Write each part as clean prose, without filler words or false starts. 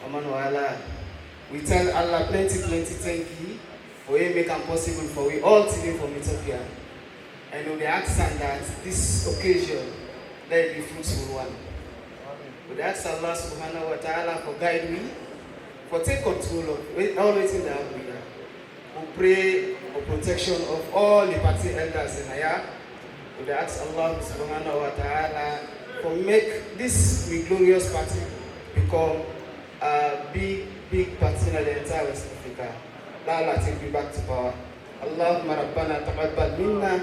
Aman wala. We tell Allah plenty thank you for him make it possible for we all today from Ethiopia. And we ask that this occasion let it be fruitful one. We ask Allah subhanahu wa ta'ala for guide me, for take control of all waiting that we are. We pray for protection of all the party elders in Aya. We ask Allah subhanahu wa ta'ala for make this glorious party become a big party in the entire West Africa. Allah take me back to power. Allahumma rabbana taqabbal minna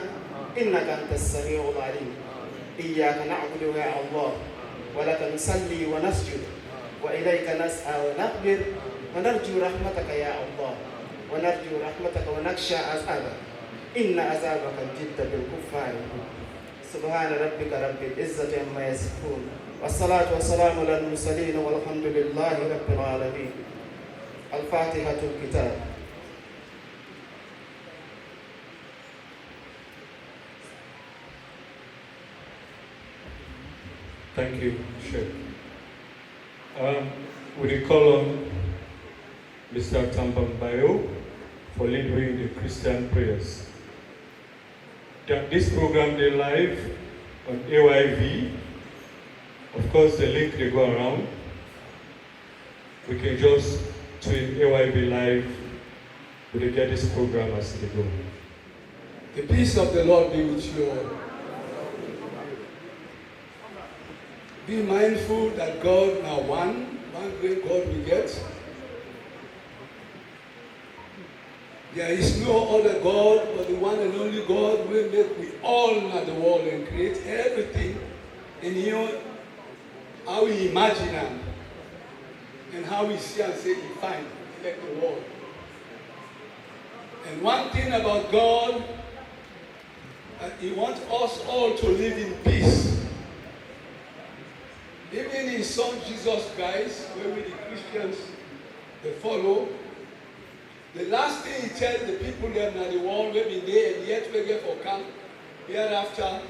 innaka antas sami'ul alim. Iyyaka na'budu ya Allah wa laka nusalli wa nasjud wa ilayka nas'a wa naqbir wa narju rahmataka ya Allah wa narju rahmataka wa nakhsha azaba inna azabaka jidda bil kuffar. Subhana rabbika rabbil izzati amma yasifun wassalatu wassalamu alal mursalin walhamdulillahi rabbil alamin. Al-Fatihatul Kitab. Thank you, Sheikh. We call on Mr. Tambambayo for leading the Christian prayers. This program is live on AYV. Of course, the link they go around. We can just tweet AYV live. We will get this program as they go. The peace of the Lord be with you all. Be mindful that God now one great God we get. There is no other God but the one and only God will make we all at the world and create everything in you how we imagine them and how we see and say he find like the world. And one thing about God, that he wants us all to live in peace. Even in Son Jesus Christ, where we the Christians, they follow, the last thing he tells the people them in the world, where we there and yet we get for camp, hereafter,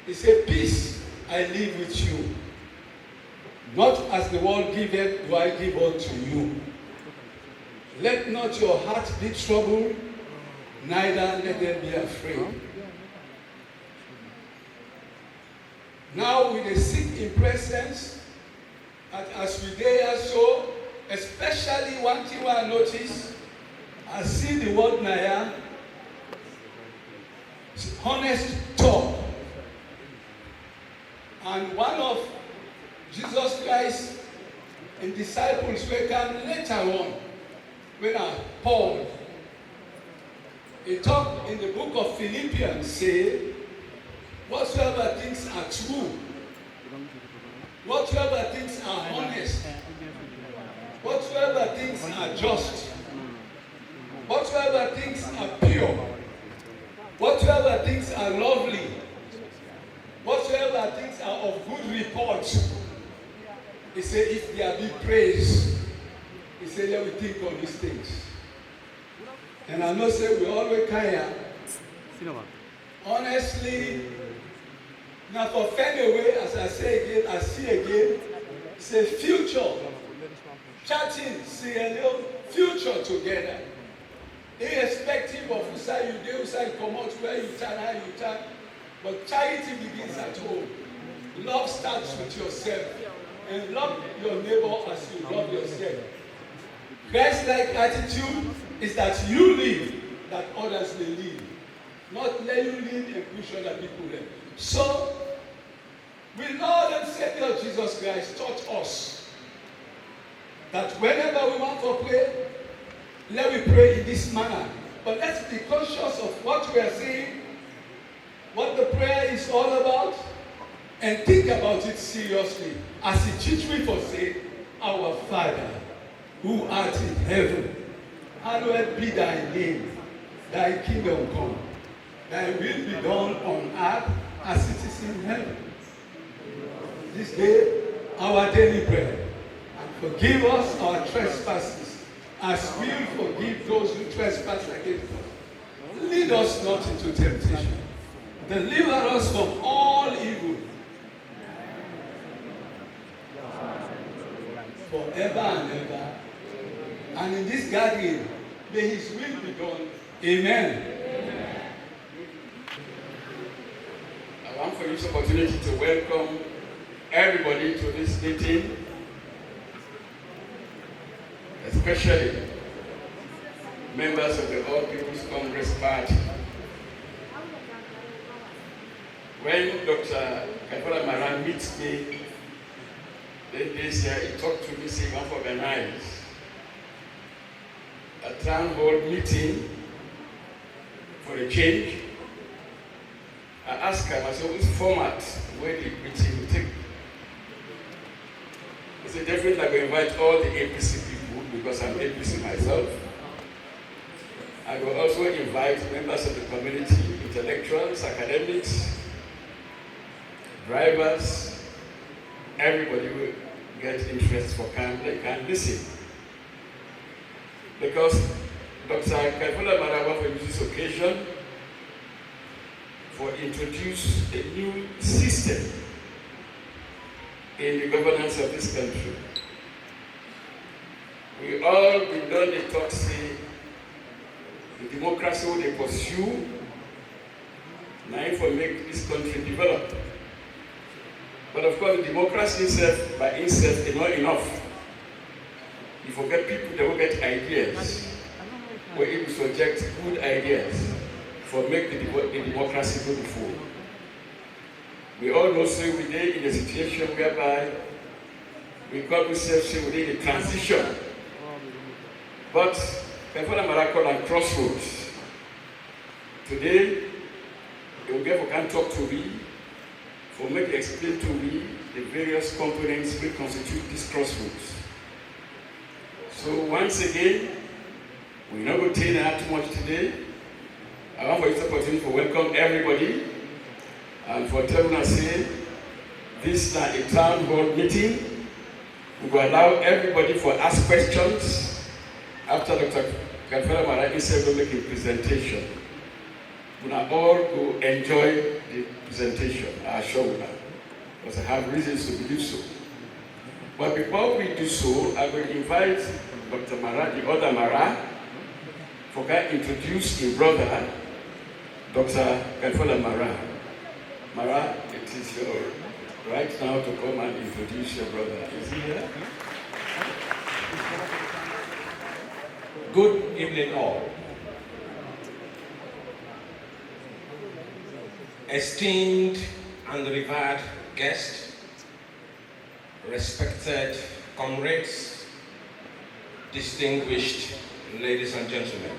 he said, peace I live with you. Not as the world giveth, do I give unto you. Let not your heart be troubled, neither let them be afraid. Now with the sick in presence, and as we there so, especially one thing I notice, I see the word Naya, honest talk. And one of Jesus Christ and disciples were come later on, when Paul, he talked in the book of Philippians, say, whatsoever things are true, whatsoever things are honest, whatsoever things are just, whatsoever things are pure, whatsoever things are lovely, whatsoever things are of good report, he said, if there be praise, he said, let me think on these things. And I know say we always care. Honestly, now for fend away, as I say again, I see again, say future. Chatting, see a little future together. Irrespective of who say you do, who say come out, where you turn, how you turn. But charity begins at home. Love starts with yourself. And love your neighbor as you love yourself. Christ-like attitude is that you live, that others may live. Not let you live and push other people live. So, we Lord and Savior Jesus Christ taught us that whenever we want to pray, let me pray in this manner. But let's be conscious of what we are saying, what the prayer is all about, and think about it seriously. As he teach me for say, our Father, who art in heaven, hallowed be thy name, thy kingdom come, thy will be done on earth as it is in heaven. This day, our daily bread, and forgive us our trespasses, as we forgive those who trespass against us. Lead us not into temptation. Deliver us from all evil. forever and ever. And in this gathering, may his will be done. Amen. I want for this opportunity to welcome everybody to this meeting, especially members of the All People's Congress Party. When Dr. Kaifala Marah meets me, this year he talked to me saying he wants to organize a town hall meeting for a change. I asked him, I said, which format where the meeting will take? He said, definitely I will invite all the APC people because I'm APC myself. I will also invite members of the community, intellectuals, academics, drivers, everybody will get interest for camp, they can listen. Because Dr. Kaifala Marah wants to use this occasion for introduce a new system in the governance of this country. We all been done the talk say the democracy will they pursue now for make this country develop. But of course the democracy itself by itself is not enough. You forget people that will get ideas, where it will subject good ideas for make the democracy go before. We all know say we are in a situation whereby we call ourselves say we need a transition. But Kaifala Marah call and crossroads. Today, we can talk to me, for make explain to me the various components which constitute this crossroads. So once again, we're not going to take that too much today. I want for this opportunity to welcome everybody and for telling us here, this is a town hall meeting. We will allow everybody to ask questions after Dr. Kaifala Marah is going to make a presentation. We will all go enjoy the presentation, I assure you, because I have reasons to believe so. But before we do so, I will invite Dr. Marah, the other Marah, for to introduce his brother, Dr. Kaifala Marah. Marah, it is your right now to come and introduce your brother. Is he here? Good evening all. Esteemed and revered guests, respected comrades, distinguished ladies and gentlemen,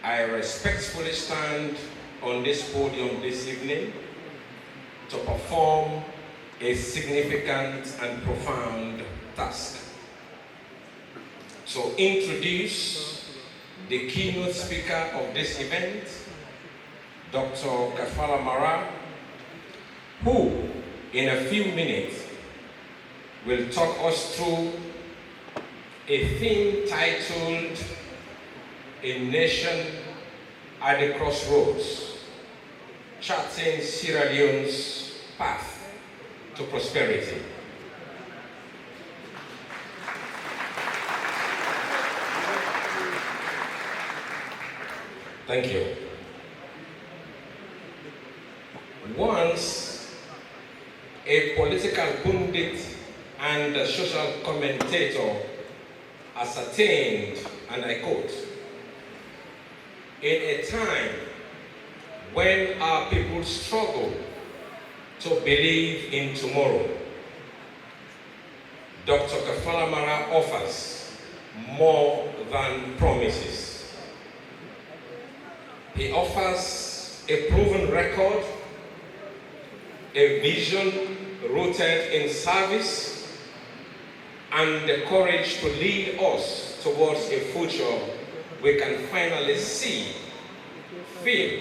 I respectfully stand on this podium this evening to perform a significant and profound task. To introduce the keynote speaker of this event, Dr. Kaifala Marah, who in a few minutes will talk us through a theme titled A Nation at the Crossroads, charting Sierra Leone's path to prosperity. Thank you. Once a political pundit and a social commentator ascertained, and I quote, "In a time when our people struggle to believe in tomorrow, Dr. Kaifala Marah offers more than promises. He offers a proven record, a vision rooted in service, and the courage to lead us towards a future we can finally see, feel,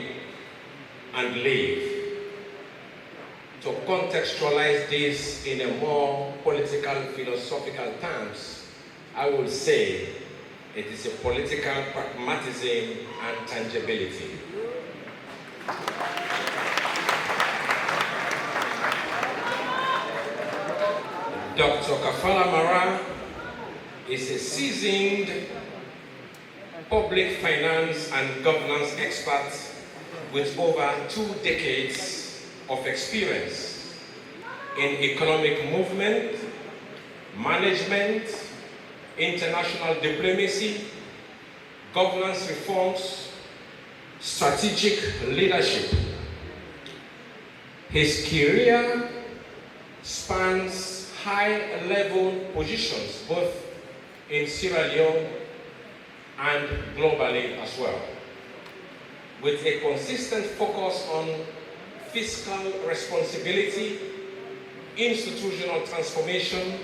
and live. To contextualize this in a more political, philosophical terms, I would say it is a political pragmatism and tangibility. Dr. Kaifala Marah is a seasoned public finance and governance expert with over 2 decades of experience in economic movement, management, international diplomacy, governance reforms, strategic leadership. His career spans high-level positions both in Sierra Leone and globally as well, with a consistent focus on fiscal responsibility, institutional transformation,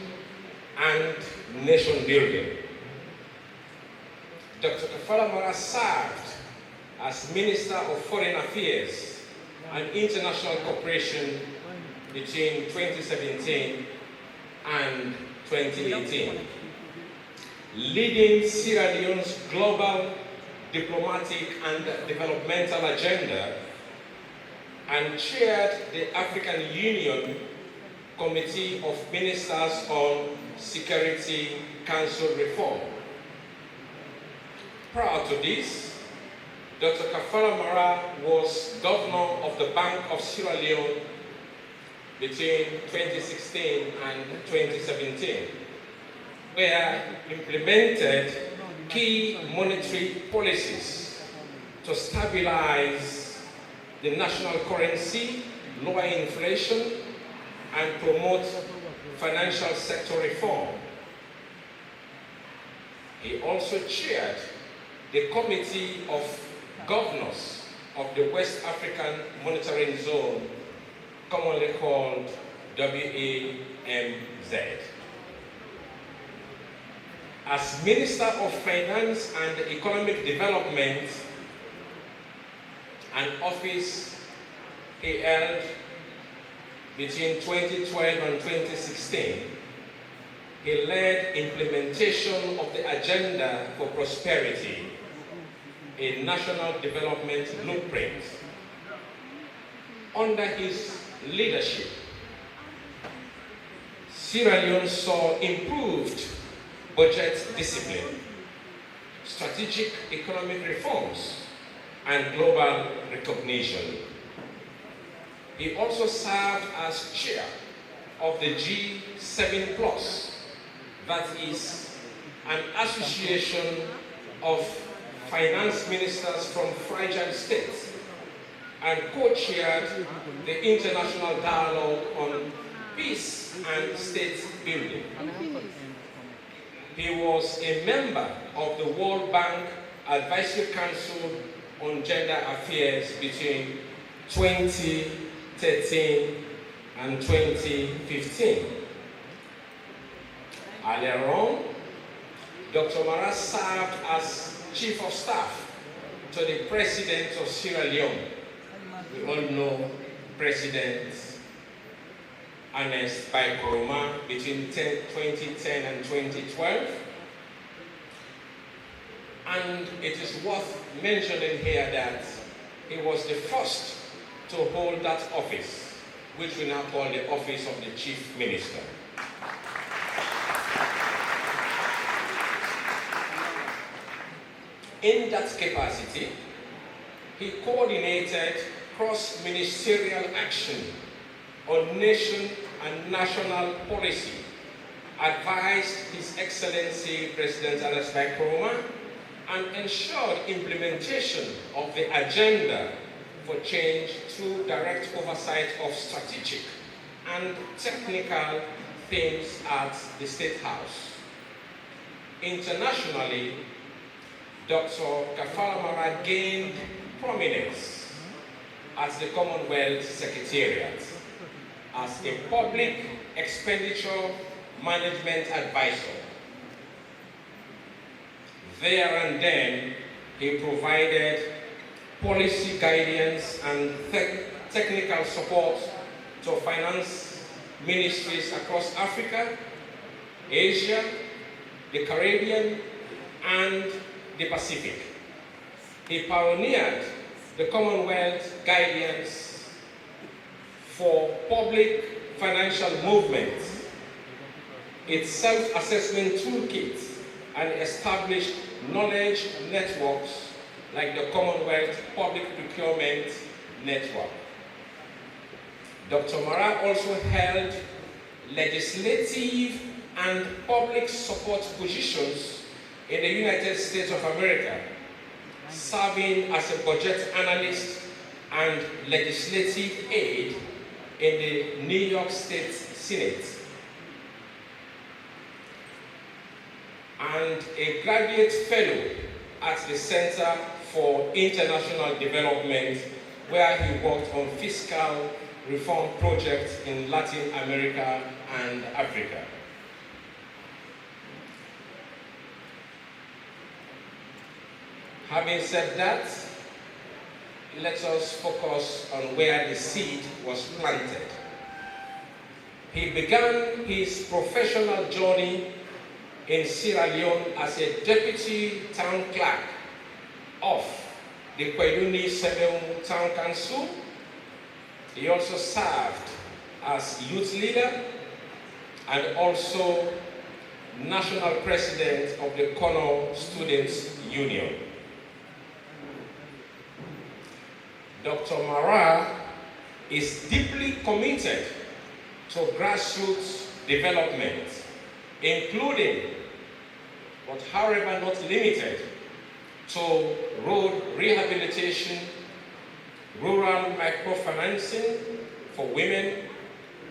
and nation building. Dr. Kaifala Marah served as Minister of Foreign Affairs and International Cooperation between 2017 and 2018, leading Sierra Leone's global diplomatic and developmental agenda, and chaired the African Union Committee of Ministers on Security Council Reform. Prior to this, Dr. Kaifala Marah was governor of the Bank of Sierra Leone between 2016 and 2017, where he implemented key monetary policies to stabilize the national currency, lower inflation, and promote financial sector reform. He also chaired the Committee of Governors of the West African Monitoring Zone, commonly called WAMZ. As Minister of Finance and Economic Development, an office he held between 2012 and 2016, he led implementation of the Agenda for Prosperity, a national development blueprint. Under his leadership, Sierra Leone saw improved budget discipline, strategic economic reforms, and global recognition. He also served as chair of the G7+, that is an association of finance ministers from fragile states, and co-chaired the International Dialogue on Peace and State Building. He was a member of the World Bank Advisory Council on Gender Affairs between 2013 and 2015. Earlier on, Dr. Marah served as Chief of Staff to the President of Sierra Leone. We all know President Ernest Bai Koroma between 2010 and 2012. And it is worth mentioning here that he was the first to hold that office, which we now call the Office of the Chief Minister. In that capacity, he coordinated cross-ministerial action on nation and national policy, advised His Excellency President Ernest Bai Koroma, and ensured implementation of the agenda for change through direct oversight of strategic and technical themes at the State House. Internationally, Dr. Kaifala Marah gained prominence at the Commonwealth Secretariat as a public expenditure management advisor. There and then, he provided policy guidance and technical support to finance ministries across Africa, Asia, the Caribbean, and the Pacific. He pioneered the Commonwealth guidance for public financial movements its self-assessment toolkit, and established knowledge networks like the Commonwealth Public Procurement Network. Dr. Marah also held legislative and public support positions in the United States of America, serving as a budget analyst and legislative aide in the New York State Senate, and a graduate fellow at the Center for International Development, where he worked on fiscal reform projects in Latin America and Africa. Having said that, let us focus on where the seed was planted. He began his professional journey in Sierra Leone as a deputy town clerk of the Kweduni Sebeu Town Council. He also served as youth leader and also national president of the Kono Students Union. Dr. Marah is deeply committed to grassroots development, including, but however not limited, to road rehabilitation, rural microfinancing for women,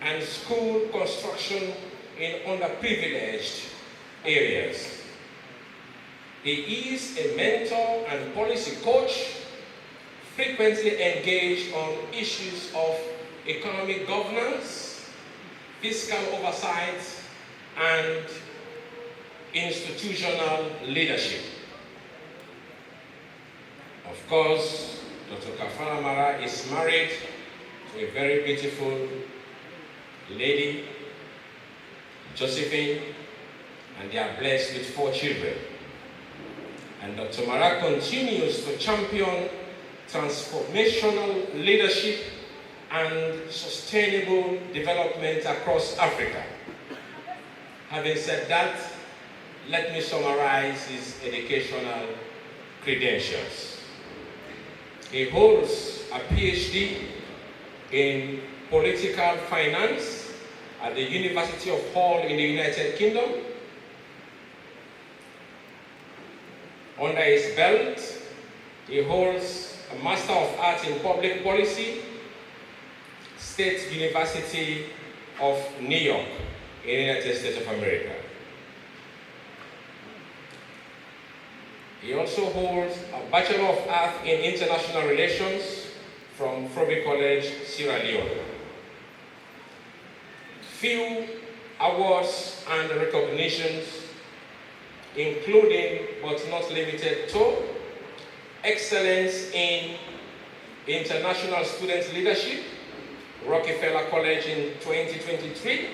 and school construction in underprivileged areas. He is a mentor and policy coach, frequently engaged on issues of economic governance, fiscal oversight, and institutional leadership. Of course, Dr. Kaifala Marah is married to a very beautiful lady, Josephine, and they are blessed with 4 children. And Dr. Marah continues to champion transformational leadership and sustainable development across Africa. Having said that, let me summarize his educational credentials. He holds a PhD in political finance at the University of Hull in the United Kingdom. Under his belt, he holds a Master of Arts in Public Policy, State University of New York in the United States of America. He also holds a Bachelor of Arts in International Relations from Frobe College, Sierra Leone. Few awards and recognitions, including but not limited to Excellence in International Student Leadership, Rockefeller College in 2023,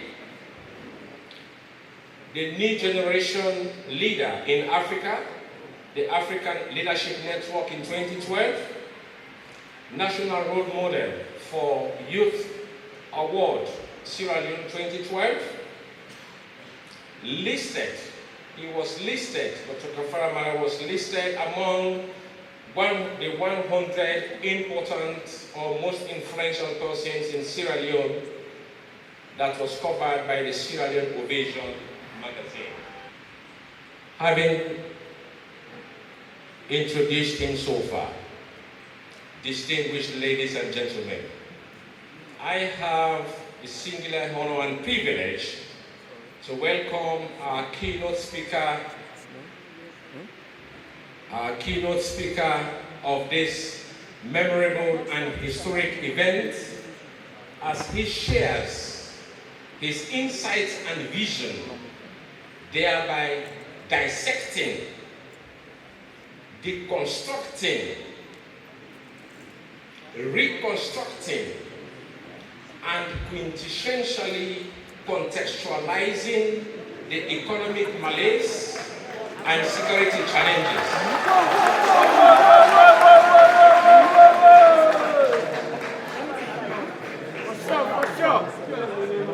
the New Generation Leader in Africa, the African Leadership Network in 2012, National Role Model for Youth Award, Sierra Leone 2012, Dr. Kaifala Marah was listed among the 100 important or most influential persons in Sierra Leone that was covered by the Sierra Leone Ovation magazine. Having introduced him so far, distinguished ladies and gentlemen, I have the singular honor and privilege to welcome our keynote speaker of this memorable and historic event, as he shares his insights and vision, thereby dissecting, deconstructing, reconstructing, and quintessentially contextualizing the economic malaise and security challenges.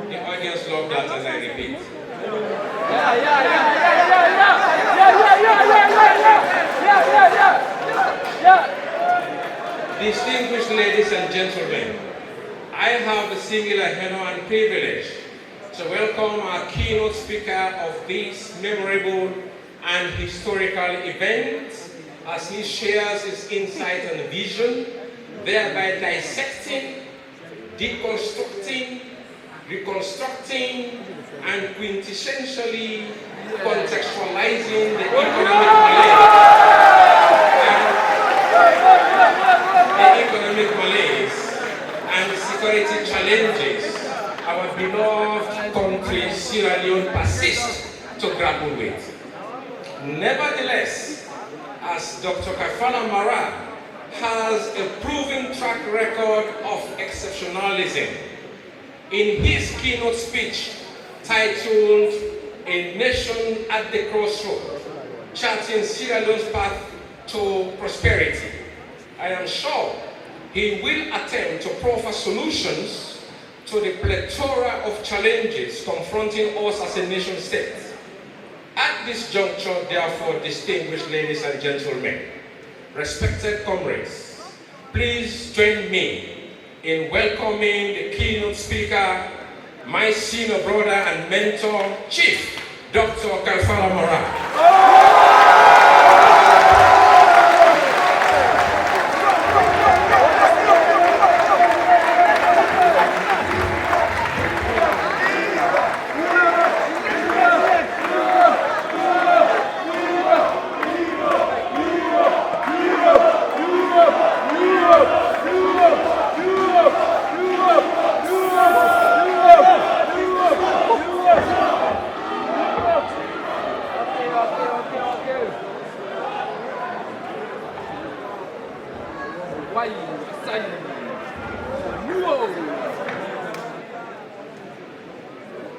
The audience loved that, as I repeat. Distinguished ladies and gentlemen, I have the singular honor and privilege to welcome our keynote speaker of this memorable and historical event as he shares his insight and vision, thereby dissecting, deconstructing, reconstructing, and quintessentially contextualizing the economic malaise and security challenges our beloved country Sierra Leone persists to grapple with. Nevertheless, as Dr. Kaifala Marah has a proven track record of exceptionalism, in his keynote speech titled "A Nation at the Crossroads, Charting Sierra Leone's Path to Prosperity," I am sure he will attempt to proffer solutions to the plethora of challenges confronting us as a nation state. At this juncture, therefore, distinguished ladies and gentlemen, respected comrades, please join me in welcoming the keynote speaker, my senior brother and mentor, Chief Dr. Kaifala Marah.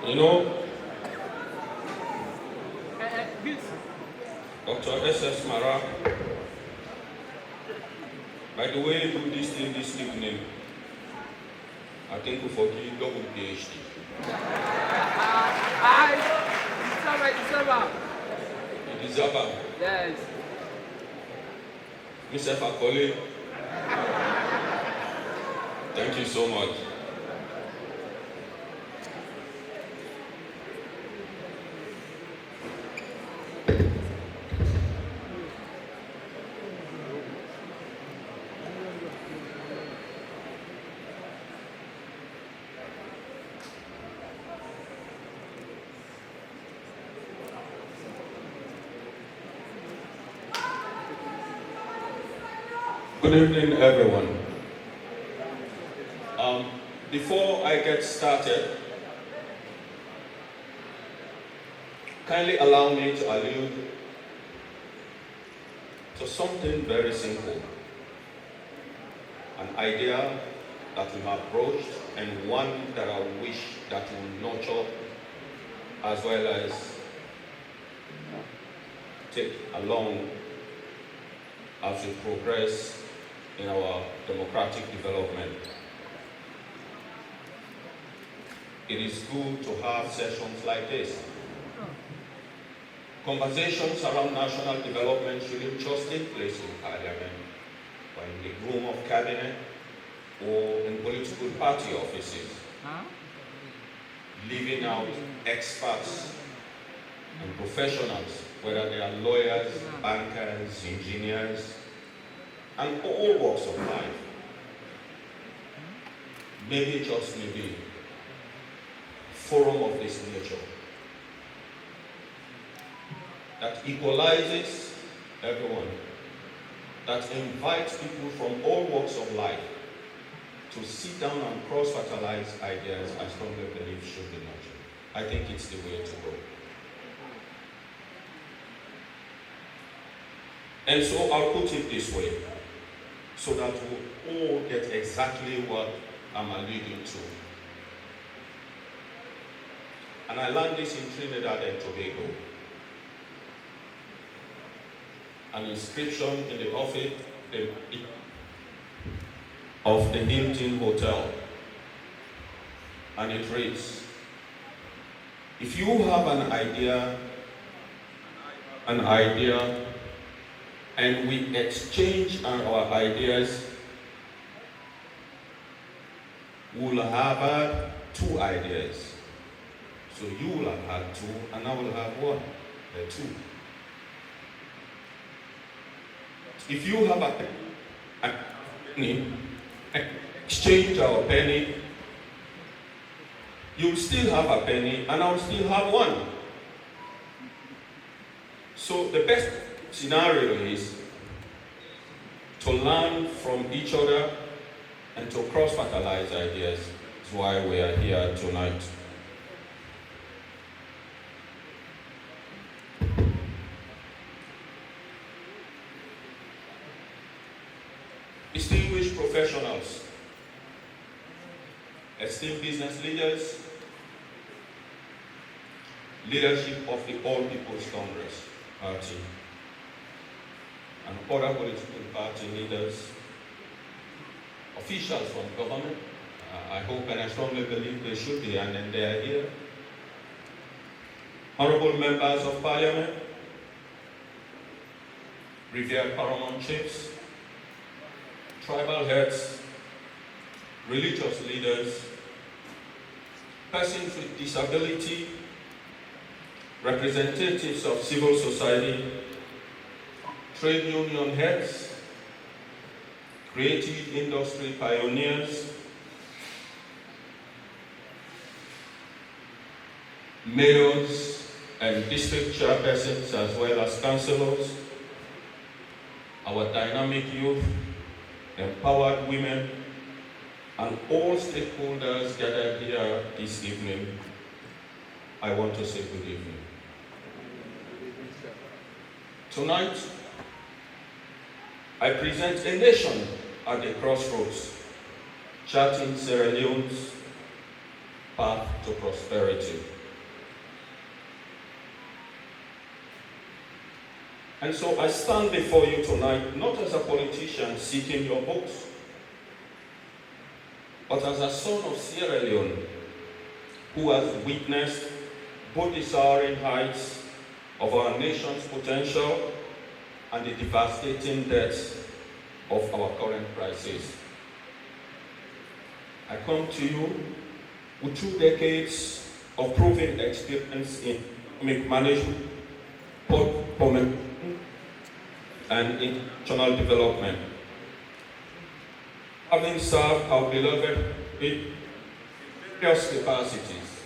You know, Dr. S.S. Marah, by the way you do this thing this evening, I think we forgive double PhD. You deserve it. Yes. Mr. Fakole, thank you so much. Good evening, everyone. Before I get started, kindly allow me to allude to something very simple, an idea that we have broached and one that I wish that we nurture as well as take along as we progress in our democratic development. It is good to have sessions like this. Conversations around national development shouldn't just take place in Parliament or in the room of cabinet or in political party offices. Leaving out experts and professionals, whether they are lawyers, bankers, engineers, and all walks of life. Maybe, just maybe, forum of this nature that equalizes everyone, that invites people from all walks of life to sit down and cross-fertilize ideas, I strongly believe should be nurtured. I think it's the way to go. And so I'll put it this way, so that we all get exactly what I'm alluding to. And I learned this in Trinidad and Tobago. An inscription in the office of the Hilton Hotel. And it reads, If you have an idea, and we exchange our ideas, we'll have had 2 ideas. So you will have had 2, and I will have 1, 2. If you have a penny, exchange our penny, you'll still have a penny, and I'll still have 1. So the best scenario is to learn from each other and to cross-fertilize ideas. That's why we are here tonight. Distinguished professionals, esteemed business leaders, leadership of the All People's Congress Party, and other political party leaders, officials from government. I hope and I strongly believe they should be, and then they are here. Honorable members of Parliament, revered paramount chiefs, tribal heads, religious leaders, persons with disability, representatives of civil society, trade union heads, creative industry pioneers, mayors and district chairpersons, as well as councillors, our dynamic youth, empowered women, and all stakeholders gathered here this evening, I want to say good evening. Tonight, I present a nation at the crossroads, charting Sierra Leone's path to prosperity. And so I stand before you tonight, not as a politician seeking your votes, but as a son of Sierra Leone, who has witnessed both the soaring heights of our nation's potential and the devastating depths of our current crisis. I come to you with 2 decades of proven experience in economic management, and international development. Having served our beloved in various capacities,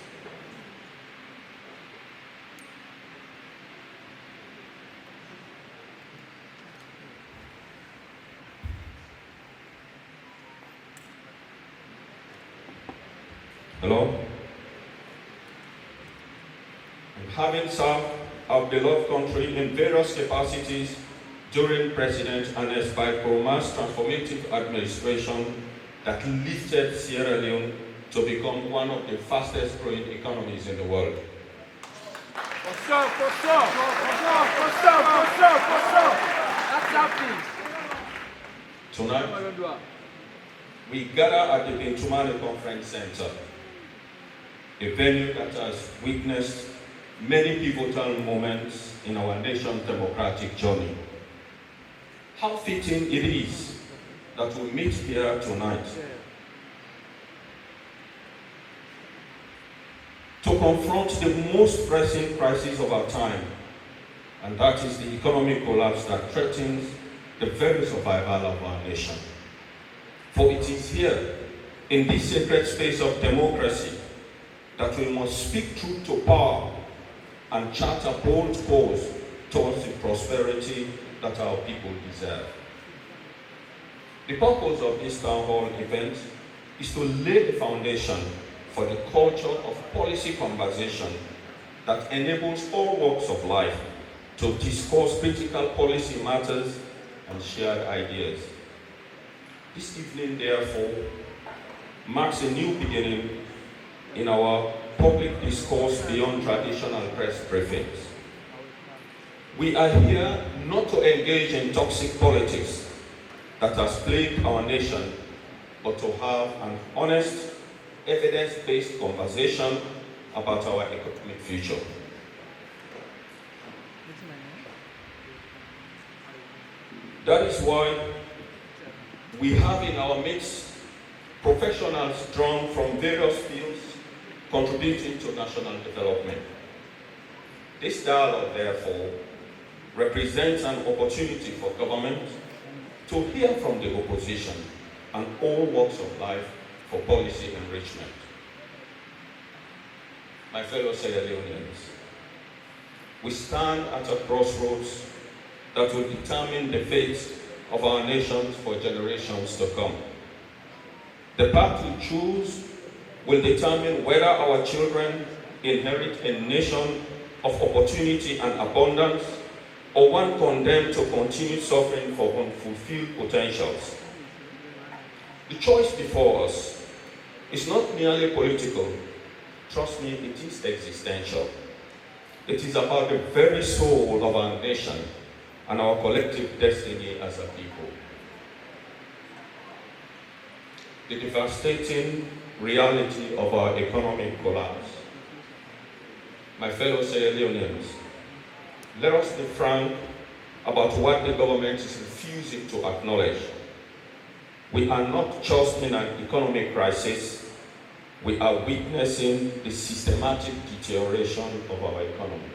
hello? And having served our beloved country in various capacities during President Ernest Bai Koromah's transformative administration that lifted Sierra Leone to become one of the fastest growing economies in the world. What's up? What's up? What's up? What's up? What's up? What's up? That's happening. Tonight, we gather at the Bintumani Conference Center, a venue that has witnessed many pivotal moments in our nation's democratic journey. How fitting it is that we meet here tonight to confront the most pressing crisis of our time, and that is the economic collapse that threatens the very survival of our nation. For it is here, in this sacred space of democracy, that we must speak truth to power and chart a bold course towards the prosperity that our people deserve. The purpose of this town hall event is to lay the foundation for the culture of policy conversation that enables all walks of life to discuss critical policy matters and shared ideas. This evening, therefore, marks a new beginning in our public discourse beyond traditional press briefings. We are here not to engage in toxic politics that has plagued our nation, but to have an honest, evidence-based conversation about our economic future. That is why we have in our midst professionals drawn from various fields contributing to national development. This dialogue, therefore, represents an opportunity for government to hear from the opposition and all walks of life for policy enrichment. My fellow Sierra Leoneans, we stand at a crossroads that will determine the fate of our nations for generations to come. The path we choose will determine whether our children inherit a nation of opportunity and abundance, or one condemned to continue suffering for unfulfilled potentials. The choice before us is not merely political. Trust me, it is existential. It is about the very soul of our nation and our collective destiny as a people. The devastating reality of our economic collapse. My fellow Sierra Leoneans, let us be frank about what the government is refusing to acknowledge. We are not just in an economic crisis, we are witnessing the systematic deterioration of our economy.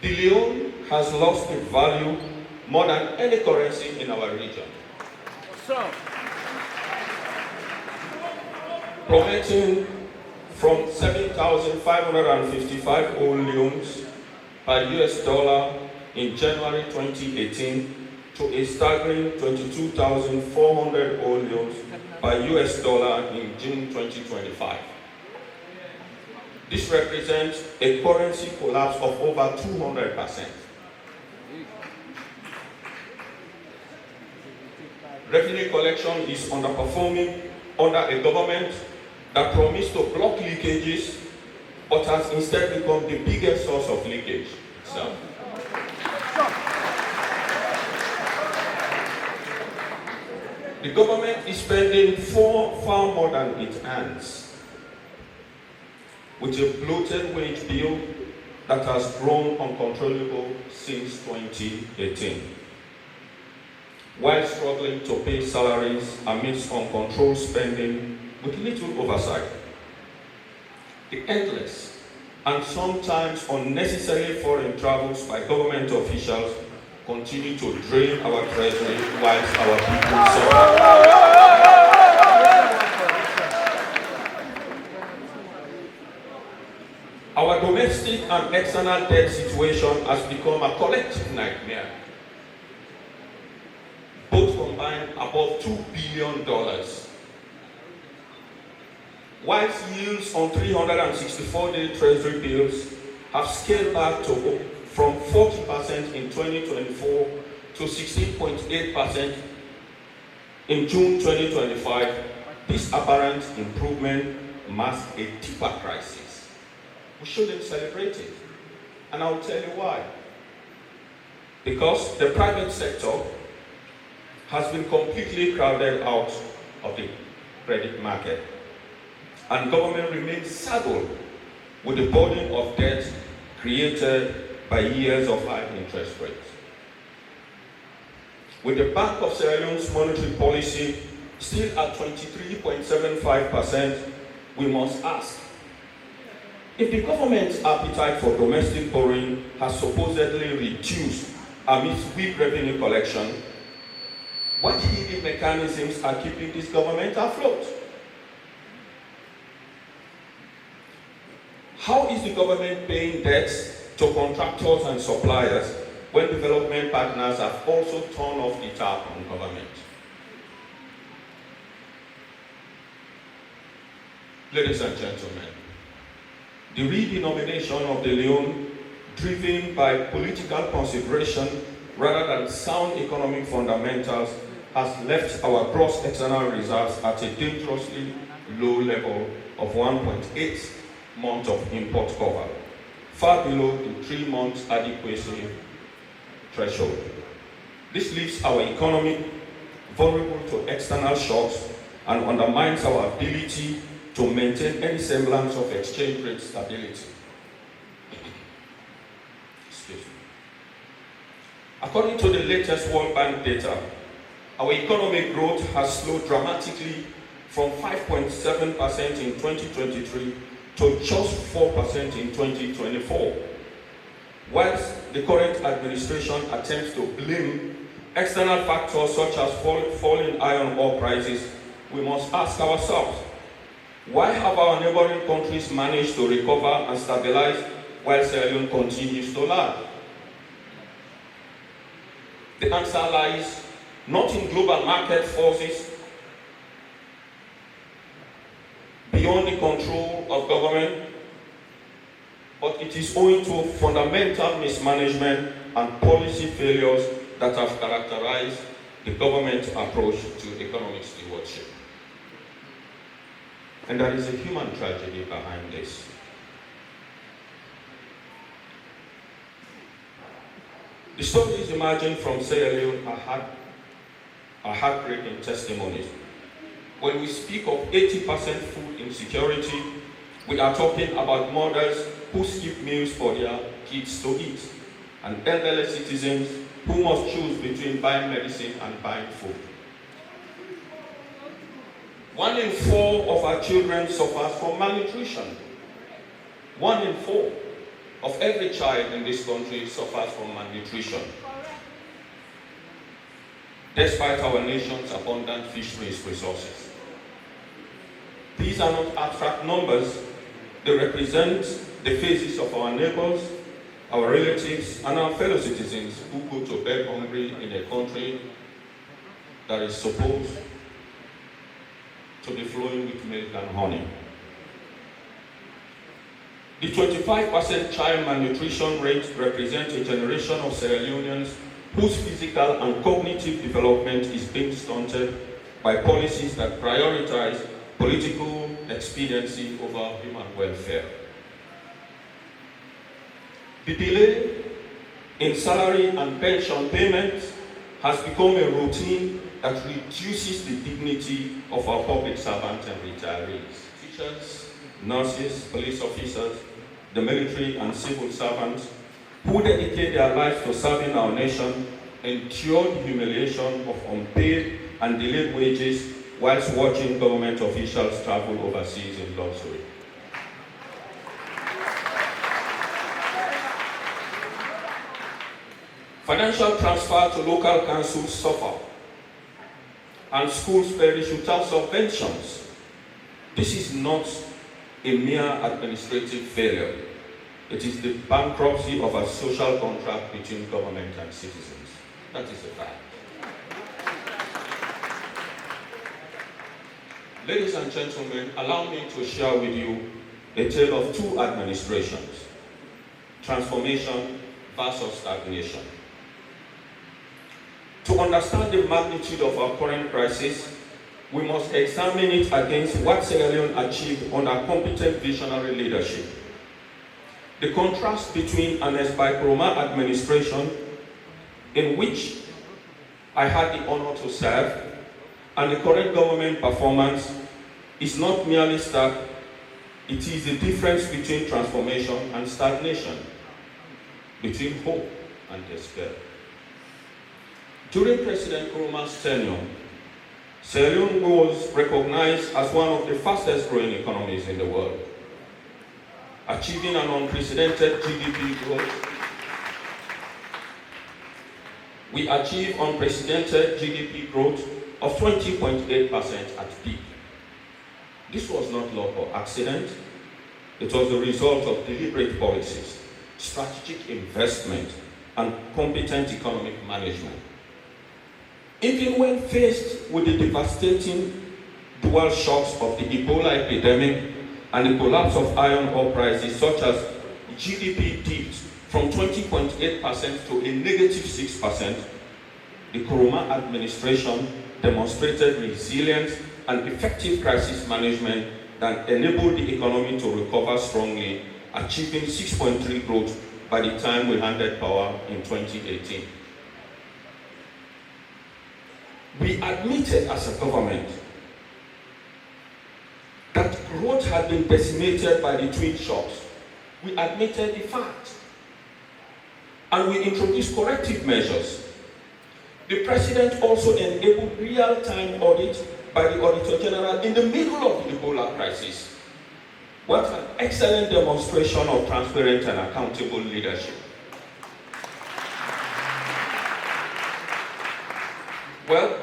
The leone has lost its value more than any currency in our region. Plummeting from 7,555 old leones per US dollar in January 2018 to a staggering 22,400 old leones per US dollar in June 2025. This represents a currency collapse of over 200%. Revenue collection is underperforming under a government that promised to block leakages, but has instead become the biggest source of leakage itself. The government is spending far more than it earns, with a bloated wage bill that has grown uncontrollable since 2018. While struggling to pay salaries amidst uncontrolled spending with little oversight. The endless and sometimes unnecessary foreign travels by government officials continue to drain our treasury whilst our people suffer. Our domestic and external debt situation has become a collective nightmare. Both combined above $2 billion. Whilst yields on 364-day treasury bills have scaled back from 40% in 2024 to 16.8% in June 2025, this apparent improvement masks a deeper crisis. We shouldn't celebrate it, and I'll tell you why. Because the private sector has been completely crowded out of the credit market, and government remains saddled with the burden of debt created by years of high interest rates. With the Bank of Sierra Leone's monetary policy still at 23.75%, we must ask, if the government's appetite for domestic borrowing has supposedly reduced amidst weak revenue collection, what hidden mechanisms are keeping this government afloat? How is the government paying debts to contractors and suppliers when development partners have also turned off the tap on government? Ladies and gentlemen, the redenomination of the leone, driven by political consideration rather than sound economic fundamentals, has left our gross external reserves at a dangerously low level of 1.8 months of import cover, far below the 3 months adequacy threshold. This leaves our economy vulnerable to external shocks and undermines our ability to maintain any semblance of exchange rate stability. Excuse me. According to the latest World Bank data, our economic growth has slowed dramatically from 5.7% in 2023 to just 4% in 2024. Whilst the current administration attempts to blame external factors such as falling iron ore prices, we must ask ourselves, why have our neighboring countries managed to recover and stabilize while Sierra Leone continues to lag? The answer lies not in global market forces beyond the control of government, but it is owing to fundamental mismanagement and policy failures that have characterized the government's approach to economic stewardship. And there is a human tragedy behind this. The stories emerging from Sierra Leone are heartbreaking testimonies. When we speak of 80% food insecurity, we are talking about mothers who skip meals for their kids to eat, and elderly citizens who must choose between buying medicine and buying food. 1 in 4 of our children suffers from malnutrition. 1 in 4 of every child in this country suffers from malnutrition. Despite our nation's abundant fisheries resources. These are not abstract numbers. They represent the faces of our neighbors, our relatives, and our fellow citizens who go to bed hungry in a country that is supposed to be flowing with milk and honey. The 25% child malnutrition rate represents a generation of Sierra Leoneans whose physical and cognitive development is being stunted by policies that prioritize political expediency over human welfare. The delay in salary and pension payments has become a routine that reduces the dignity of our public servants and retirees. Teachers, nurses, police officers, the military and civil servants who dedicate their lives to serving our nation endure the humiliation of unpaid and delayed wages whilst watching government officials travel overseas in luxury. Financial transfer to local councils suffer, and schools perish without subventions. This is not a mere administrative failure. It is the bankruptcy of a social contract between government and citizens. That is a fact. Ladies and gentlemen, allow me to share with you a tale of two administrations: transformation versus stagnation. To understand the magnitude of our current crisis, we must examine it against what Sierra Leone achieved under competent visionary leadership. The contrast between an Nkrumah administration, in which I had the honor to serve, and the current government performance is not merely stark, it is the difference between transformation and stagnation, between hope and despair. During President Nkrumah's tenure, Sierra Leone was recognized as one of the fastest growing economies in the world, achieving an unprecedented GDP growth. We achieved unprecedented GDP growth of 20.8% at peak. This was not luck or accident. It was the result of deliberate policies, strategic investment, and competent economic management. Even when faced with the devastating dual shocks of the Ebola epidemic and the collapse of iron ore prices, such as GDP dipped from 20.8% to a negative 6%, the Nkrumah administration demonstrated resilience and effective crisis management that enabled the economy to recover strongly, achieving 6.3% growth by the time we handed power in 2018. We admitted as a government that growth had been decimated by the twin shocks. We admitted the fact. And we introduced corrective measures. The President also enabled real-time audit by the Auditor General in the middle of the Ebola crisis. What an excellent demonstration of transparent and accountable leadership. Well,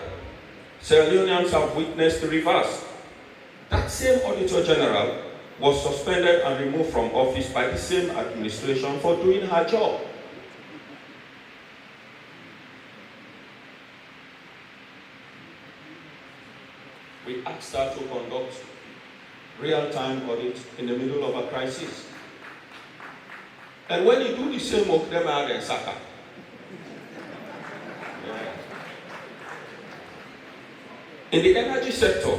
Sierra Leoneans have witnessed the reverse. That same Auditor General was suspended and removed from office by the same administration for doing her job. We asked her to conduct real-time audit in the middle of a crisis. And when you do the same of them out in Saka, in the energy sector,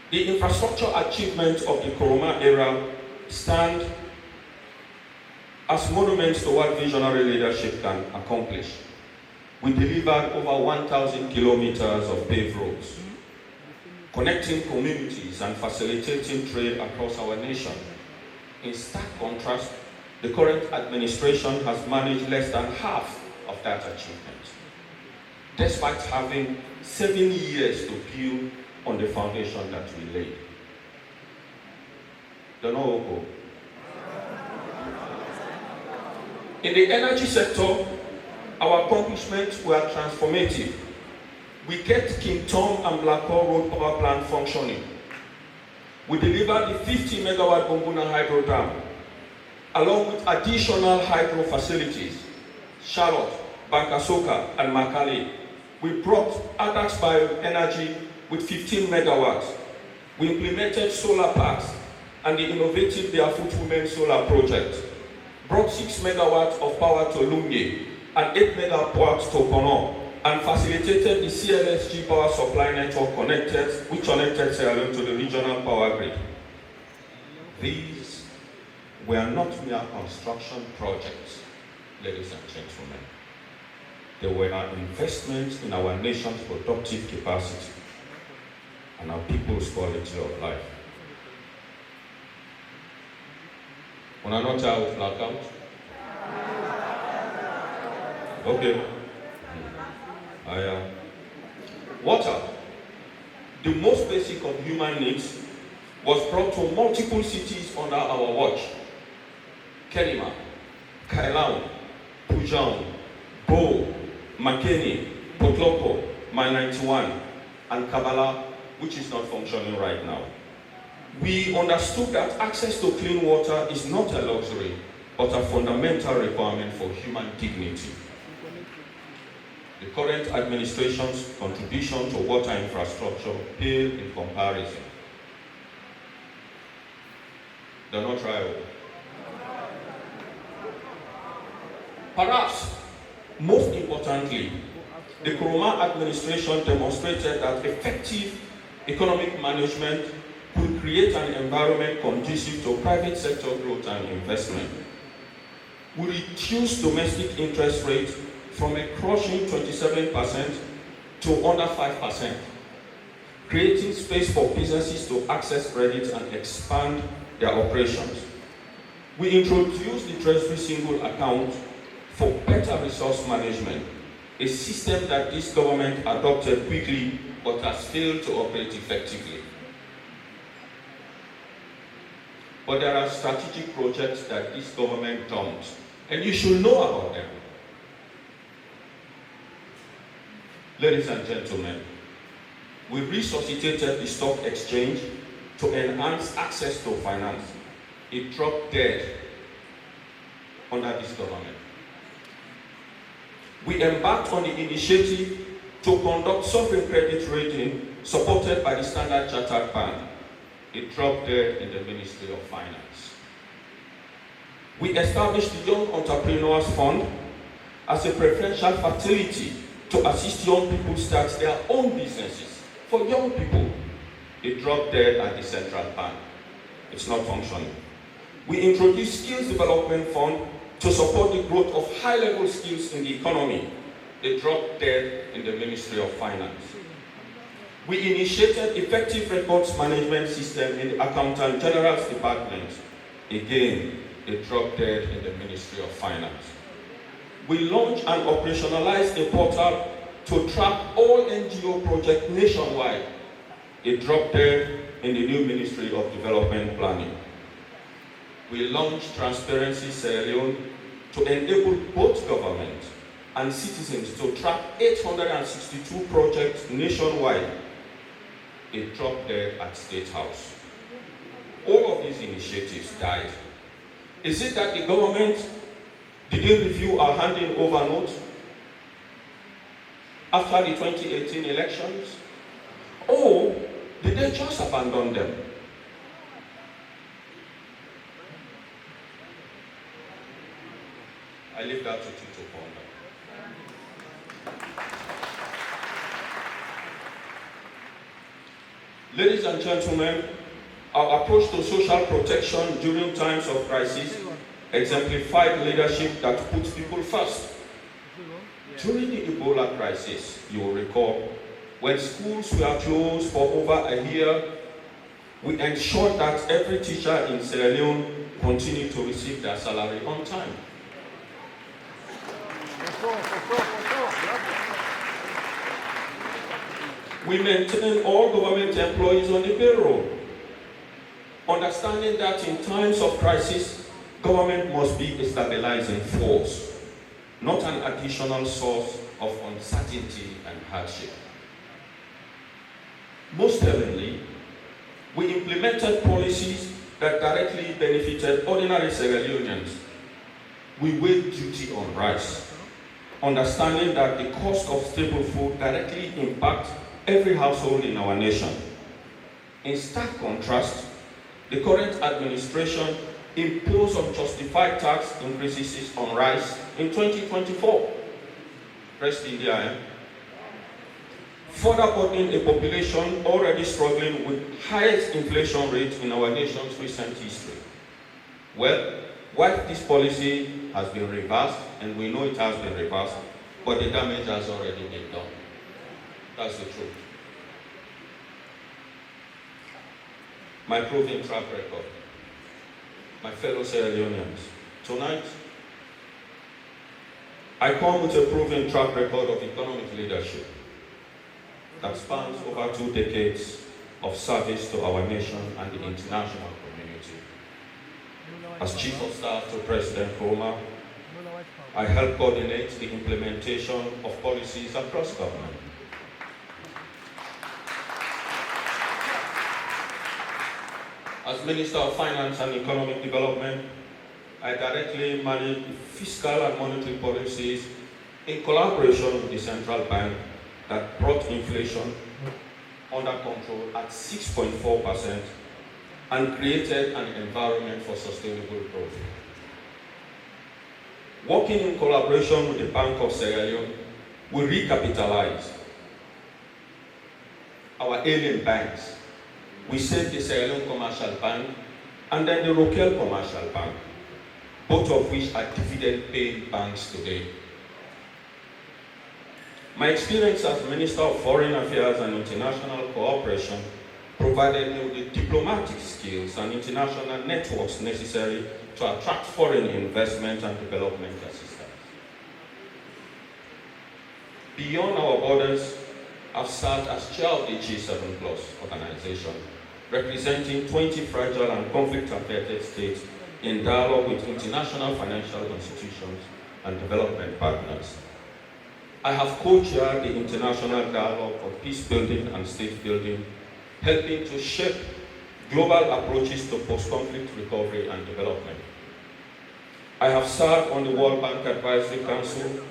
the infrastructure achievements of the Koroma era stand as monuments to what visionary leadership can accomplish. We delivered over 1,000 kilometers of paved roads, connecting communities and facilitating trade across our nation. In stark contrast, the current administration has managed less than half of that achievement, despite having 7 years to build on the foundation that we laid. In the energy sector, our accomplishments were transformative. We kept King Tom and Blackwell Road Power Plant functioning. We delivered the 50 megawatt Bombuna Hydro Dam, along with additional hydro facilities, Charlotte, Bankasoka, and Makale. We brought Adax Bioenergy with 15 megawatts. We implemented solar parks and the innovative Barefoot Women Solar Project, brought 6 megawatts of power to Lumye and 8 megawatts to Kono, and facilitated the CLSG power supply network which connected Sierra Leone to the regional power grid. These were not mere construction projects, ladies and gentlemen. They were an investment in our nation's productive capacity and our people's quality of life. On a note out blackout? Okay. Water, the most basic of human needs, was brought to multiple cities under our watch. Kenema, Kailaun, Pujang, Bo, Makeni, Potloko, Mile 91, and Kabbalah, which is not functioning right now. We understood that access to clean water is not a luxury, but a fundamental requirement for human dignity. The current administration's contribution to water infrastructure pale in comparison. They're not trial. Perhaps, most importantly, the Koroma administration demonstrated that effective economic management could create an environment conducive to private sector growth and investment. We reduced domestic interest rates from a crushing 27% to under 5%, creating space for businesses to access credit and expand their operations. We introduced the Treasury Single Account for better resource management, a system that this government adopted quickly but has failed to operate effectively. But there are strategic projects that this government don't, and you should know about them. Ladies and gentlemen, we resuscitated the stock exchange to enhance access to finance. It dropped dead under this government. We embarked on the initiative to conduct sovereign credit rating supported by the Standard Chartered Bank. It dropped dead in the Ministry of Finance. We established the Young Entrepreneurs Fund as a preferential facility to assist young people start their own businesses for young people. It dropped dead at the Central Bank. It's not functioning. We introduced Skills Development Fund to support the growth of high-level skills in the economy. It dropped dead in the Ministry of Finance. We initiated effective records management system in the Accountant General's Department. Again, a drop dead in the Ministry of Finance. We launched and operationalized a portal to track all NGO projects nationwide. A drop dead in the new Ministry of Development Planning. We launched Transparency Sierra Leone to enable both government and citizens to track 862 projects nationwide. A drop dead at State House. All of these initiatives died. Is it that the government didn't review our handing over notes after the 2018 elections? Or did they just abandon them? I leave that to you to ponder. Ladies and gentlemen, our approach to social protection during times of crisis exemplified leadership that puts people first. During the Ebola crisis, you will recall, when schools were closed for over a year, we ensured that every teacher in Sierra Leone continued to receive their salary on time. We maintained all government employees on the payroll, understanding that in times of crisis, government must be a stabilizing force, not an additional source of uncertainty and hardship. Most tellingly, we implemented policies that directly benefited ordinary Sierra Leoneans. We waived duty on rice, understanding that the cost of staple food directly impacts every household in our nation. In stark contrast, the current administration imposed unjustified tax increases on rice in 2024. Rest India, further burdening a population already struggling with highest inflation rate in our nation's recent history. Well, while this policy has been reversed, and we know it has been reversed, but the damage has already been done. That's the truth. My proven track record. My fellow Sierra Leoneans, tonight, I come with a proven track record of economic leadership that spans over 2 decades of service to our nation and the international community. As Chief of Staff to President Nkrumah, I help coordinate the implementation of policies across government. As Minister of Finance and Economic Development, I directly manage fiscal and monetary policies in collaboration with the central bank that brought inflation under control at 6.4% and created an environment for sustainable growth. Working in collaboration with the Bank of Sierra Leone, we recapitalized our ailing banks. We saved the Sierra Leone Commercial Bank and then the Rokel Commercial Bank, both of which are dividend-paying banks today. My experience as Minister of Foreign Affairs and International Cooperation provided me with the diplomatic skills and international networks necessary to attract foreign investment and development assistance. Beyond our borders, I've served as chair of the G7+ organization, representing 20 fragile and conflict-affected states in dialogue with international financial institutions and development partners. I have co-chaired the International Dialogue for Peace Building and State Building, helping to shape global approaches to post-conflict recovery and development. I have served on the World Bank Advisory Council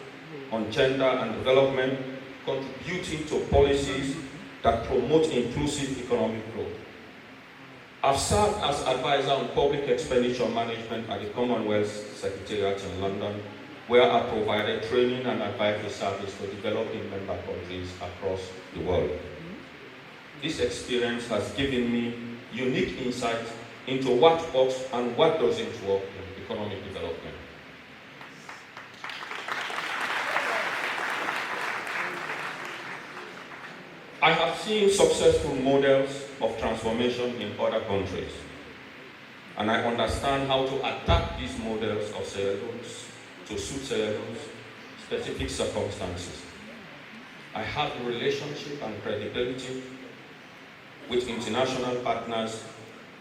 on Gender and Development, contributing to policies that promote inclusive economic growth. I've served as advisor on public expenditure management at the Commonwealth Secretariat in London, where I provided training and advisory service to developing member countries across the world. This experience has given me unique insight into what works and what doesn't work in economic development. I have seen seen successful models of transformation in other countries, and I understand how to adapt these models of Sierra Leone to suit Sierra Leone's specific circumstances. I have a relationship and credibility with international partners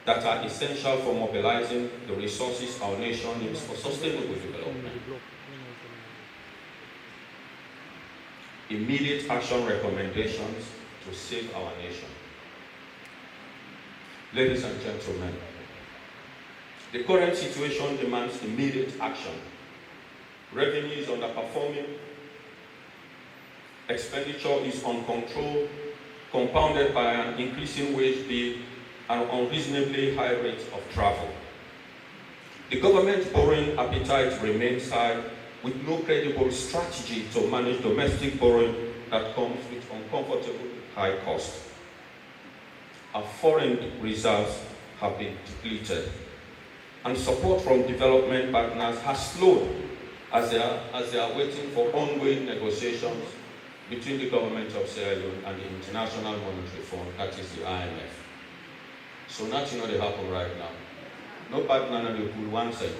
that are essential for mobilizing the resources our nation needs for sustainable development. Immediate action recommendations to save our nation. Ladies and gentlemen, the current situation demands immediate action. Revenue is underperforming, expenditure is uncontrolled, compounded by an increasing wage bill and unreasonably high rates of travel. The government's borrowing appetite remains high, with no credible strategy to manage domestic borrowing that comes with uncomfortable high costs. Our foreign reserves have been depleted, and support from development partners has slowed as they are waiting for ongoing negotiations between the government of Sierra Leone and the International Monetary Fund, that is the IMF. So nothing they happen right now. No partner will pull 1 cent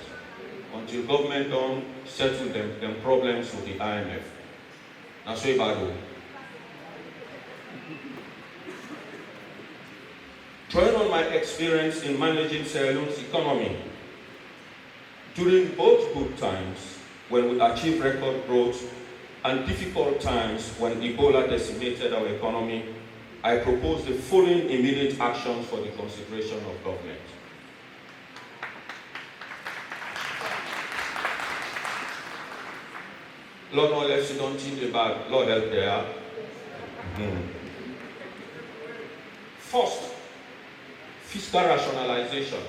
until government don't settle them problems with the IMF. That's way bad. Drawing on my experience in managing Sierra Leone's economy, during both good times when we achieved record growth and difficult times when Ebola decimated our economy, I propose the following immediate actions for the consideration of government. Lord, no less you don't think about Lord help there. First, fiscal rationalization.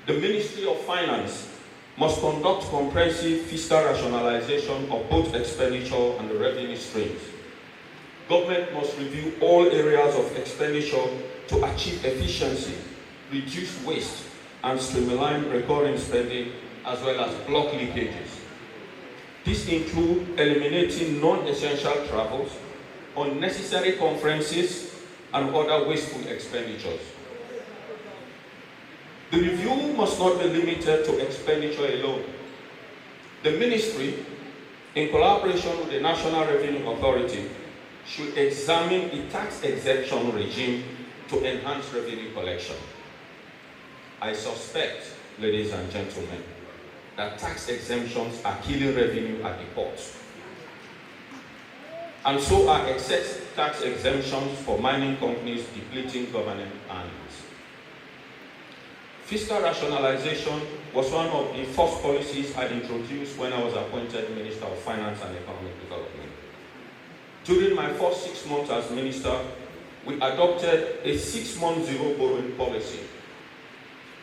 The Ministry of Finance must conduct comprehensive fiscal rationalization of both expenditure and the revenue streams. Government must review all areas of expenditure to achieve efficiency, reduce waste, and streamline recurring spending, as well as block leakages. These include eliminating non-essential travels, unnecessary conferences, and other wasteful expenditures. The review must not be limited to expenditure alone. The ministry, in collaboration with the National Revenue Authority, should examine the tax exemption regime to enhance revenue collection. I suspect, ladies and gentlemen, that tax exemptions are killing revenue at the ports. And so are excess tax exemptions for mining companies depleting government earnings. Fiscal rationalization was one of the first policies I introduced when I was appointed Minister of Finance and Economic Development. During my first 6 months as Minister, we adopted a 6-month zero borrowing policy,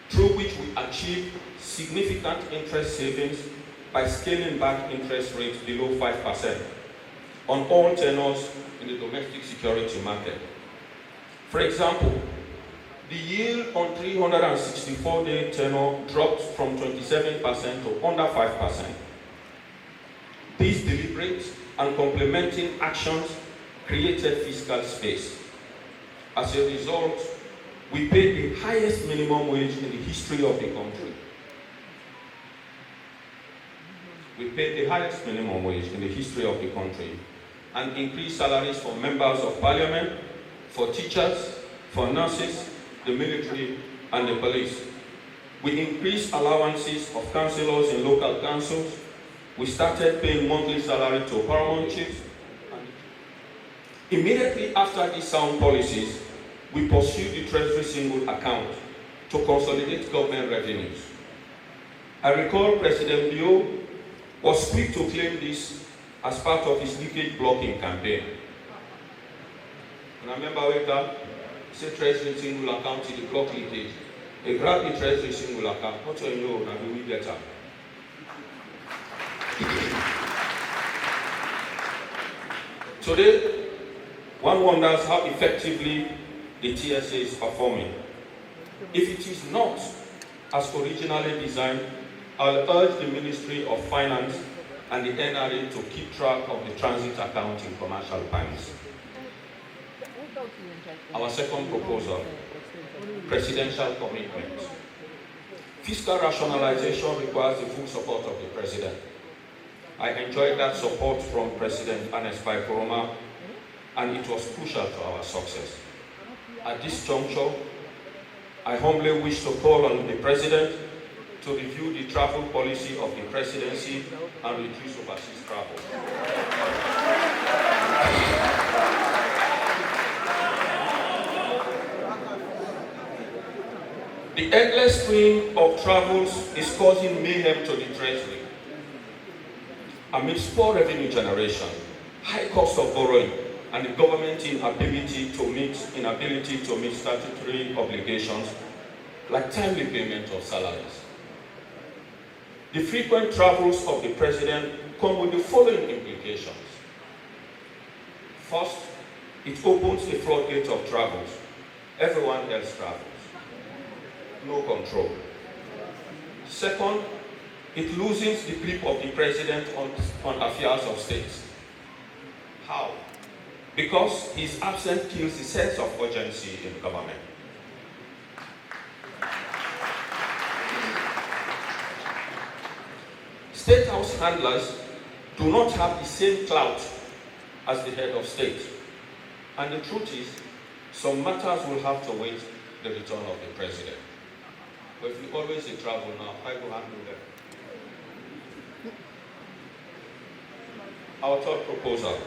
through which we achieved significant interest savings by scaling back interest rates below 5% on all tenors in the domestic security market. For example, the yield on 364-day tenor dropped from 27% to under 5%. These deliberate and complementing actions created fiscal space. As a result, we paid the highest minimum wage in the history of the country. We paid the highest minimum wage in the history of the country and increased salaries for members of parliament, for teachers, for nurses, the military, and the police. We increased allowances of councillors in local councils. We started paying monthly salary to paramount chiefs. Immediately after these sound policies, we pursued the Treasury single account to consolidate government revenues. I recall President Bio was quick to claim this as part of his leakage blocking campaign. And I remember when that said Treasury single account to the block leakage. He grabbed the Treasury single account. What do you know? Now we better. Today, one wonders how effectively the TSA is performing. If it is not as originally designed, I'll urge the Ministry of Finance and the NRA to keep track of the transit account in commercial banks. Our second proposal, presidential commitment. Fiscal rationalization requires the full support of the President. I enjoyed that support from President Ernest Bai Koroma, and it was crucial to our success. At this juncture, I humbly wish to call on the President to review the travel policy of the Presidency and reduce overseas travel. The endless stream of travels is causing mayhem to the Treasury. Amidst poor revenue generation, high cost of borrowing, and the government's inability to meet statutory obligations, like timely payment of salaries. The frequent travels of the President come with the following implications. First, it opens a floodgate of travels. Everyone else travels. No control. Second, it loosens the grip of the President on affairs of state. How? Because his absence kills the sense of urgency in government. State House handlers do not have the same clout as the head of state. And the truth is, some matters will have to wait the return of the President. But if we always travel now, I will handle them. Our third proposal,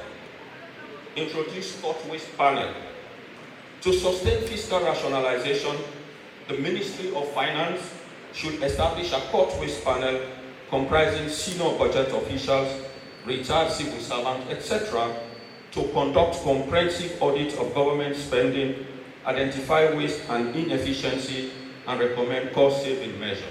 introduce court waste panel. To sustain fiscal rationalization, the Ministry of Finance should establish a court waste panel comprising senior budget officials, retired civil servants, etc., to conduct comprehensive audit of government spending, identify waste and inefficiency, and recommend cost-saving measures.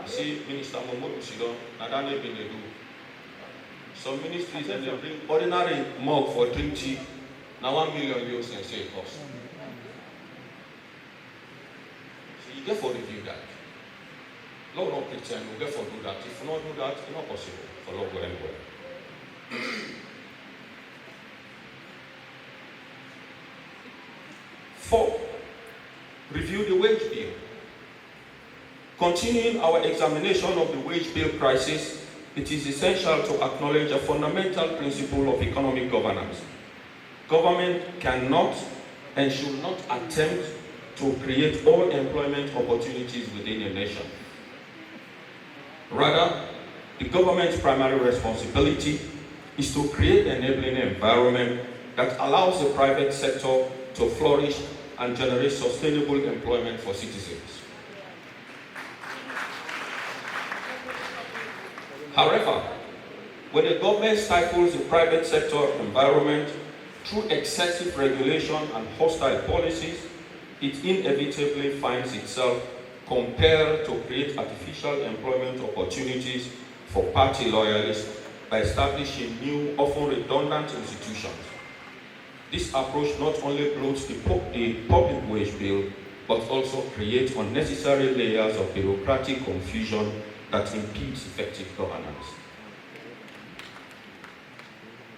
See, Minister Momodu Sidon, Nadane Benedu. Some ministries and they bring ordinary mug for drink tea, now 1 million euros and say cost. So you get for review that. Lord not pretend, you get for do that. If you not do that, it's not possible for Lord go anywhere. 4, review the wage bill. Continuing our examination of the wage bill crisis, it is essential to acknowledge a fundamental principle of economic governance. Government cannot and should not attempt to create all employment opportunities within a nation. Rather, the government's primary responsibility is to create an enabling environment that allows the private sector to flourish and generate sustainable employment for citizens. However, when the government stifles the private sector environment through excessive regulation and hostile policies, it inevitably finds itself compelled to create artificial employment opportunities for party loyalists by establishing new, often redundant institutions. This approach not only bloats the public wage bill, but also creates unnecessary layers of bureaucratic confusion that impedes effective governance.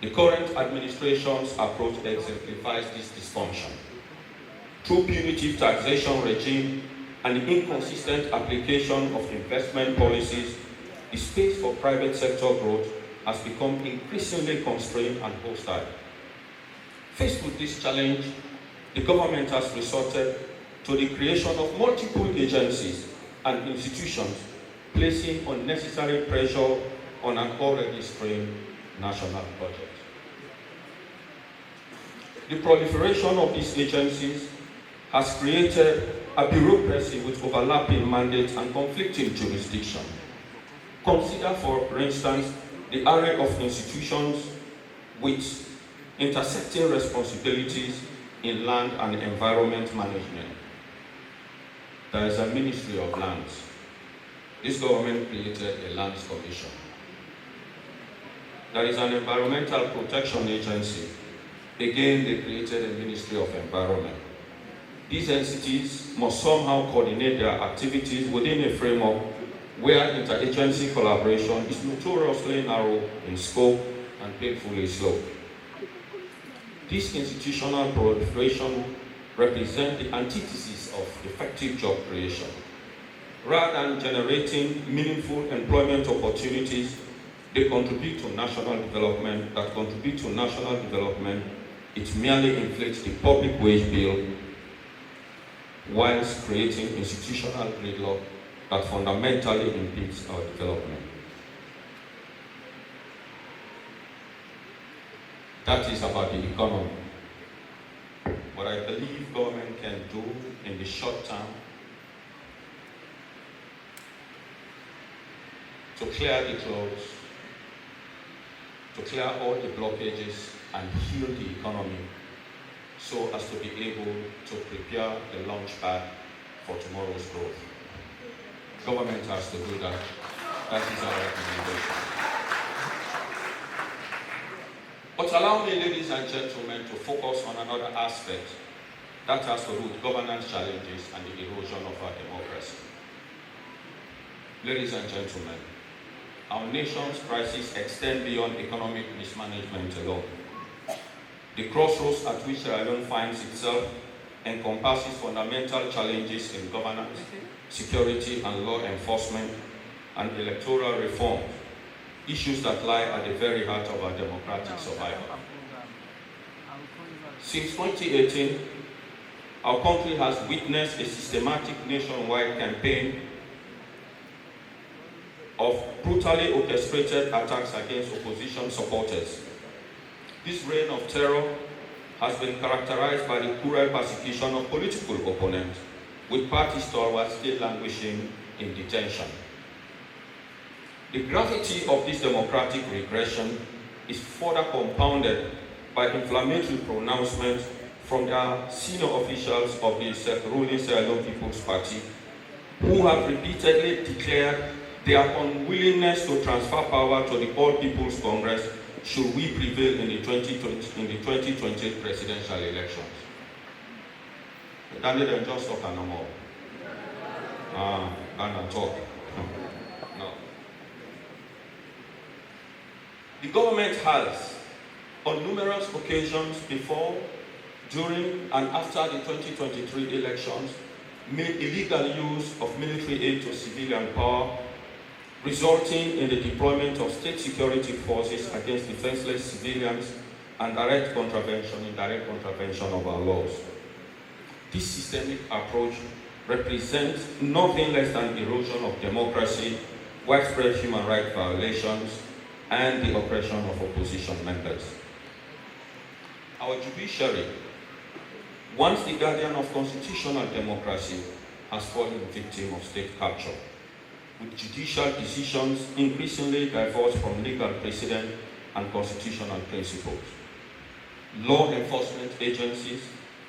The current administration's approach exemplifies this dysfunction. Through punitive taxation regime and the inconsistent application of investment policies, the space for private sector growth has become increasingly constrained and hostile. Faced with this challenge, the government has resorted to the creation of multiple agencies and institutions, placing unnecessary pressure on an already strained national budget. The proliferation of these agencies has created a bureaucracy with overlapping mandates and conflicting jurisdiction. Consider, for instance, the array of institutions with intersecting responsibilities in land and environment management. There is a Ministry of Lands. This government created a Lands Commission. There is an Environmental Protection Agency. Again, they created a Ministry of Environment. These entities must somehow coordinate their activities within a framework where interagency collaboration is notoriously narrow in scope and painfully slow. This institutional proliferation represents the antithesis of effective job creation. Rather than generating meaningful employment opportunities, they contribute to national development. It merely inflates the public wage bill whilst creating institutional gridlock that fundamentally impedes our development. That is about the economy. What I believe government can do in the short term to clear the clothes, to clear all the blockages and heal the economy so as to be able to prepare the launch pad for tomorrow's growth. Government has to do that. That is our recommendation. But allow me, ladies and gentlemen, to focus on another aspect that has to do with governance challenges and the erosion of our democracy. Ladies and gentlemen, our nation's crisis extends beyond economic mismanagement alone. The crossroads at which Sierra Leone finds itself encompasses fundamental challenges in governance, security and law enforcement, and electoral reform, issues that lie at the very heart of our democratic survival. Since 2018, our country has witnessed a systematic nationwide campaign of brutally orchestrated attacks against opposition supporters. This reign of terror has been characterized by the cruel persecution of political opponents, with party stalwarts still languishing in detention. The gravity of this democratic regression is further compounded by inflammatory pronouncements from the senior officials of the ruling Sierra Leone People's Party, who have repeatedly declared their unwillingness to transfer power to the All People's Congress should we prevail in the 2020 presidential elections. Daniel just talk no more. And talk. No. The government has, on numerous occasions before, during, and after the 2023 elections, made illegal use of military aid to civilian power, resulting in the deployment of state security forces against defenseless civilians and indirect contravention of our laws. This systemic approach represents nothing less than erosion of democracy, widespread human rights violations, and the oppression of opposition members. Our judiciary, once the guardian of constitutional democracy, has fallen victim of state capture, with judicial decisions increasingly divorced from legal precedent and constitutional principles. Law enforcement agencies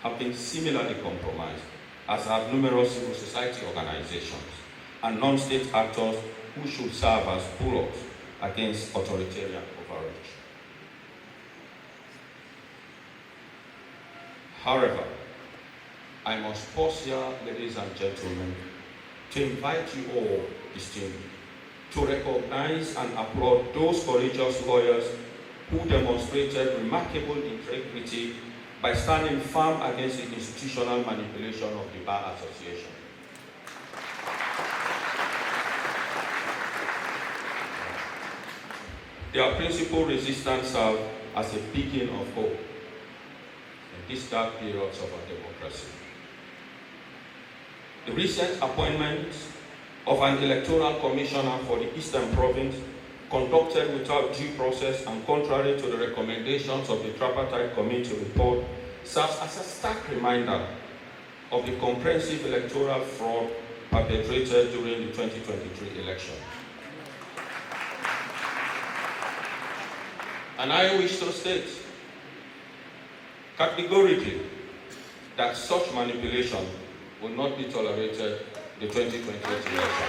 have been similarly compromised, as have numerous civil society organizations and non-state actors who should serve as bullets against authoritarian overreach. However, I must pause here, ladies and gentlemen, to invite you all, esteemed, to recognize and applaud those courageous lawyers who demonstrated remarkable integrity by standing firm against the institutional manipulation of the Bar Association. Their principal resistance served as a beacon of hope in these dark periods of our democracy. The recent appointment of an electoral commissioner for the Eastern Province, conducted without due process and contrary to the recommendations of the Tripartite Committee report, serves as a stark reminder of the comprehensive electoral fraud perpetrated during the 2023 election. And I wish to state categorically that such manipulation will not be tolerated in the 2028 election.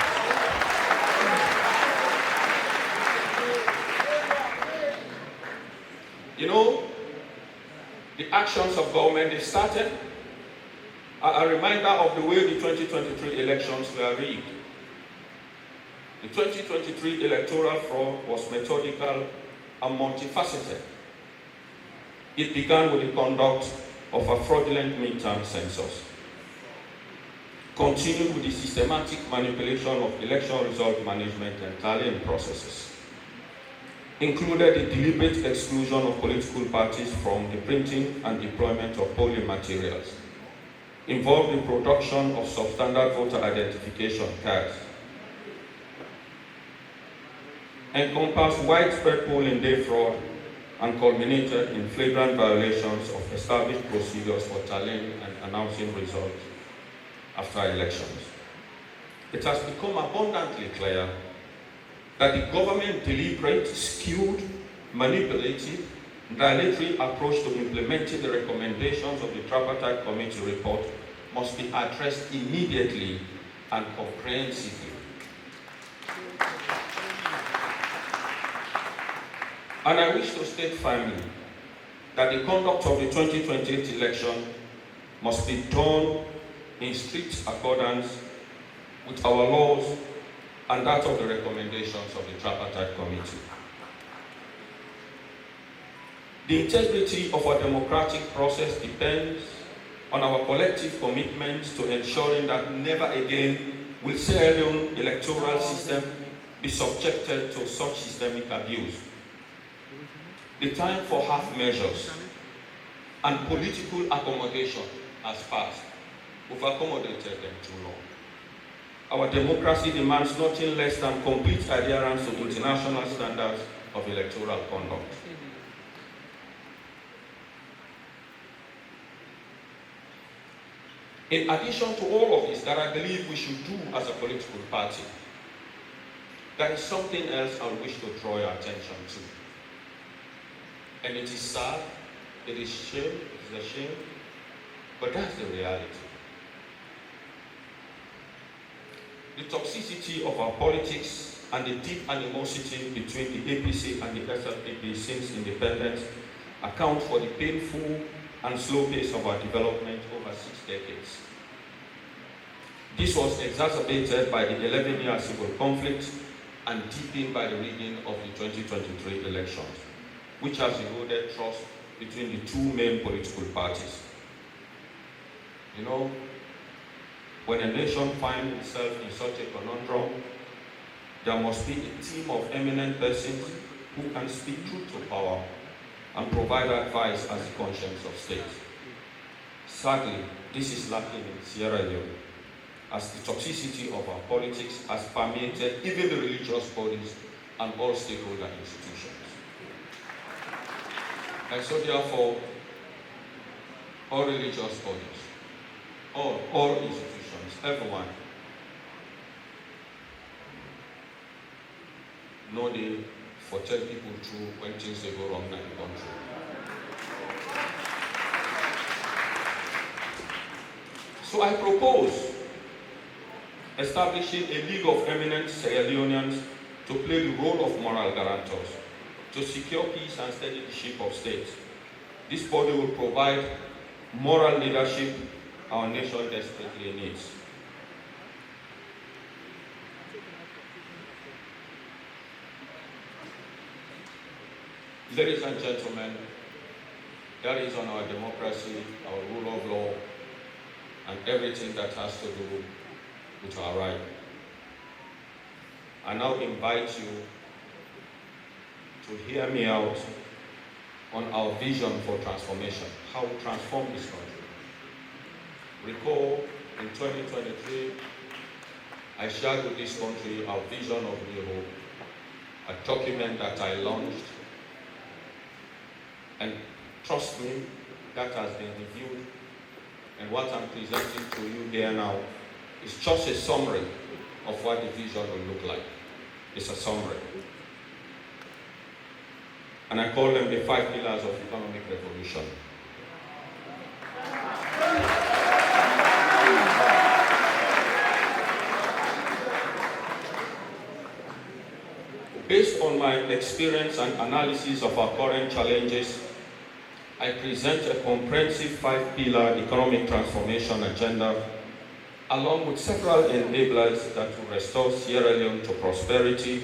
You know, the actions of government they started are a reminder of the way the 2023 elections were rigged. The 2023 electoral fraud was methodical and multifaceted. It began with the conduct of a fraudulent midterm census, continued with the systematic manipulation of election result management and tallying processes, included the deliberate exclusion of political parties from the printing and deployment of polling materials, involved the production of substandard voter identification cards, encompassed widespread polling day fraud, and culminated in flagrant violations of established procedures for tallying and announcing results after elections. It has become abundantly clear that the government's deliberate, skewed, manipulative, dilatory approach to implementing the recommendations of the Tripartite Committee report must be addressed immediately and comprehensively. And I wish to state firmly that the conduct of the 2028 election must be done in strict accordance with our laws and that of the recommendations of the Tripartite Committee. The integrity of our democratic process depends on our collective commitment to ensuring that never again will Sierra Leone electoral system be subjected to such systemic abuse. The time for half measures and political accommodation has passed. We've accommodated them too long. Our democracy demands nothing less than complete adherence to international standards of electoral conduct. In addition to all of this that I believe we should do as a political party, there is something else I wish to draw your attention to. And it is sad, it is a shame, but that's the reality. The toxicity of our politics and the deep animosity between the APC and the SLPP since independence account for the painful and slow pace of our development over 6 decades. This was exacerbated by the 11-year civil conflict and deepened by the rigging of the 2023 elections, which has eroded trust between the two main political parties. You know, when a nation finds itself in such a conundrum, there must be a team of eminent persons who can speak truth to power and provide advice as the conscience of state. Sadly, this is lacking in Sierra Leone, as the toxicity of our politics has permeated even the religious bodies and all stakeholder institutions. And so therefore, all religious bodies, all institutions, everyone, no need for tell people through when things they go wrong in the country. So I propose establishing a league of eminent Sierra Leoneans to play the role of moral guarantors, to secure peace and steady the ship of state. This body will provide moral leadership our nation desperately needs. Ladies and gentlemen, that is on our democracy, our rule of law, and everything that has to do with our right. I now invite you to hear me out on our vision for transformation, how we transform this country. Recall, in 2023, I shared with this country our vision of New Hope, a document that I launched. And trust me, that has been reviewed. And what I'm presenting to you here now is just a summary of what the vision will look like. It's a summary. And I call them the 5 pillars of economic revolution. Based on my experience and analysis of our current challenges, I present a comprehensive 5-pillar economic transformation agenda along with several enablers that will restore Sierra Leone to prosperity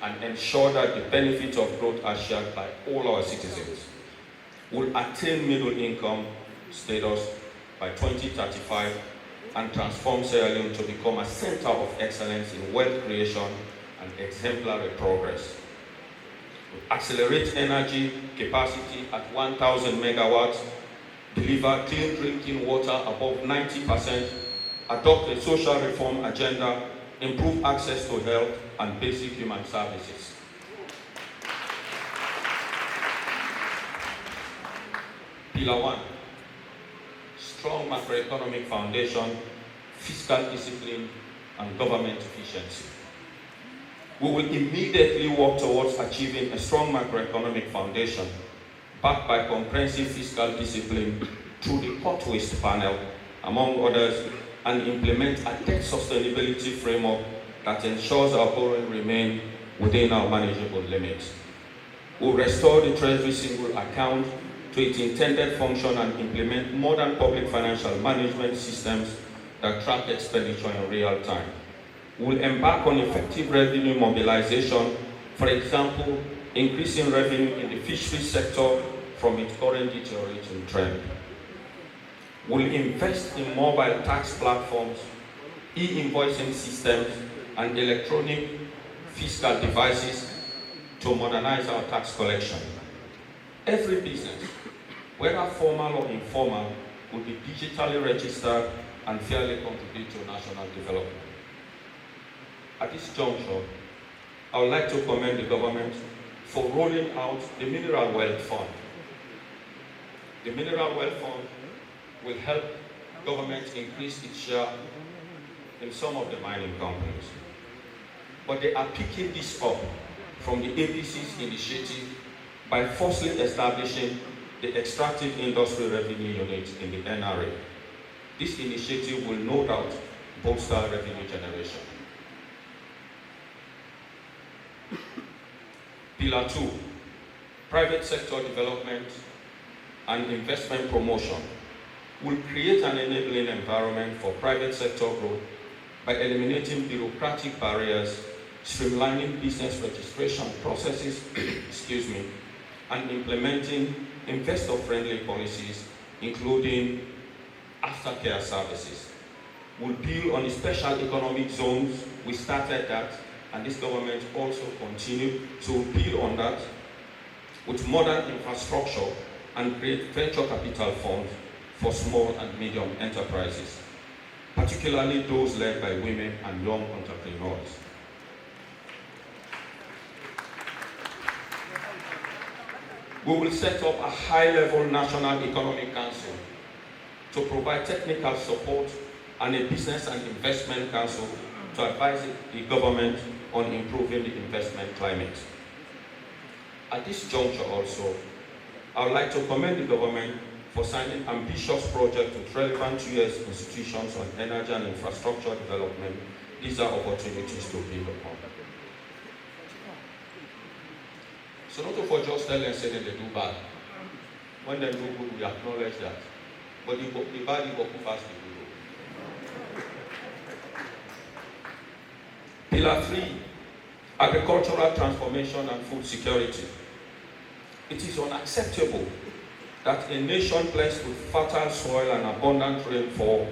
and ensure that the benefits of growth are shared by all our citizens. Will attain middle income status by 2035 and transform Sierra Leone to become a center of excellence in wealth creation and exemplary progress. Will accelerate energy capacity at 1,000 megawatts, deliver clean drinking water above 90%, adopt a social reform agenda, improve access to health and basic human services. Pillar 1, strong macroeconomic foundation, fiscal discipline, and government efficiency. We will immediately work towards achieving a strong macroeconomic foundation, backed by comprehensive fiscal discipline through the Pot Waste Panel, among others, and implement a debt sustainability framework that ensures our borrowing remain within our manageable limits. We'll restore the Treasury single account to its intended function and implement modern public financial management systems that track expenditure in real time. We'll embark on effective revenue mobilization, for example, increasing revenue in the fisheries sector from its current deteriorating trend. We'll invest in mobile tax platforms, e-invoicing systems, and electronic fiscal devices to modernize our tax collection. Every business, whether formal or informal, will be digitally registered and fairly contribute to national development. At this juncture, I would like to commend the government for rolling out the Mineral Wealth Fund. The Mineral Wealth Fund will help government increase its share in some of the mining companies. But they are picking this up from the APC's initiative by firstly establishing the Extractive Industry Revenue Unit in the NRA. This initiative will no doubt bolster revenue generation. Pillar 2, private sector development and investment promotion will create an enabling environment for private sector growth by eliminating bureaucratic barriers, streamlining business registration processes, and implementing investor-friendly policies, including aftercare services. We'll build on the special economic zones. We started that, and this government also continued to build on that with modern infrastructure and create venture capital funds for small and medium enterprises, particularly those led by women and young entrepreneurs. We will set up a high-level National Economic Council to provide technical support and a business and investment council to advise the government on improving the investment climate. At this juncture also, I would like to commend the government for signing ambitious projects with relevant US institutions on energy and infrastructure development. These are opportunities to build upon. So not for just tell them say that they do bad. When they do good, we acknowledge that. But the bad, you go fast, the good. Pillar 3, agricultural transformation and food security. It is unacceptable that a nation blessed with fertile soil and abundant rainfall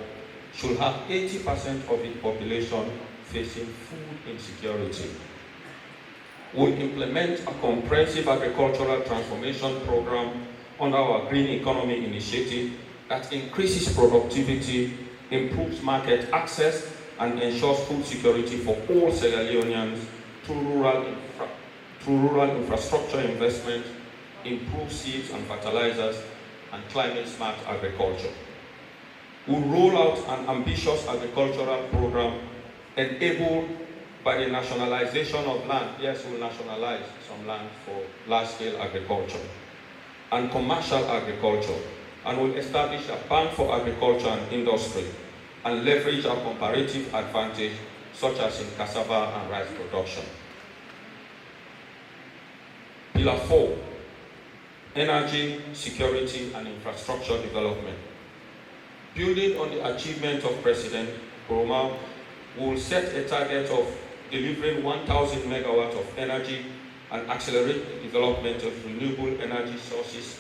should have 80% of its population facing food insecurity. We'll implement a comprehensive agricultural transformation program under our Green Economy Initiative that increases productivity, improves market access, and ensures food security for all Sierra Leoneans through rural infrastructure investment, improved seeds and fertilizers, and climate-smart agriculture. We'll roll out an ambitious agricultural program enabled by the nationalization of land. Yes, we'll nationalize some land for large-scale agriculture and commercial agriculture, and we'll establish a bank for agriculture and industry and leverage our comparative advantage, such as in cassava and rice production. Pillar 4, energy, security, and infrastructure development. Building on the achievement of President Kuroma, we will set a target of delivering 1,000 megawatts of energy and accelerate the development of renewable energy sources,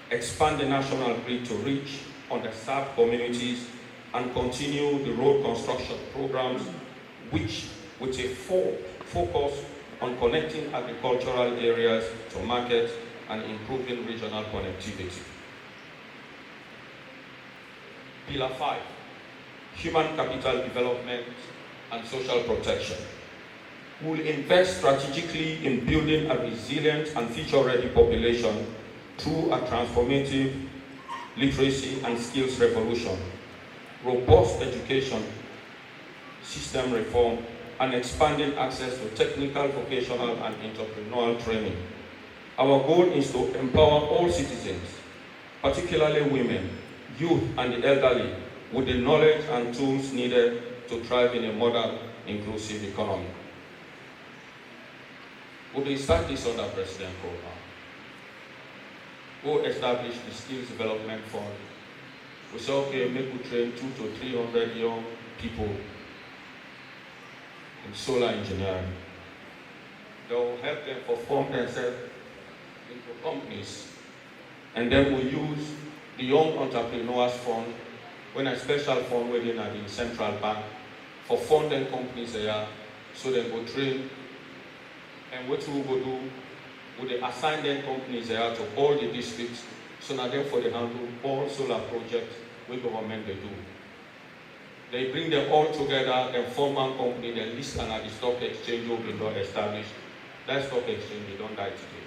expand the national grid to reach underserved communities, and continue the road construction programs, which with a focus on connecting agricultural areas to markets and improving regional connectivity. Pillar 5, human capital development and social protection. We will invest strategically in building a resilient and future-ready population through a transformative literacy and skills revolution, robust education system reform, and expanding access to technical, vocational, and entrepreneurial training. Our goal is to empower all citizens, particularly women, youth, and the elderly, with the knowledge and tools needed to thrive in a modern, inclusive economy. We will start this under President Kuroma. We will establish the Skills Development Fund. We say, okay, make we train 200 to 300 young people in solar engineering. They will help them perform themselves into companies. And then we use the Young Entrepreneurs Fund, when a special fund within at the central bank, for funding companies there, so they go train. And what we will do, we will assign them companies there to all the districts, so now therefore they handle all solar projects with government they do. They bring them all together, then form one company, then list and at the stock exchange will be established. That stock exchange, they don't die today.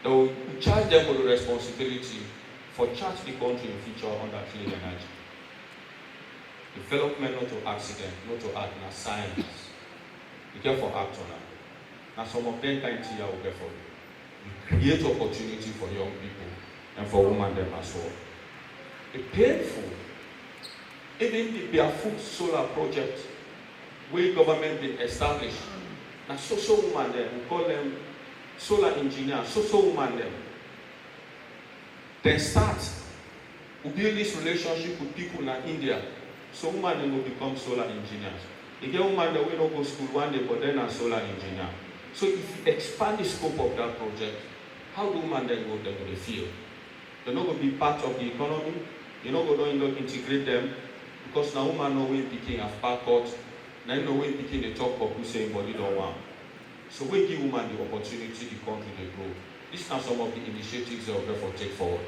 They will charge them with the responsibility for charge the country in future under clean energy. Development not to accident, not to act, na science. Be careful act on that. Now some of them kind of will get for you. We create opportunity for young people and for women them as well. It's painful. Even the barefoot solar project where government been established. Now social women them, we call them solar engineers, social women them. Then start. We build this relationship with people in India. So women then will become solar engineers. You get women that will not go to school one day, but then are solar engineer. So if you expand the scope of that project, how do women then go there to the field? They're not going to be part of the economy. You're not going to integrate them because now women know when picking a backward, now you know when picking the top of who saying body don't want. So we give women the opportunity, the country they grow. These are some of the initiatives that will therefore take forward.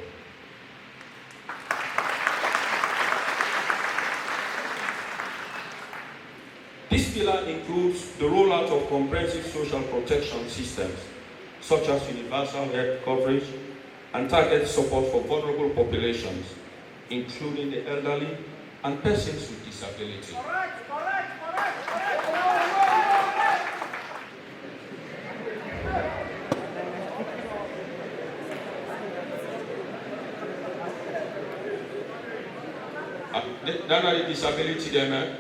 This pillar includes the rollout of comprehensive social protection systems, such as universal health coverage and target support for vulnerable populations, including the elderly and persons with disability. That are the disability there, man?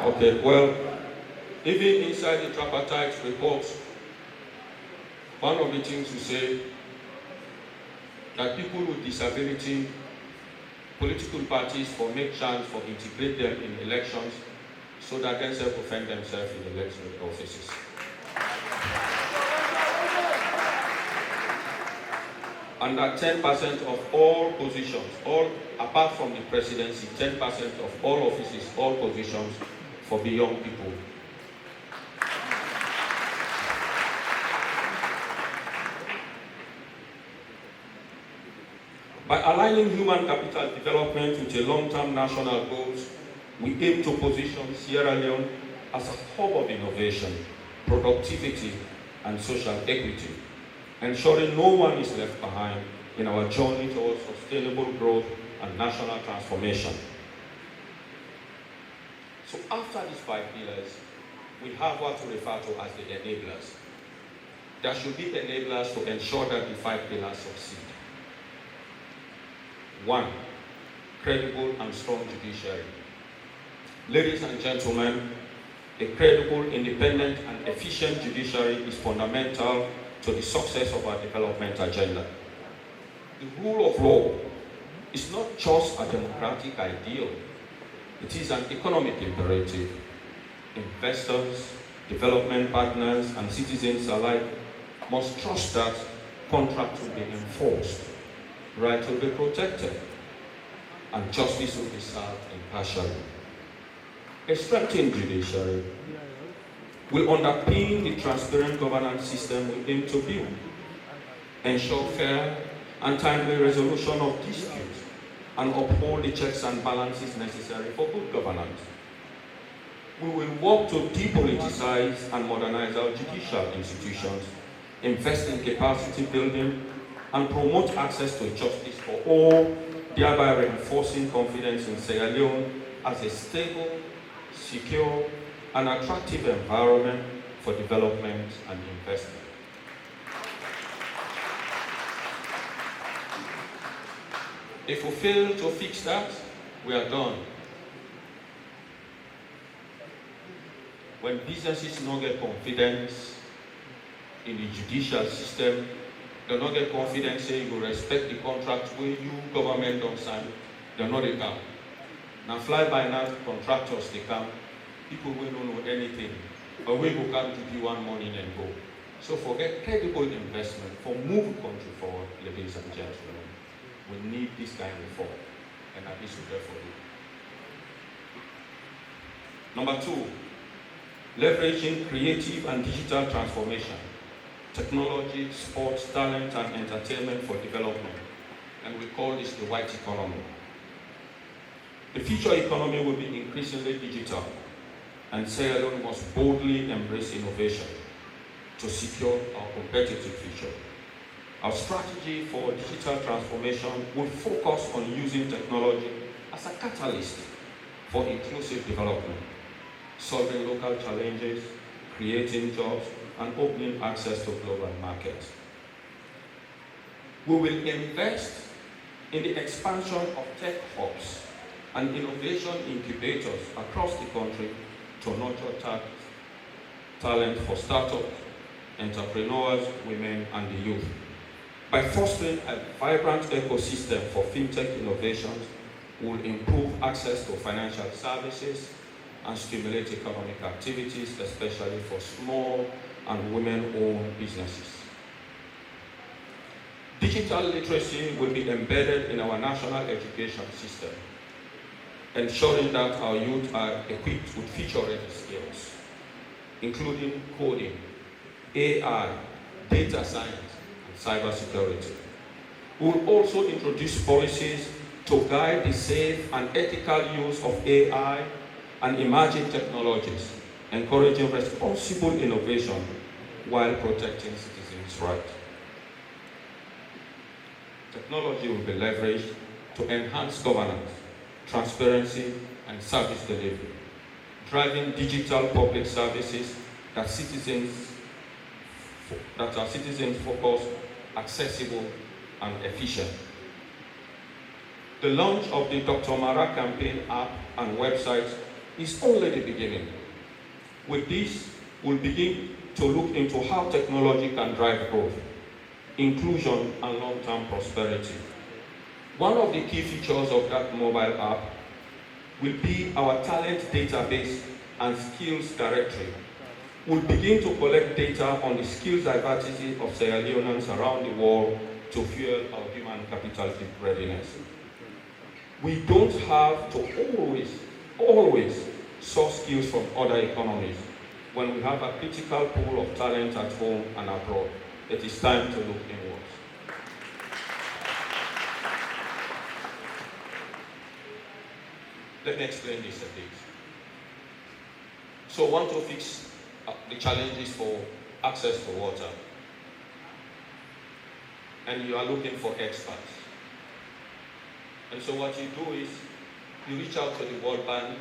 Okay, well, even inside the tripartite report, one of the things we say that people with disability, political parties for make chance for integrate them in elections so that they self-defend themselves in elected offices. And that 10% of all positions, all apart from the presidency, 10% of all offices, all positions for the young people. By aligning human capital development with a long-term national goals, we aim to position Sierra Leone as a hub of innovation, productivity, and social equity, ensuring no one is left behind in our journey towards sustainable growth and national transformation. So after these 5 pillars, we have what we refer to as the enablers. There should be enablers to ensure that the 5 pillars succeed. 1, credible and strong judiciary. Ladies and gentlemen, a credible, independent, and efficient judiciary is fundamental to the success of our development agenda. The rule of law is not just a democratic ideal, it is an economic imperative. Investors, development partners, and citizens alike must trust that contracts will be enforced, rights will be protected, and justice will be served impartially. A strengthened judiciary will underpin the transparent governance system we aim to build, ensure fair and timely resolution of disputes, and uphold the checks and balances necessary for good governance. We will work to depoliticize and modernize our judicial institutions, invest in capacity building, and promote access to justice for all, thereby reinforcing confidence in Sierra Leone as a stable, secure, and attractive environment for development and investment. If we fail to fix that, we are done. When businesses don't get confidence in the judicial system, they don't get confidence say you respect the contract where you government don't sign, they're not a come. Now fly-by-night contractors they come, people will don't know anything, but we will come to give one money and go. So forget credible investment for move the country forward, ladies and gentlemen. We need this kind of reform, and this will there for you. Number 2, leveraging creative and digital transformation, technology, sports, talent, and entertainment for development. And we call this the white economy. The future economy will be increasingly digital, and Sierra Leone must boldly embrace innovation to secure our competitive future. Our strategy for digital transformation will focus on using technology as a catalyst for inclusive development, solving local challenges, creating jobs, and opening access to global markets. We will invest in the expansion of tech hubs and innovation incubators across the country to nurture talent for startups, entrepreneurs, women, and the youth. By fostering a vibrant ecosystem for fintech innovations, we will improve access to financial services and stimulate economic activities, especially for small and women-owned businesses. Digital literacy will be embedded in our national education system, ensuring that our youth are equipped with future-ready skills, including coding, AI, data science, and cybersecurity. We will also introduce policies to guide the safe and ethical use of AI and emerging technologies, encouraging responsible innovation while protecting citizens' rights. Technology will be leveraged to enhance governance, transparency, and service delivery, driving digital public services that are citizen-focused, accessible, and efficient. The launch of the Dr. Marah campaign app and website is only the beginning. With this, we'll begin to look into how technology can drive growth, inclusion, and long-term prosperity. One of the key features of that mobile app will be our talent database and skills directory. We'll begin to collect data on the skills diversity of Sierra Leoneans around the world to fuel our human capital readiness. We don't have to always source skills from other economies when we have a critical pool of talent at home and abroad. It is time to look inwards. Let me explain this a bit. So, want to fix the challenges for access to water, and you are looking for experts. And so what you do is, you reach out to the World Bank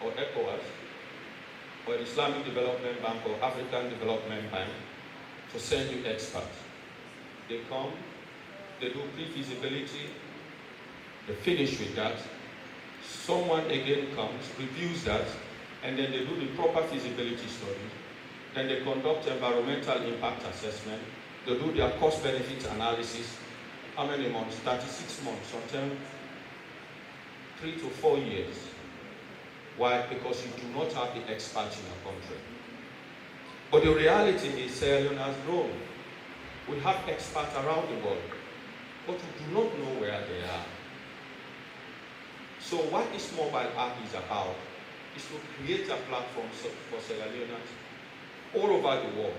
or ECOWAS or the Islamic Development Bank or African Development Bank to send you experts. They come, they do pre-feasibility, they finish with that. Someone again comes, reviews that, and then they do the proper feasibility study. Then they conduct environmental impact assessment, they do their cost-benefit analysis, how many months? 36 months, sometimes 3 to 4 years. Why? Because you do not have the experts in your country. But the reality is Sierra Leone has grown. We have experts around the world, but we do not know where they are. So what this mobile app is about is to create a platform for Sierra Leoneans all over the world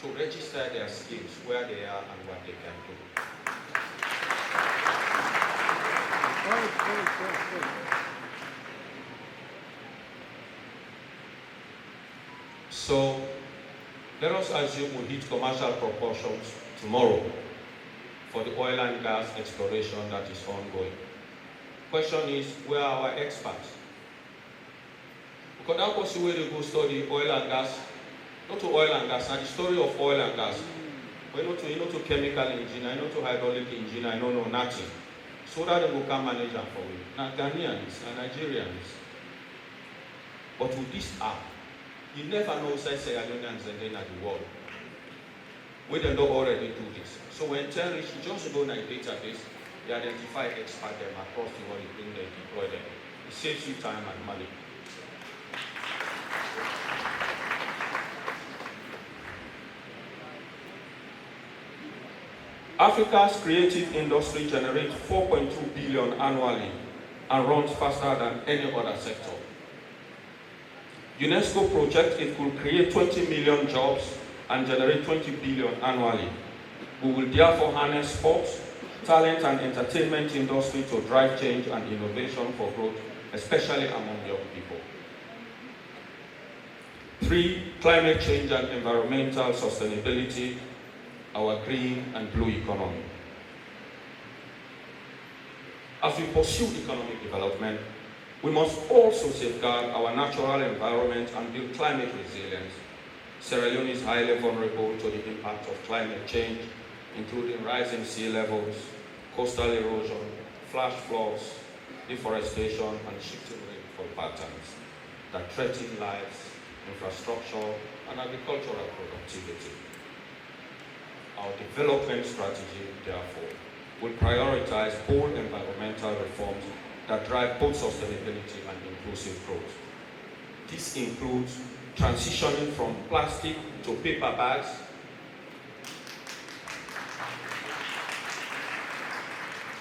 to register their skills, where they are and what they can do. So let us assume we hit commercial proportions tomorrow for the oil and gas exploration that is ongoing. Question is, where are our experts? Because that was the way to go study oil and gas, not to oil and gas, and the story of oil and gas. You know to chemical engineer, you know to hydraulic engineer, I don't know nothing. So that they will come manage them for you. Not Ghanaians and Nigerians. But with this app, you never know Sierra Leoneans and then at the world. We don't already do this. So when terrorists, you just go in a database, you identify expert them across the world, you bring them, deploy them. It saves you time and money. Africa's creative industry generates 4.2 billion annually and runs faster than any other sector. UNESCO projects it could create 20 million jobs and generate 20 billion annually. We will therefore harness sports, talent and entertainment industry to drive change and innovation for growth, especially among young people. 3, climate change and environmental sustainability, our green and blue economy. As we pursue economic development, we must also safeguard our natural environment and build climate resilience. Sierra Leone is highly vulnerable to the impact of climate change, including rising sea levels, coastal erosion, flash floods, deforestation, and shifting rainfall patterns that threaten lives, infrastructure, and agricultural productivity. Our development strategy, therefore, will prioritize bold environmental reforms that drive both sustainability and inclusive growth. This includes transitioning from plastic to paper bags,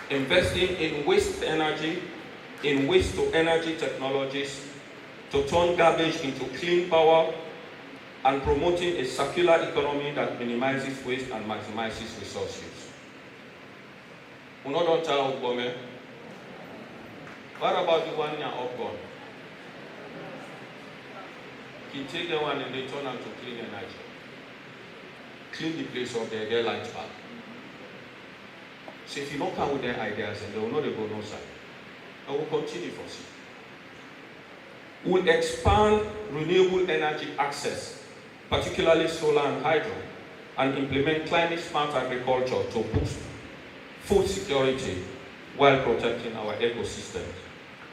investing in waste energy, in waste-to-energy technologies to turn garbage into clean power, and promoting a circular economy that minimizes waste and maximizes resource use. We don't tell Obama. What about the one year upgone? He take the one and they turn them to clean energy. Clean the place of their lights back. So if you don't come with their ideas, and they will not go no side. And we'll continue for see. We'll expand renewable energy access, particularly solar and hydro, and implement climate-smart agriculture to boost food security while protecting our ecosystems.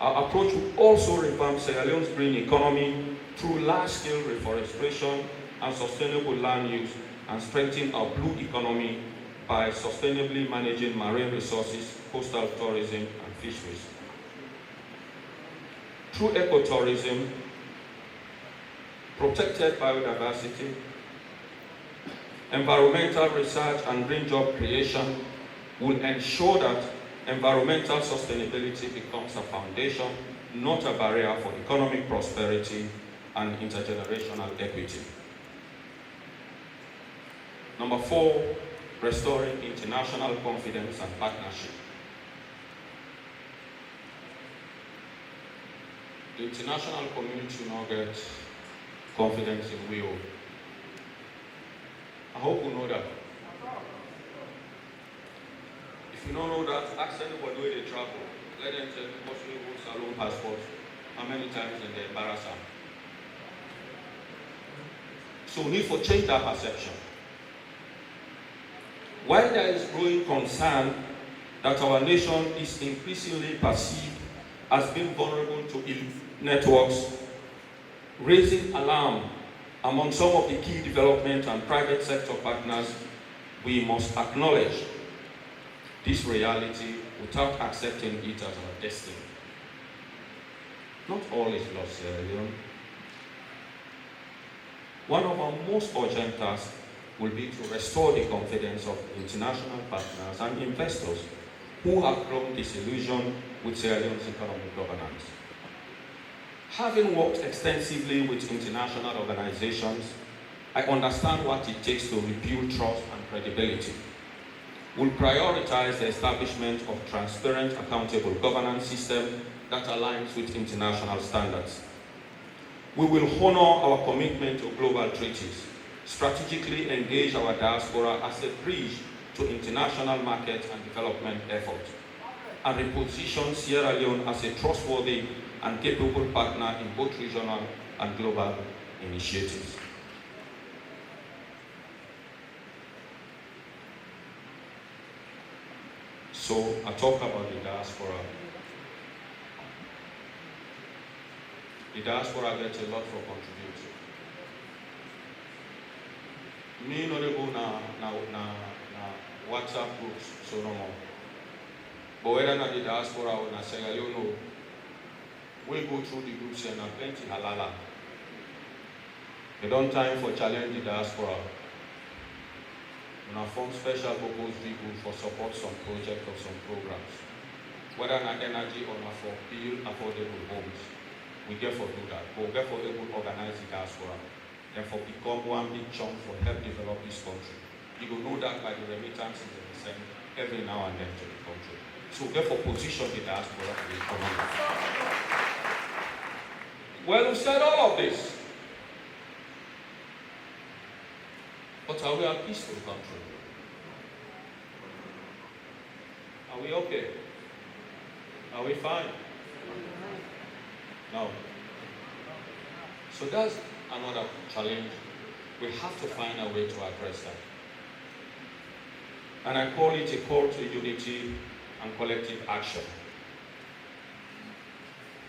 Our approach will also revamp Sierra Leone's green economy through large-scale reforestation and sustainable land use, and strengthen our blue economy by sustainably managing marine resources, coastal tourism, and fisheries. Through ecotourism, protected biodiversity, environmental research, and green job creation will ensure that environmental sustainability becomes a foundation, not a barrier for economic prosperity and intergenerational equity. Number 4, restoring international confidence and partnership. The international community now gets confidence in we all. I hope you know that. If you don't know that, ask anybody where they travel. Let them tell you what we hold salon passports, how many times and they embarrass them. So we need to change that perception. While there is growing concern that our nation is increasingly perceived as being vulnerable to elite networks, raising alarm among some of the key development and private sector partners, we must acknowledge this reality without accepting it as our destiny. Not all is lost, Sierra Leone. One of our most urgent tasks will be to restore the confidence of international partners and investors who have grown disillusioned with Sierra Leone's economic governance. Having worked extensively with international organizations, I understand what it takes to rebuild trust and credibility. We'll prioritize the establishment of transparent, accountable governance system that aligns with international standards. We will honor our commitment to global treaties, strategically engage our diaspora as a bridge to international market and development efforts, and reposition Sierra Leone as a trustworthy and capable partner in both regional and global initiatives. So I talk about the diaspora. The diaspora gets a lot for contributing. Me no dey go na WhatsApp groups, so no more. But whether na the diaspora or na Sierra Leone, we go through the groups and na plenty halala. They don't time for challenge the diaspora. Now form special purpose vehicles for support some projects or some programs. Whether na energy or na for build affordable homes. We get for do that. But we get for able to organize the diaspora. Then for become one big chunk for help develop this country. You will know that by the remittances that we send every now and then to the country. So therefore position the diaspora to the economy. Well, we said all of this. But are we a peaceful country? Are we okay? Are we fine? No. So that's another challenge. We have to find a way to address that. And I call it a call to unity and collective action.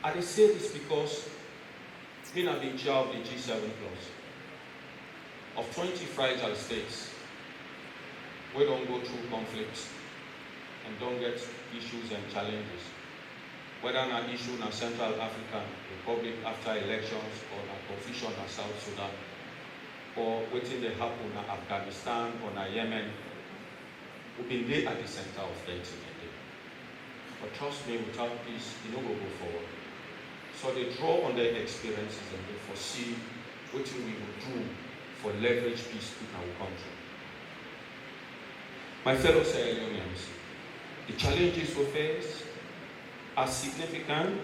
I say this because being a big chair of the G7 Plus, of 20 fragile states, we don't go through conflicts and don't get issues and challenges. Whether an issue in Central African Republic after elections or a confusion in South Sudan, or waiting they happen in Afghanistan or in Yemen, we've been there at the center of things today. But trust me, without peace, you know we'll go forward. So they draw on their experiences and they foresee what we will do for leverage peace in our country. My fellow Sierra Leoneans, the challenges we face are significant,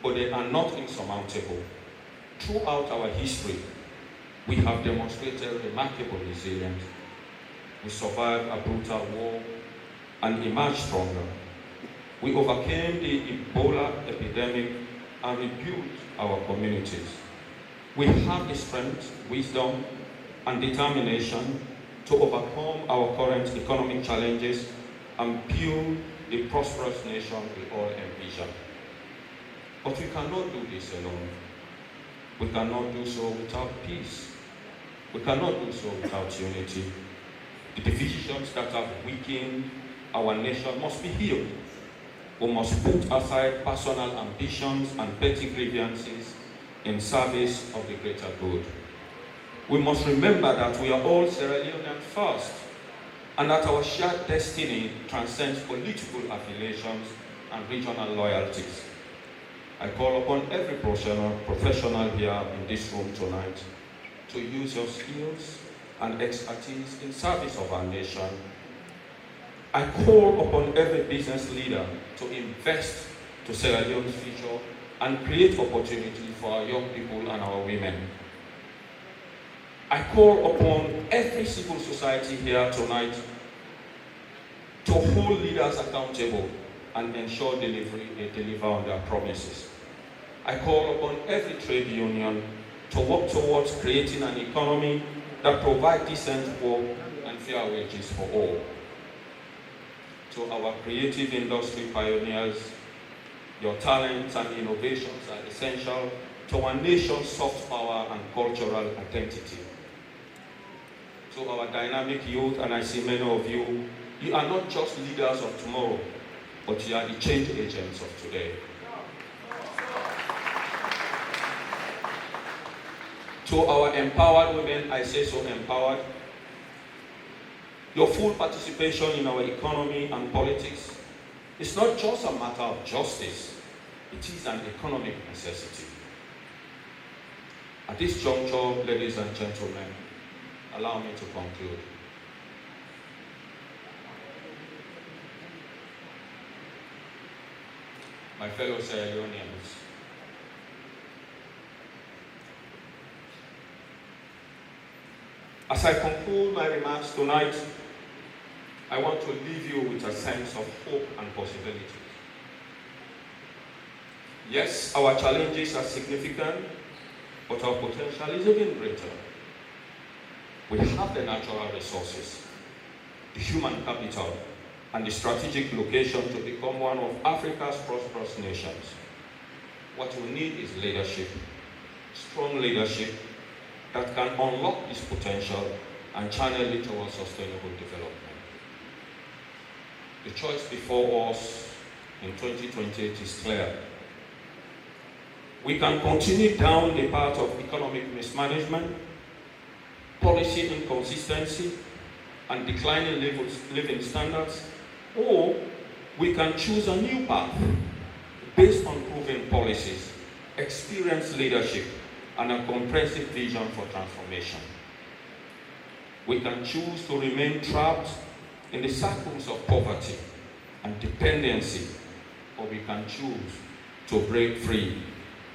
but they are not insurmountable. Throughout our history, we have demonstrated remarkable resilience. We survived a brutal war and emerged stronger. We overcame the Ebola epidemic and rebuilt our communities. We have the strength, wisdom, and determination to overcome our current economic challenges and build the prosperous nation we all envision. But we cannot do this alone. We cannot do so without peace. We cannot do so without unity. The divisions that have weakened our nation must be healed. We must put aside personal ambitions and petty grievances in service of the greater good. We must remember that we are all Sierra Leonean first, and that our shared destiny transcends political affiliations and regional loyalties. I call upon every professional here in this room tonight to use your skills and expertise in service of our nation. I call upon every business leader to invest to Sierra Leone's future and create opportunity for our young people and our women. I call upon every civil society here tonight to hold leaders accountable and ensure they deliver on their promises. I call upon every trade union to work towards creating an economy that provides decent work and fair wages for all. To our creative industry pioneers, your talents and innovations are essential to our nation's soft power and cultural identity. To our dynamic youth, and I see many of you You are not just leaders of tomorrow, but you are the change agents of today. To our empowered women, I say so empowered. Your full participation in our economy and politics is not just a matter of justice, it is an economic necessity. At this juncture, ladies and gentlemen, allow me to conclude. My fellow Sierra Leoneans, as I conclude my remarks tonight, I want to leave you with a sense of hope and possibilities. Yes, our challenges are significant, but our potential is even greater. We have the natural resources, the human capital, and the strategic location to become one of Africa's prosperous nations. What we need is leadership, strong leadership that can unlock this potential and channel it towards sustainable development. The choice before us in 2028 is clear. We can continue down the path of economic mismanagement, policy inconsistency, and declining living standards, or we can choose a new path based on proven policies, experienced leadership, and a comprehensive vision for transformation. We can choose to remain trapped in the circles of poverty and dependency, or we can choose to break free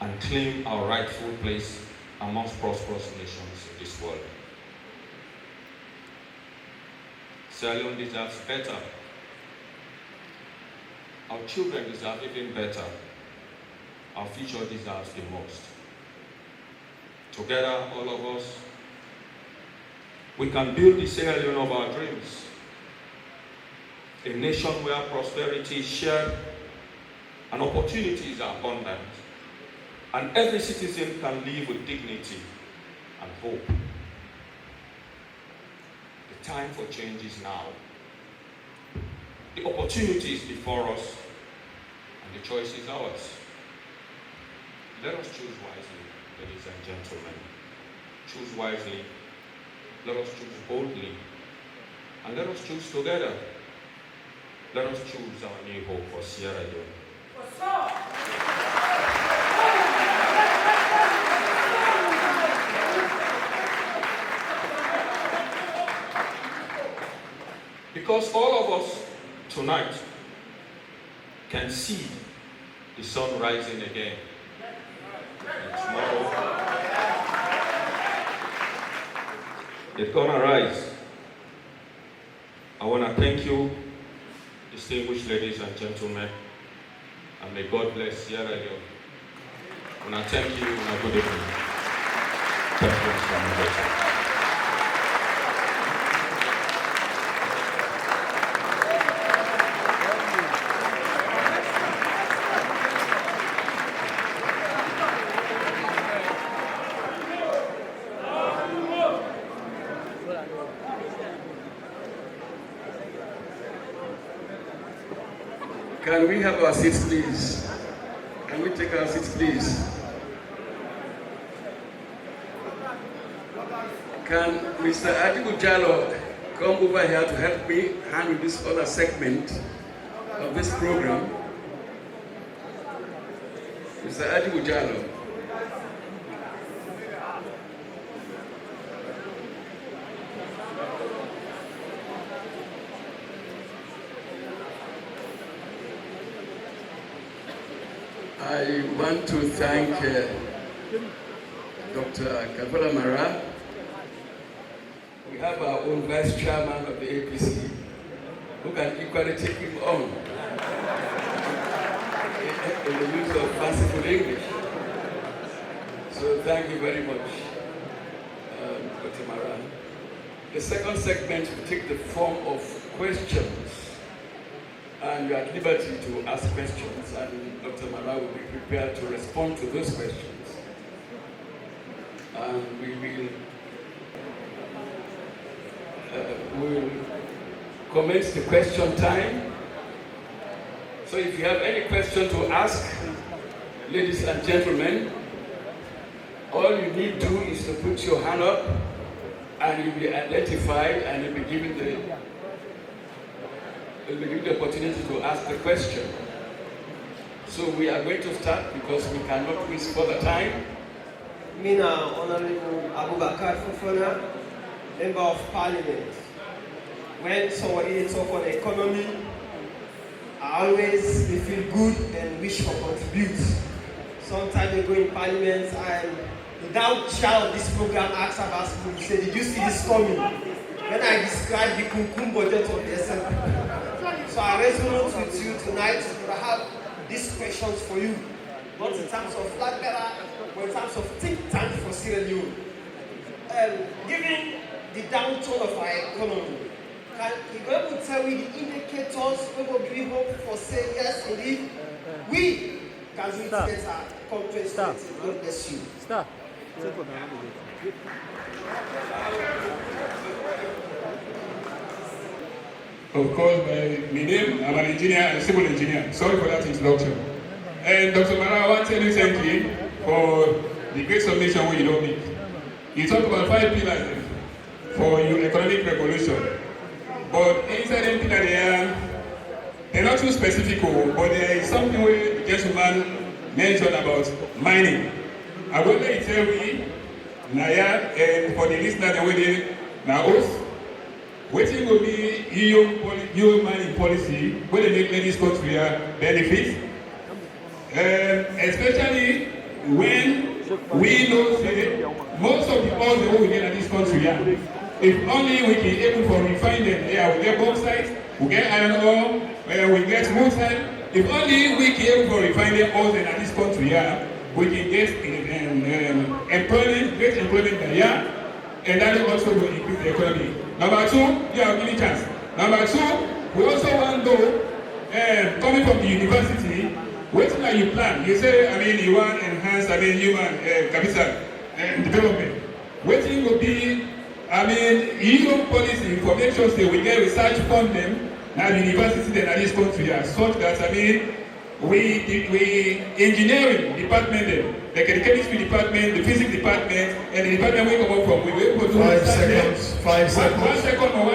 and claim our rightful place amongst prosperous nations in this world. Sierra Leone deserves better. Our children deserve even better. Our future deserves the most. Together, all of us, we can build the Sierra Leone of our dreams. A nation where prosperity is shared and opportunities are abundant, and every citizen can live with dignity and hope. The time for change is now. The opportunity is before us, and the choice is ours. Let us choose wisely, ladies and gentlemen. Choose wisely. Let us choose boldly. And let us choose together. Let us choose our new hope for Sierra Leone. Because all of us tonight can see the sun rising again. And tomorrow, it's gonna rise. I wanna thank you, distinguished ladies and gentlemen, and may God bless Sierra Leone. I wanna thank you and a good evening. Thank you so much. Can we have our seats, please? Can we take our seats, please? Can Mr. Adibu Jallo come over here to help me handle this other segment of this program? Mr. Adibu Jallo. I want to thank Dr. Kaifala Marah. We have our own vice chairman of the APC who can equally take him on in the use of fanciful English. So thank you very much, Dr. Marah. The second segment will take the form of questions, and you are at liberty to ask questions, and Dr. Marah will be prepared to respond to those questions. And we will commence the question time. So if you have any question to ask, ladies and gentlemen, all you need to do is to put your hand up and you'll be identified and you'll be given the opportunity to ask the question. So we are going to start because we cannot waste further time. Mina Honorable Abubakar Fofana, Member of Parliament. When somebody talks on the economy, I always feel good and wish for contribute. Sometimes they go in Parliament and without chair of this program asks about school, say, did you see this coming? When I describe the Kunkum budget of the SMP. So I resonate with you tonight to have these questions for you, not in terms of flag bearer, but in terms of think tank for Sierra Leone. Given the downturn of our economy, can you go able to tell me the indicators we will give hope for say yes, indeed, we can do it better compared to God bless you. Stop. Of course, my name, I'm an engineer and civil engineer. Sorry for that introduction. And Dr. Marah, I want to tell you thank you for the great submission we don't make. You talk about 5 pillars for your economic revolution. But inside them pillars, they're not too specific, but there is something where the gentleman mentioned about mining. I will let you tell me, Naya, and for the listeners, the way they now host. Wetin go be EU mining policy wey dey make ladies country benefit, especially when we know say most of the oil wey we get in this country if only we can able to refine them, we get bauxite, we get iron ore, we get multite. If only we can able to refine them oil in this country we can get employment, great employment there, and that also will increase the economy. Number 2, give me chance. Number 2, we also want to coming from the university, what are you plan? You say, you want enhance, human capital development. What will be, EU policy for make sure that we get research funding at the university that this country such that, we engineering department, like the chemistry department, the physics department, and the department we come up from, we were able to do 5 seconds. 5 seconds. 1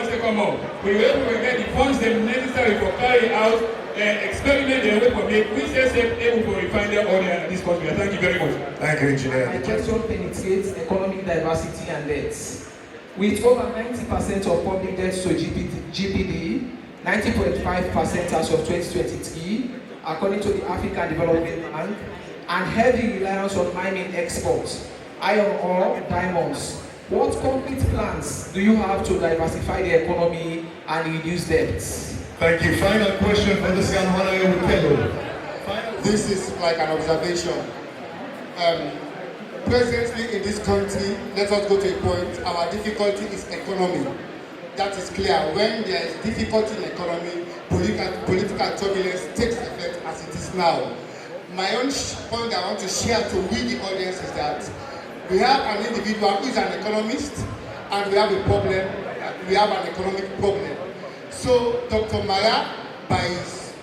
second more. We were able to get the funds necessary for carry out experiment and we will make able to refine their order in this country. Thank you very much. Thank you, Engineer. My question penetrates economic diversity and debts. With over 90% of public debt to GDP, 90.5% as of 2023, according to the African Development Bank, and heavy reliance on mining exports, iron ore, diamonds. What concrete plans do you have to diversify the economy and reduce debts? Thank you. Final question for this young man. This is like an observation. Presently in this country, let us go to a point, our difficulty is economy. That is clear. When there is difficulty in economy, political turbulence takes effect as it is now. My own point I want to share to we the audience is that we have an individual who is an economist and we have a problem, we have an economic problem. So Dr. Marah, by his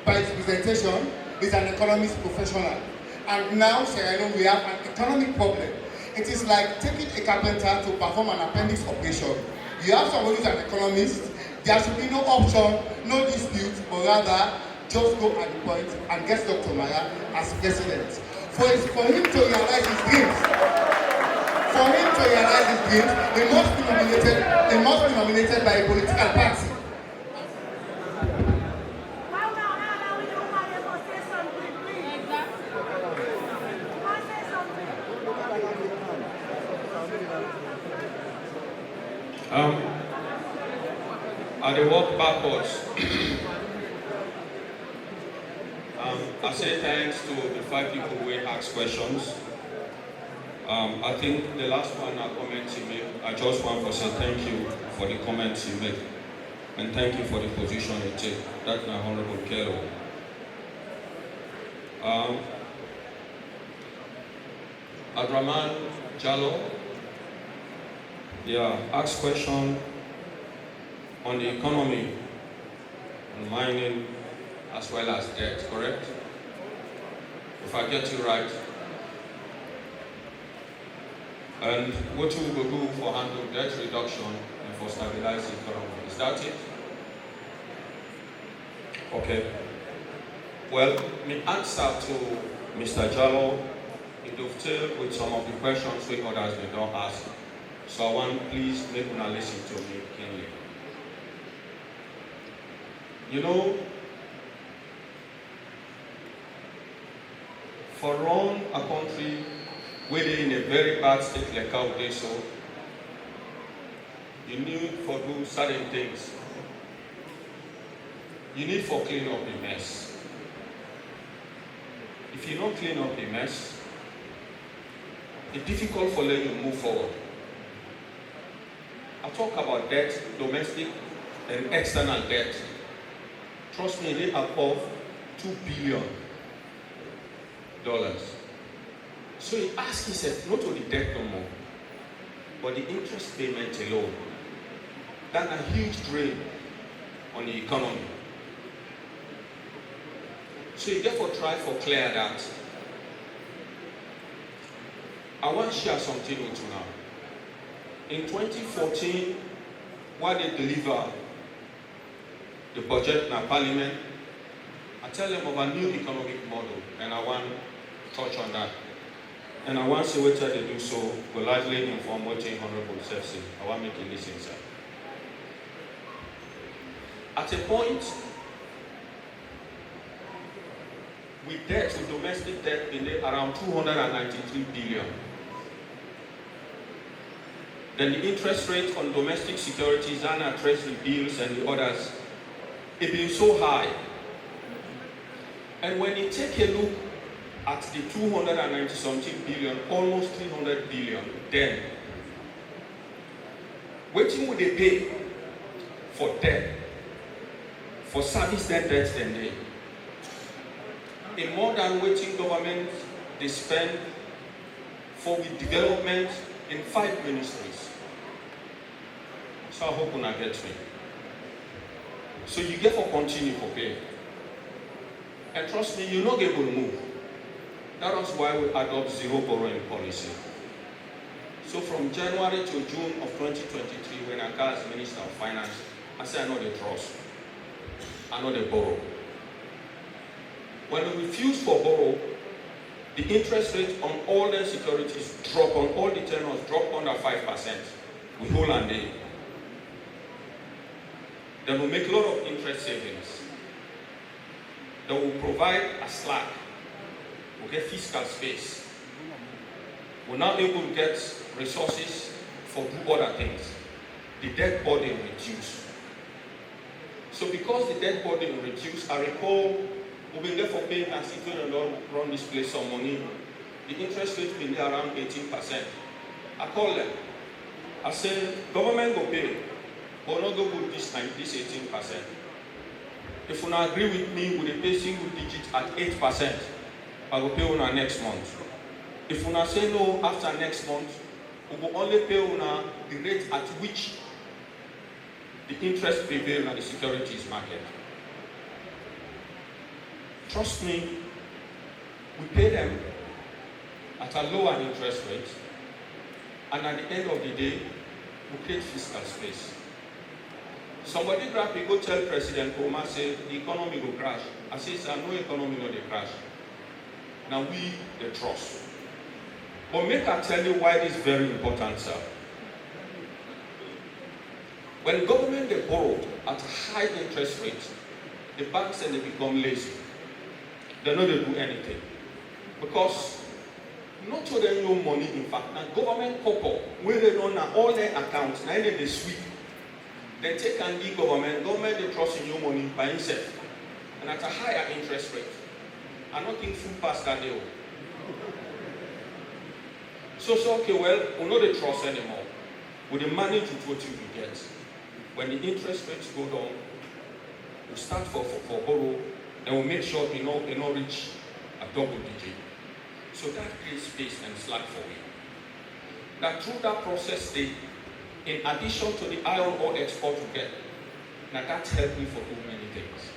presentation, is an economist professional. And now, we have an economic problem. It is like taking a carpenter to perform an appendix operation. You have somebody who is an economist, there should be no option, no dispute, but rather just go at the point and get Dr. Marah as president. For him to realize his dreams, he must be nominated by a political party. I will walk backwards. I say thanks to the 5 people who asked questions. I think the last one, a comment you made, I just want to say thank you for the comments you made. And thank you for the position you take. That's my Honorable Kelo. Adraman Jallo, asked question on the economy, on mining, as well as debt, correct? If I get you right. And what we will do for handle debt reduction and for stabilize the economy. Is that it? Okay. Well, my answer to Mr. Jallo, it dovetails with some of the questions we others did not ask. So I want please make una listen to me keenly. You know, for run a country where they in a very bad state like how they so, you need for do certain things. You need for clean up the mess. If you don't clean up the mess, it's difficult for you to move forward. I talk about debt, domestic and external debt. Trust me, they are above $2 billion. So he asked himself, not only debt no more, but the interest payment alone. That's a huge drain on the economy. So you therefore try for clear that. I want to share something with you now. In 2014, while they deliver the budget in Parliament, I tell them of a new economic model, and I want to touch on that. And I want to see what they do so politely inform what Honorable Seth said. I want to make you listen, sir. At a point, with debt, with domestic debt in there around 293 billion. Then the interest rate on domestic securities and treasury bills and the others, it been so high. And when you take a look at the 290-something billion, almost 300 billion, then what would they pay for debt, for service debt then they? In more than waiting government, they spend for with development in 5 ministries. So I hope you not get me. So you get for continue for pay. And trust me, you're not able to move. That was why we adopt zero borrowing policy. So from January to June of 2023, when I got as Minister of Finance, I said I know the trust. I know the borrow. When we refuse for borrow, the interest rate on all the securities drop, on all the tenors drop under 5%. We hold on there. Then we make a lot of interest savings. Then we provide a slack. We get fiscal space. We're not able to get resources for do other things. The debt burden reduced. So because the debt burden reduced, I recall we've been there for paying as if we don't run this place some money. The interest rate been there around 18%. I call them. I say, government go pay, but not go with this 18%. If you not agree with me, we pay single digit at 8%. I will pay on our next month. If you not say no after next month, we will only pay on the rate at which the interest prevails on the securities market. Trust me, we pay them at a lower interest rate, and at the end of the day, we create fiscal space. Somebody grab me, go tell President Obama, say the economy will crash. I say, sir, no economy no they crash. Now we the trust. But make I tell you why this is very important, sir. When government they borrow at high interest rates, the banks and they become lazy. They know they do anything. Because not to them no money, in fact, now government couple, where they don't know all their accounts, now they sweep. They take and give government they trust in your money by himself. And at a higher interest rate. I don't think food past that deal. So okay, well, we know the trust anymore. We manage with what you will get. When the interest rates go down, we start for borrow, and we make sure it not reach a double digit. So that creates space and slack for you. That through that process, in addition to the iron ore export we get, Now that helped me for so many things.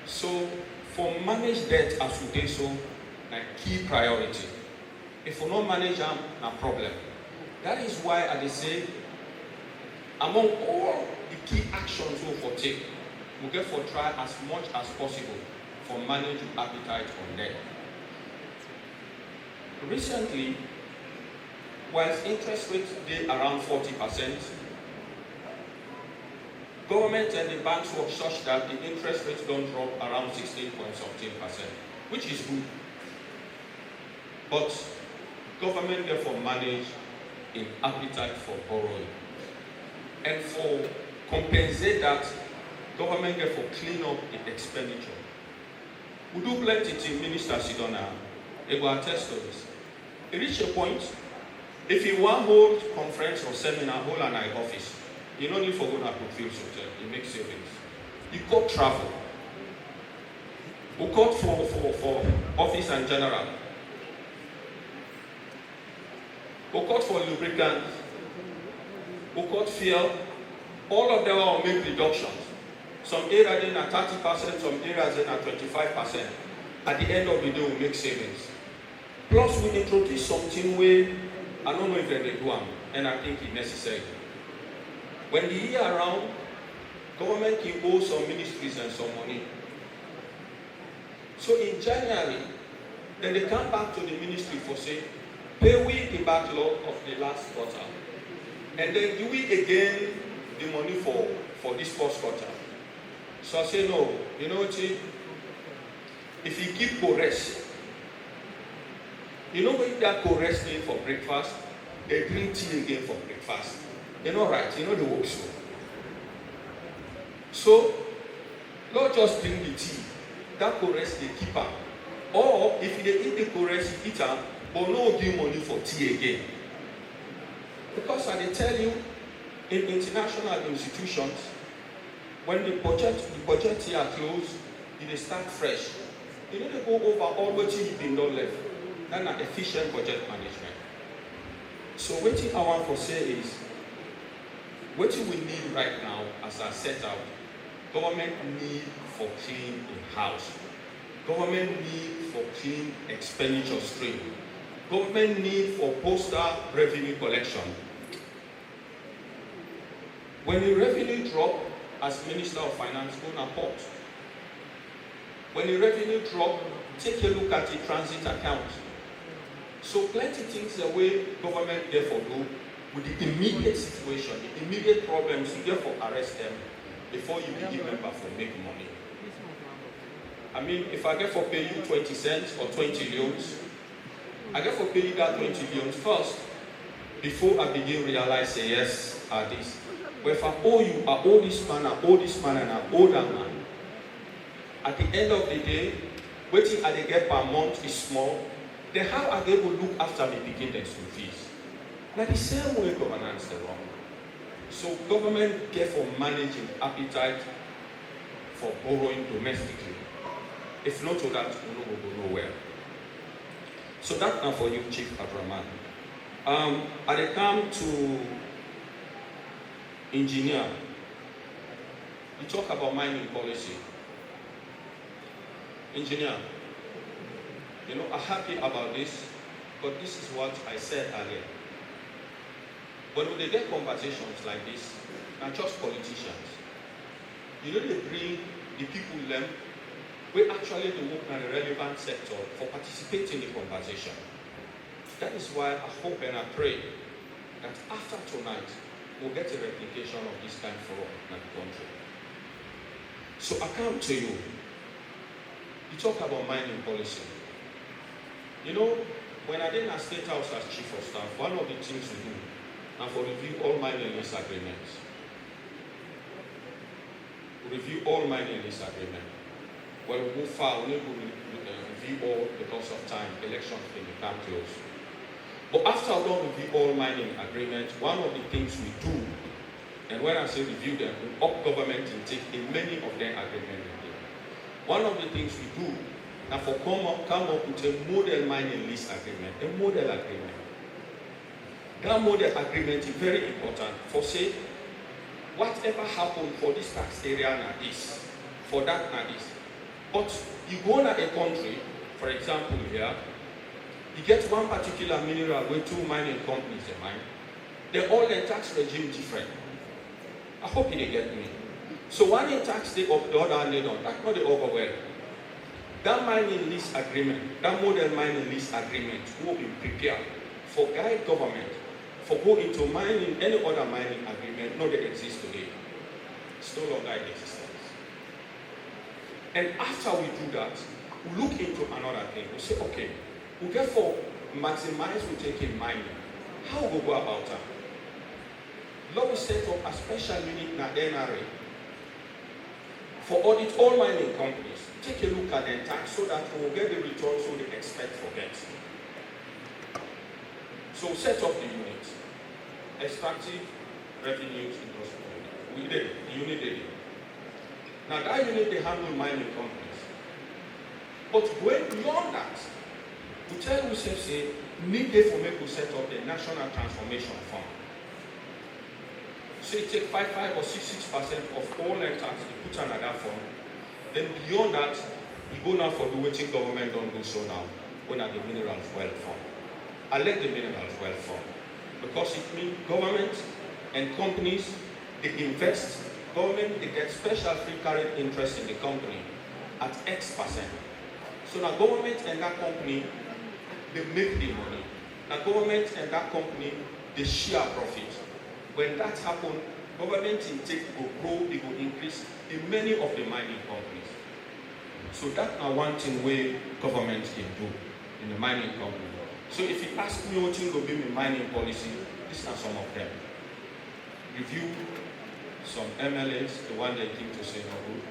So for manage debt as we do so, a key priority. If we not manage them, no problem. That is why I say, among all the key actions we will take, we get for try as much as possible for manage appetite on debt. Recently, whilst interest rates did around 40%, government and the banks were such that the interest rates don't drop around 16 point something percent, which is good. But government therefore manage in appetite for borrowing. And for compensate that, government therefore clean up the expenditure. We do plenty to Minister Sidona, they will attest to this. It reach a point, if you want hold conference or seminar, hold an office, you don't need for go to Brookfield Hotel, you make savings. You cut travel. We cut for office and general. We cut for lubricants. We cut fuel. All of them will make reductions. Some areas in at 30%, some areas in at 25%. At the end of the day, we make savings. Plus, we introduce something where I don't know if they do them, and I think it's necessary. When the year around, government can owe some ministries and some money. So in January, then they come back to the ministry for say, pay we the backlog of the last quarter. And then do we again the money for this first quarter. So I say no, you know what? If you keep co-rest, you know when that co-rest thing for breakfast, they drink tea again for breakfast. You're not right, you know the work so. So, not just drink the tea, that co-rest they keep up. Or if they eat the co-rest, you eat up, but no give money for tea again. Because I tell you, in international institutions, when the budget year close, they start fresh. You know they go over all what you been done left. That's an efficient budget management. So what I want to say is, what we need right now, as I set out, government need for clean in-house. Government need for clean expenditure stream. Government need for postal revenue collection. When the revenue drop, as Minister of Finance, go and port. When the revenue drop, take a look at the transit account. So plenty things the way government therefore do with the immediate situation, the immediate problems, you therefore arrest them before you begin member for make money. I mean, if I get for pay you 20 cents or 20 loans, I get for pay you that 20 loans first before I begin realize say yes, this. But if I owe you, I owe this man, I owe this man, and I owe that man. At the end of the day, waiting I get per month is small. Then how are they going to look after me begin their school fees? Now the same way governance is wrong. So government get for managing appetite for borrowing domestically. If not to that, we will go nowhere. So that's now for you, Chief Abraman. I come to engineer. You talk about mining policy. Engineer, you know, I'm happy about this, but this is what I said earlier. When they get conversations like this, not just politicians, you know, they bring the people them, we actually do work in the relevant sector for participating in the conversation. That is why I hope and I pray that after tonight, we'll get a replication of this kind for all in the country. So I come to you. You talk about mining policy. You know, when I did a State House as Chief of Staff, one of the things we do now for review all mining lease agreements. We review all mining lease agreements. When we go far, we need to review all because of time, elections can become close. But after we don't review all mining agreements, one of the things we do, and when I say review them, we up government intake in many of their agreements. One of the things we do, now for come up with a model mining lease agreement, a model agreement. That model agreement is very important for say, whatever happened for this tax area na this, for that na this. But you go na a country, for example here, you get one particular mineral where 2 mining companies they mine. They all the tax regime different. I hope you get me. So one in tax they up, the other they don't. That's not the overwhelm. That mining lease agreement, that model mining lease agreement will be prepared for guide government for go into mining, any other mining agreement, not that exists today. It's no longer in existence. And after we do that, we look into another thing. We say, okay, we therefore maximize we take in mining. How we go about that? Let me set up a special unit in the NRA for audit all mining companies. Take a look at their tax so that we will get the returns so they expect for that. So set up the unit. Extractive revenues industrial unit. We did it. The unit did it. Now that unit they handle mining companies. But going beyond that, we tell ourselves say, need they for make we set up the National Transformation Fund. So you take 5 or 6% of all the tax, you put another fund. Then beyond that, you go now for the waiting government don't do so now. When at the Minerals Wealth Fund. I like the Minerals Wealth Fund because it means government and companies they invest. Government they get special free carried interest in the company at X%. So now government and that company they make the money. Now government and that company they share profit. When that happens, government intake will grow, it will increase in many of the mining companies. So that's one thing where government can do in the mining company. So if you ask me what will be my mining policy, these are some of them. Review some MLAs, the one they think to say no good.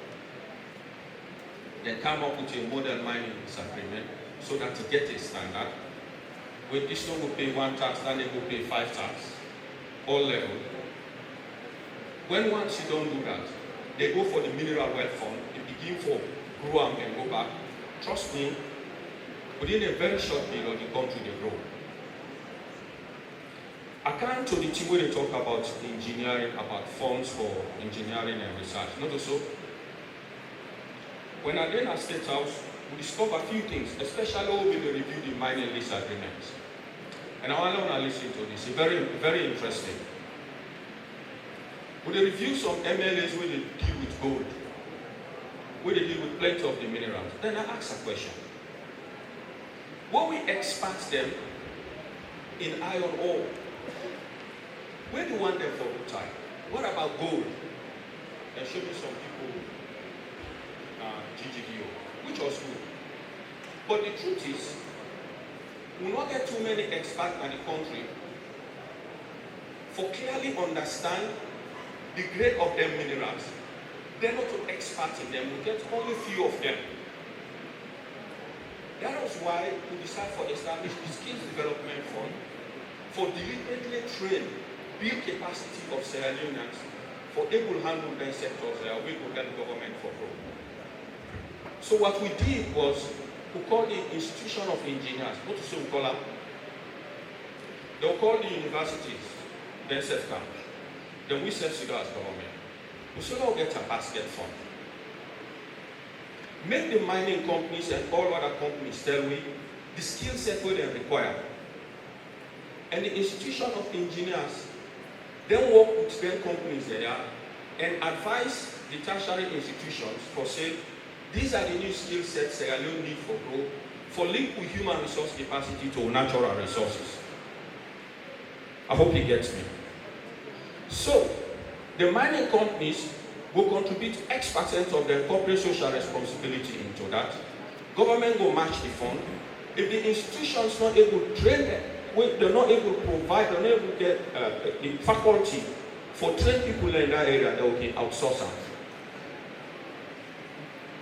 Then come up with a model mining agreement so that you get a standard. With this one will pay 1 tax, then they will pay 5 tax. All level. When once you don't do that, they go for the mineral wealth fund, they begin for grow and go back. Trust me, within a very short period, the country they grow. I come to the team where they talk about engineering, about funds for engineering and research. Not also. When I then at State House, we discover a few things, especially when we review the mining lease agreements. And I want to listen to this. It's very, very interesting. We review some MLAs where they deal with gold, where they deal with plenty of the minerals. Then I ask a question. When we export them in iron ore, where do you want them for good time? What about gold? They showed me some people, GGDO, which was good. But the truth is, we will not get too many experts in the country for clearly understand the grade of them minerals. They're not too expert in them, we get only few of them. That was why we decided to establish the Skills Development Fund for deliberately train, build capacity of Sierra Leoneans for able to handle their sectors there, we could get government for growth. So what we did was, we call the Institution of Engineers. What do we call them? They'll call the universities, then set camp. Then we set Sudan as government. We should all get a basket fund. Make the mining companies and all other companies tell me the skill set where they require. And the Institution of Engineers then work with their companies there and advise the tertiary institutions for say, these are the new skill sets Sierra Leone need for growth, for link with human resource capacity to natural resources. I hope he gets me. So, the mining companies will contribute X% of their corporate social responsibility into that. Government will match the fund. If the institutions not able to train them, they're not able to provide, they're not able to get the faculty for train people in that area, they will outsource them.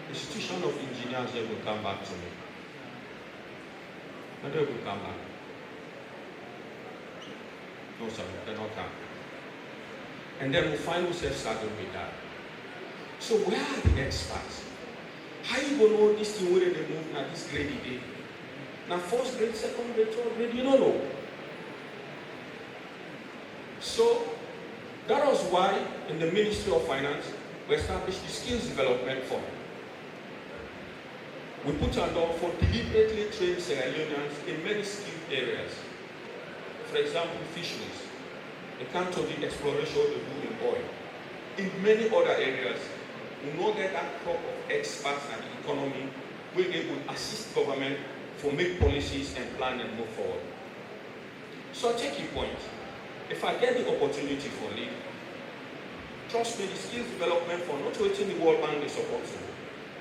Institution of Engineers, they will come back to me. And they will come back. No, sir, they don't come. And then we find ourselves starting with that. So where are the experts? How you gonna know this thing where they move now this grade day? Now first grade, second grade, third grade, you don't know. So That was why in the Ministry of Finance, we established the Skills Development Fund. We put on door for deliberately trained Sierra Leoneans in many skilled areas. For example, fisheries, the count of the exploration of the do in oil. In many other areas, we know that crop of experts in the economy will be able to assist government for make policies and plan and move forward. So I take your point. If I get the opportunity for lead, trust me, the Skills Development Fund, not waiting the World Bank they support you.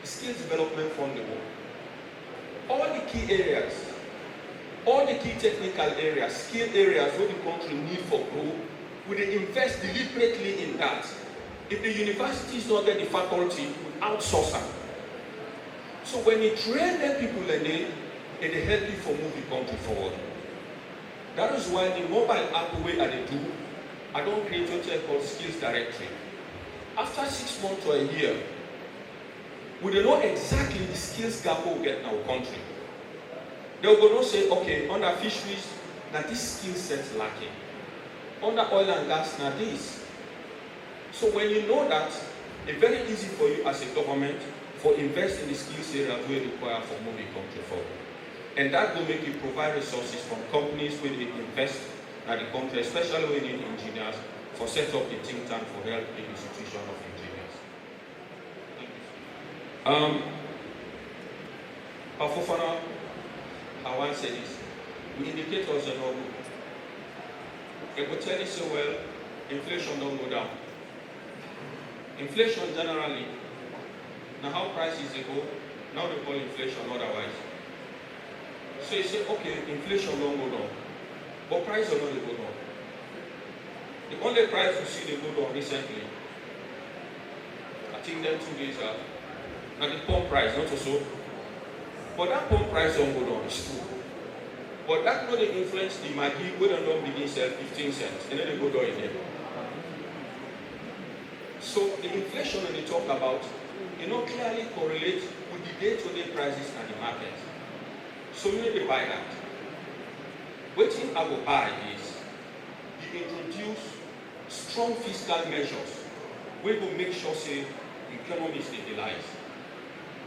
The Skills Development Fund they work. All the key areas, all the key technical areas, skill areas where the country need for growth, we invest deliberately in that. If the universities don't get the faculty, we outsource them. So when you train them people and they help you for move the country forward. That is why the mobile app way I do, I don't create what I call skills directory. After 6 months or a year, we don't know exactly the skills gap we'll get in our country. They'll go to say, okay, under fisheries, now this skill set's lacking. Under oil and gas, now this. So when you know that, it's very easy for you as a government for invest in the skills area we require for moving country forward. And that will make you provide resources from companies where they invest in the country, especially when you need engineers, for set up a think tank for help the institution of engineers. Afofana, I want to say this. We indicate us a no good. It will tell you so well, inflation don't go down. Inflation generally, now how prices they go, now they call inflation otherwise. So you say, okay, inflation don't go down, but price will not go down. The only price you see they go down recently, I think them 2 days out, now the pump price, not so. But that pump price don't go down, it's true. But that will influence the Maggi, we don't begin sell 15 cents, and then they go down again. So the inflation that they talk about, clearly correlates with the day-to-day prices and the market. So you need to buy that. What thing I will buy is you introduce strong fiscal measures. We will make sure say the economy stabilizes.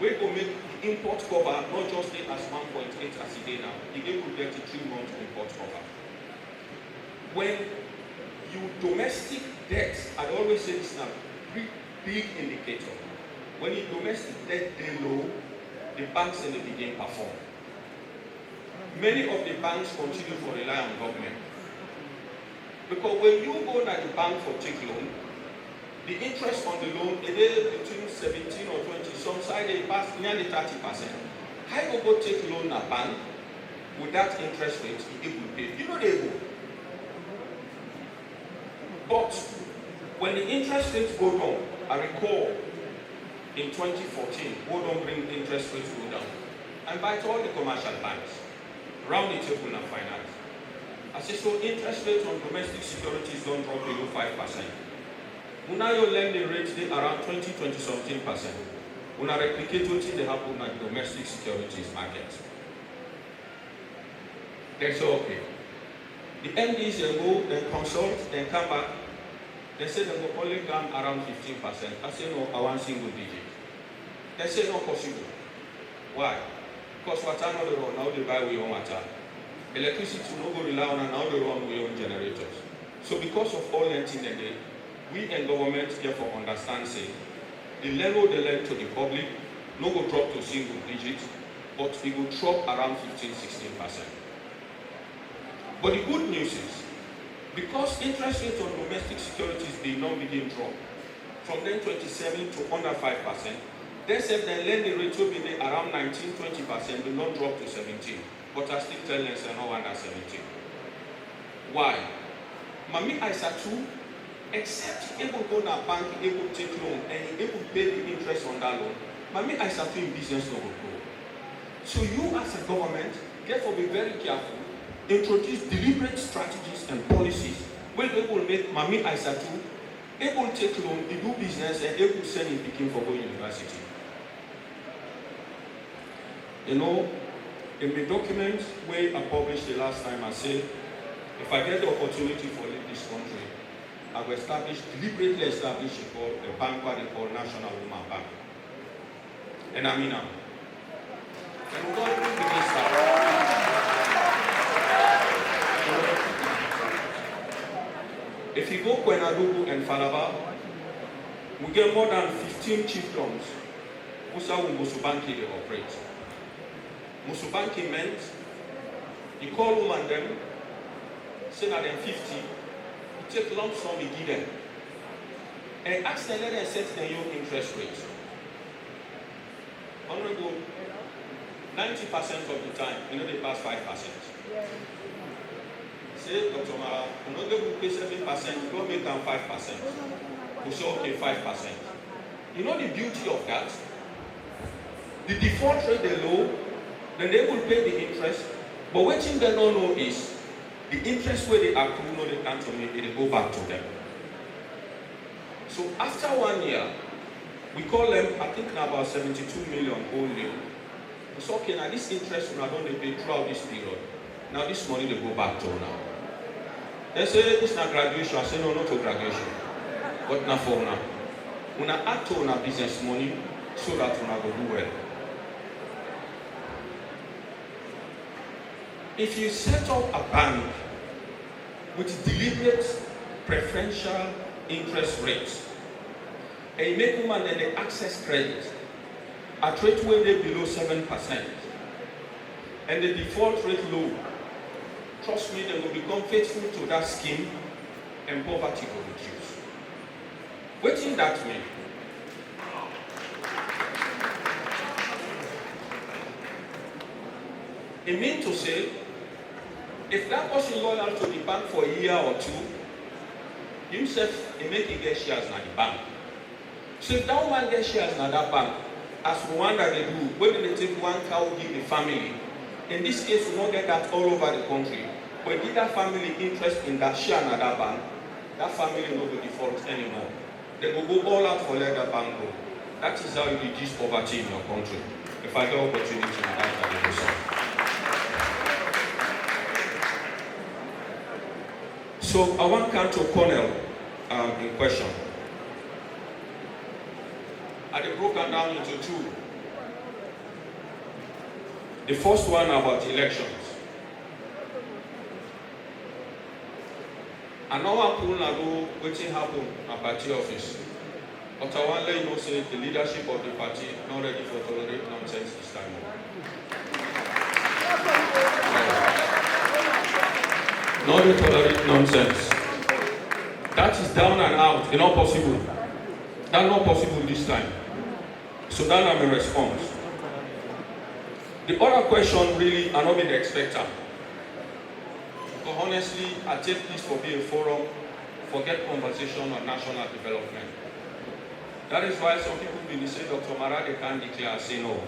We will make the import cover not just stay as 1.8 as it is now. You get to 33 months import cover. When you domestic debt, I always say this now, big indicator. When you domestic debt they low, the banks in the beginning perform. Many of the banks continue to rely on government. Because when you go to the bank for take loan, the interest on the loan is between 17 or 20, some side they pass nearly 30%. How you go take loan at bank with that interest rate, you will pay. You know they go. But when the interest rates go down, I recall in 2014, we don't bring interest rates go down. I invite all the commercial banks around the table and finance. I say, so interest rates on domestic securities don't drop below 5%. Now your lending rates they around 20-something%. When I replicate what they happen at the domestic securities market. They say, okay. The MDs they go, they consult, they come back. They say they will only come around 15%. I say no, I want single digit. They say not possible. Why? Because water not the run, now they buy with your water. Electricity no go rely on and now they run with your own generators. So because of all that in the day, we and government therefore understand say the level they lend to the public no go drop to single digits, but it will drop around 15-16%. But the good news is because interest rates on domestic securities did not begin drop from then 27 to under 5%, they said the lending rate will be around 19-20%, will not drop to 17. But I still tell them say no under 17. Why? Mami Aisa too, except able to go to a bank, able to take loan, and able to pay the interest on that loan, Mami Aisa too in business no will grow. So you as a government, therefore be very careful. Introduce deliberate strategies and policies where they will make Mami Aisa too able to take loan, do business, and able to send in Peking for going university. In the document where I published the last time, I said, if I get the opportunity for lead this country, I will deliberately establish a bank what they call National Women Bank. And I mean, and we don't even begin start. If you go to Kwenadugu and Falaba, we get more than 15 chiefdoms who say Musubanki they operate. Musubanki meant you call woman them, say that them 50, you take lump sum, you give them. And ask them, let them set their own interest rate. Honorable, 90% of the time, you know they pass 5%. Yeah. Say, Dr. Marah, you know they will pay 7%, you don't make them 5%. We say, okay, 5%. You know the beauty of that? The default rate is low, then they will pay the interest. But what thing they don't know is the interest where they accrue, no, they can't make it, they go back to them. So after 1 year, we call them, I think now about 72 million only. It's okay, now this interest we don't pay throughout this period. Now this money they go back to now. They say it's not graduation. I say no, not to graduation. But not for now. We not add to our business money so that we not go do well. If you set up a bank with deliberate preferential interest rates, and you make women then they access credit at rate where they below 7%, and the default rate low, trust me, they will become faithful to that scheme and poverty will reduce. What in that mean? It means to say, if that person loyal to the bank for a year or two, himself, he make it get shares in the bank. So if that one gets shares in that bank, as one that they do, when they take one cow, give the family. In this case, we don't get that all over the country. But give that family interest in that share in that bank, that family will not default anymore. They will go all out for let that bank go. That is how you reduce poverty in your country. If I get opportunity, I will do so. So I want to come to Colonel in question. I broken down into two. The first one about elections. I know what will happen at party office. But I want to let you know say the leadership of the party not ready for tolerate nonsense this time. Not to tolerate nonsense. That is down and out. It's not possible. That's not possible this time. So that I'm a response. The other question really, I not be the expecter. But honestly, I take this for being a forum, forget conversation on national development. That is why some people will say, Dr. Marah, they can't declare, I say no.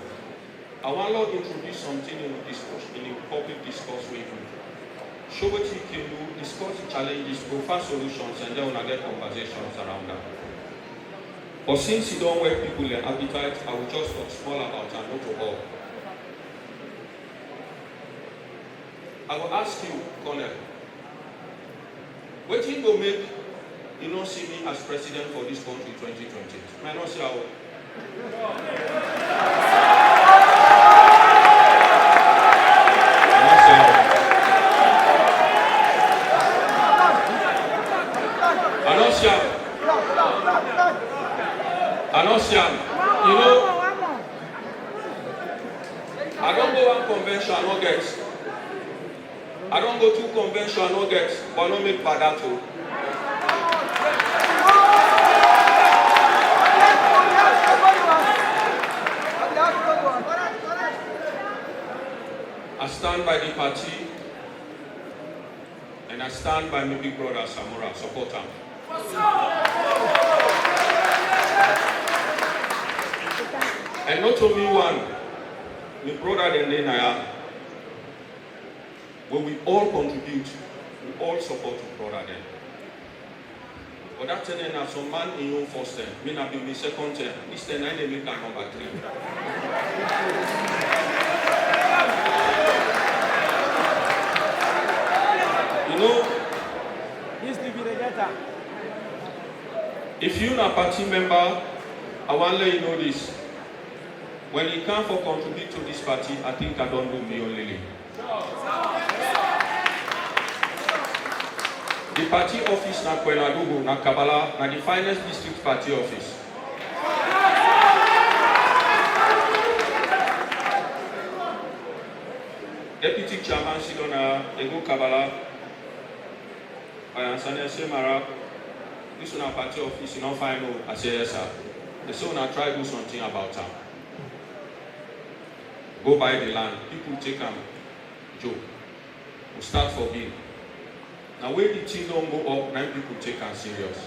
I want to introduce something in the public discourse with you. Show what you can do, discuss the challenges, provide solutions, and then we'll get conversations around that. But since you don't work people their appetite, I will just talk small about and not to all. I will ask you, Colonel, what you will make you don't see me as president for this country 2020? I don't see how. Anosiam, you know, I don't go one convention, I don't get. I don't go to convention, I don't get, but I don't make padato. I stand by the party, and I stand by my big brother Samura, support him. And not only one, my brother and then I am. When we all contribute, we all support the brother then. But that then as some man in your first term, may not be my second term. This time I make a number 3. You know, If you're a party member, I want to let you know this. When you come for contribute to this party, I think I don't do me only. The party office na Kwenadugu, na Kabala, na the finest district party office. Deputy Chairman Sidona, Ego Kabala, Kaifala Marah, this is our party office, you don't find out, I say yes sir. They say when I try to do something about them. Go buy the land, people take them, joke. We start for big. Now when the thing don't go up, now people take them serious.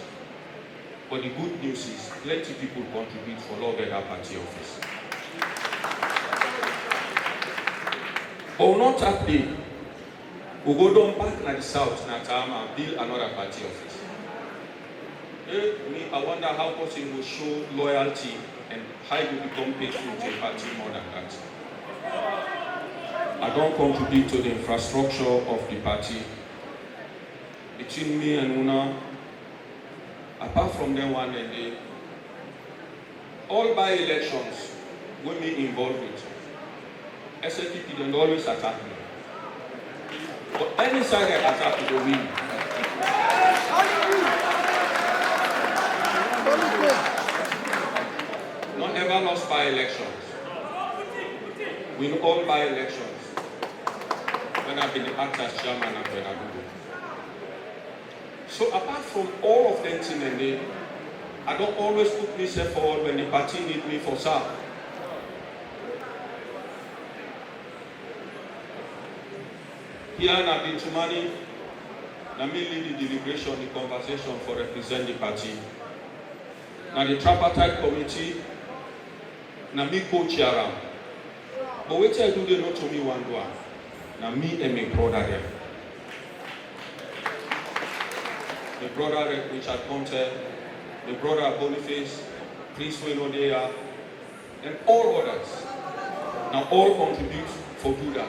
But the good news is, plenty people contribute for love at that party office. But we'll not have day. We'll go down back in the south, Natama, and build another party office. I wonder how person will show loyalty and how you become faithful to a party more than that. I don't contribute to the infrastructure of the party. Between me and Una, apart from them one day, all by-elections will be involved with. SLPP don't always attack me. But any side I attack, they win. Not ever lost by elections. Win all by elections. When I've been the actor as chairman and when I do. So apart from all of them things, I don't always put myself forward when the party need me for SAP. Here in Bintumani, I may lead the deliberation, the conversation for represent the party. Now the tripartite committee, now me co-chair. But what I do, they not to me one door. Now me and my brother there. The brother Richard Conte, the brother Boniface, Prince Wenodea, and all others. Now all contribute for do that.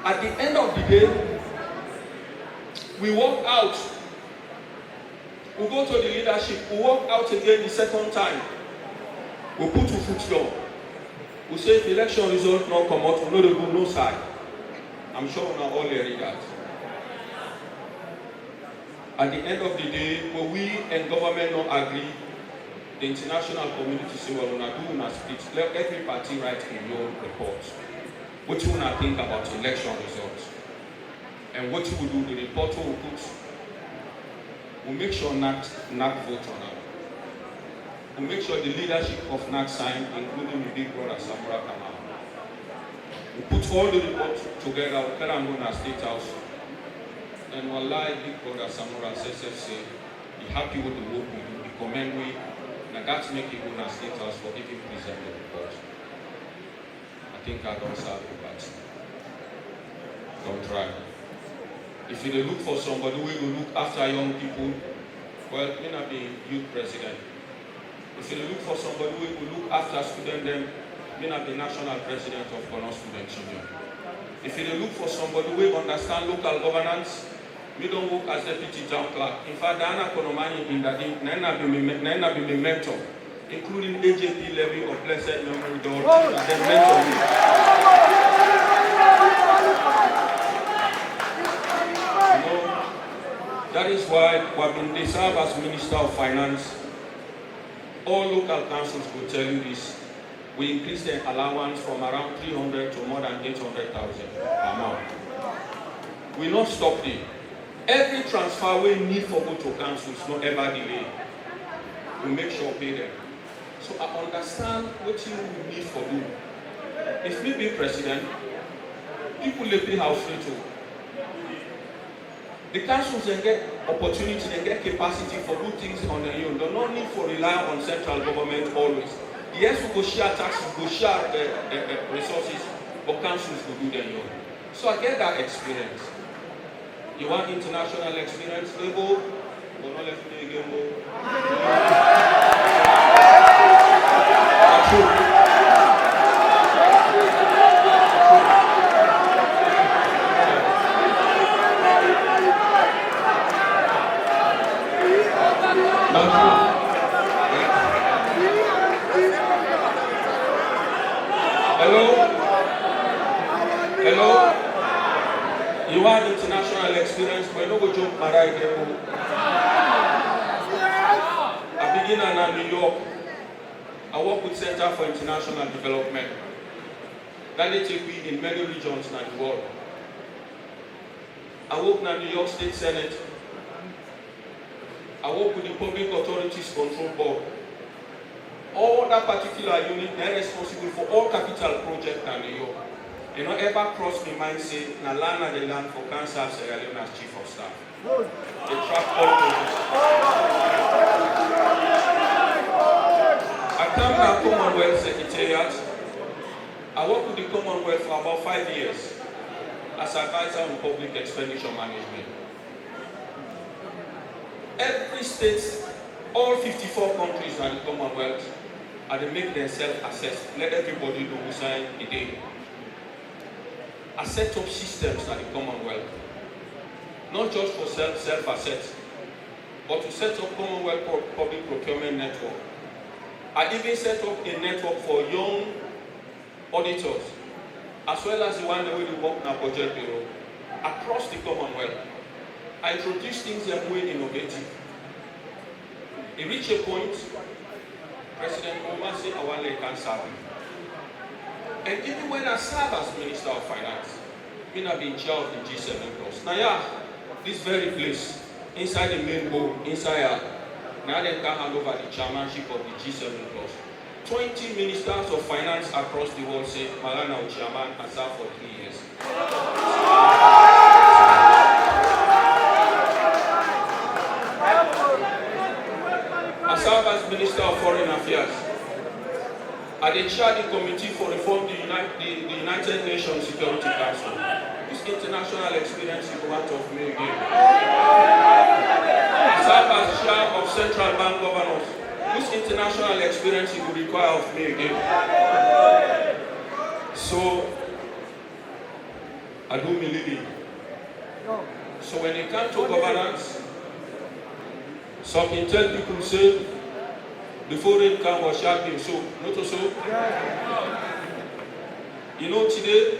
At the end of the day, we walk out. We go to the leadership. We walk out again the second time. We put two foot down. We say if the election result not come out, we know the good no side. I'm sure we are all read that. At the end of the day, when we and government not agree, the international community say, well, we do not split. Let every party write in your report. What you want to think about election results. And what you will do, the report will put, we'll make sure NAC vote on it. We'll make sure the leadership of NAC sign, including the big brother Samura Kamal. We'll put all the reports together, we'll tell them go to State House. And wallahi, big brother Samura say, be happy with the work we do, be commend we, and that's make you go to State House for giving present the report. I think I don't serve the party. Don't try. If you look for somebody who will look after young people, well, may not be youth president. If you look for somebody who will look after students, then may not be national president of Bono Student Union. If you look for somebody who will understand local governance, we don't work as deputy town clerk. In fact, Diana Konomani in that Nana be my mentor, including AJP levy of blessed memory door, and then mentor me. That is why when they serve as Minister of Finance, all local councils will tell you this. We increase the allowance from around 300 to more than 800,000 per month. We not stop there. Every transfer we need for go to councils, not ever delay. We make sure pay them. So I understand what you need for do. If we be president, people live in house free too. The councils then get opportunity, they get capacity for do things on their own. They don't need to rely on central government always. Yes, we go share taxes, we go share resources, but councils will do their own. So I get that experience. You want international experience? They go, but not let me again go. That's true. international experience, but no go jump Marah again. I begin in New York. I work with Center for International Development. That they take me in many regions in the world. I work in the New York State Senate. I work with the Public Authorities Control Board. All that particular unit, they're responsible for all capital projects in New York. You know, ever cross my mind say, na land the land for cancer Sierra Leone as Chief of Staff. They track all projects. I come to the Commonwealth Secretariat. I work with the Commonwealth for about 5 years as advisor on public expenditure management. Every state, all 54 countries in the Commonwealth, and they make themselves assess. Let everybody know who sign a day. I set up systems in the Commonwealth, not just for self-assess, but to set up Commonwealth public procurement network. I even set up a network for young auditors, as well as the one that will work in our budget bureau, across the Commonwealth. I introduced things that were innovative. It reached a point, President Obama said, I want to can serve you. And even when I serve as Minister of Finance, I have been in charge of the G7 Plus. Now, yeah, this very place, inside the main bowl, inside, now they can hand over the chairmanship of the G7 Plus. 20 ministers of finance across the world say, Malana will chairman and serve for 3 years. I serve as Minister of Foreign Affairs. I chair the Committee for Reform the United Nations Security Council. This international experience is part of me again. I serve as chair of Central Bank Governors. This international experience will require of me again. So, I do me living. So when it comes to governance, some can tell people say, before they come or shark him, so, not so. You know, today,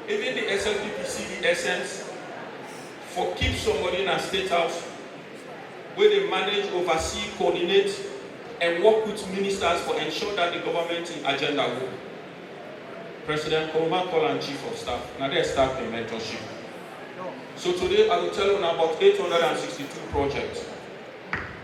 even the SLPP see the essence for keep somebody in a state house where they manage, oversee, coordinate, and work with ministers for ensure that the government agenda work. President Kaifala Marah and Chief of Staff, now they staff in mentorship. So today I will tell you about 862 projects.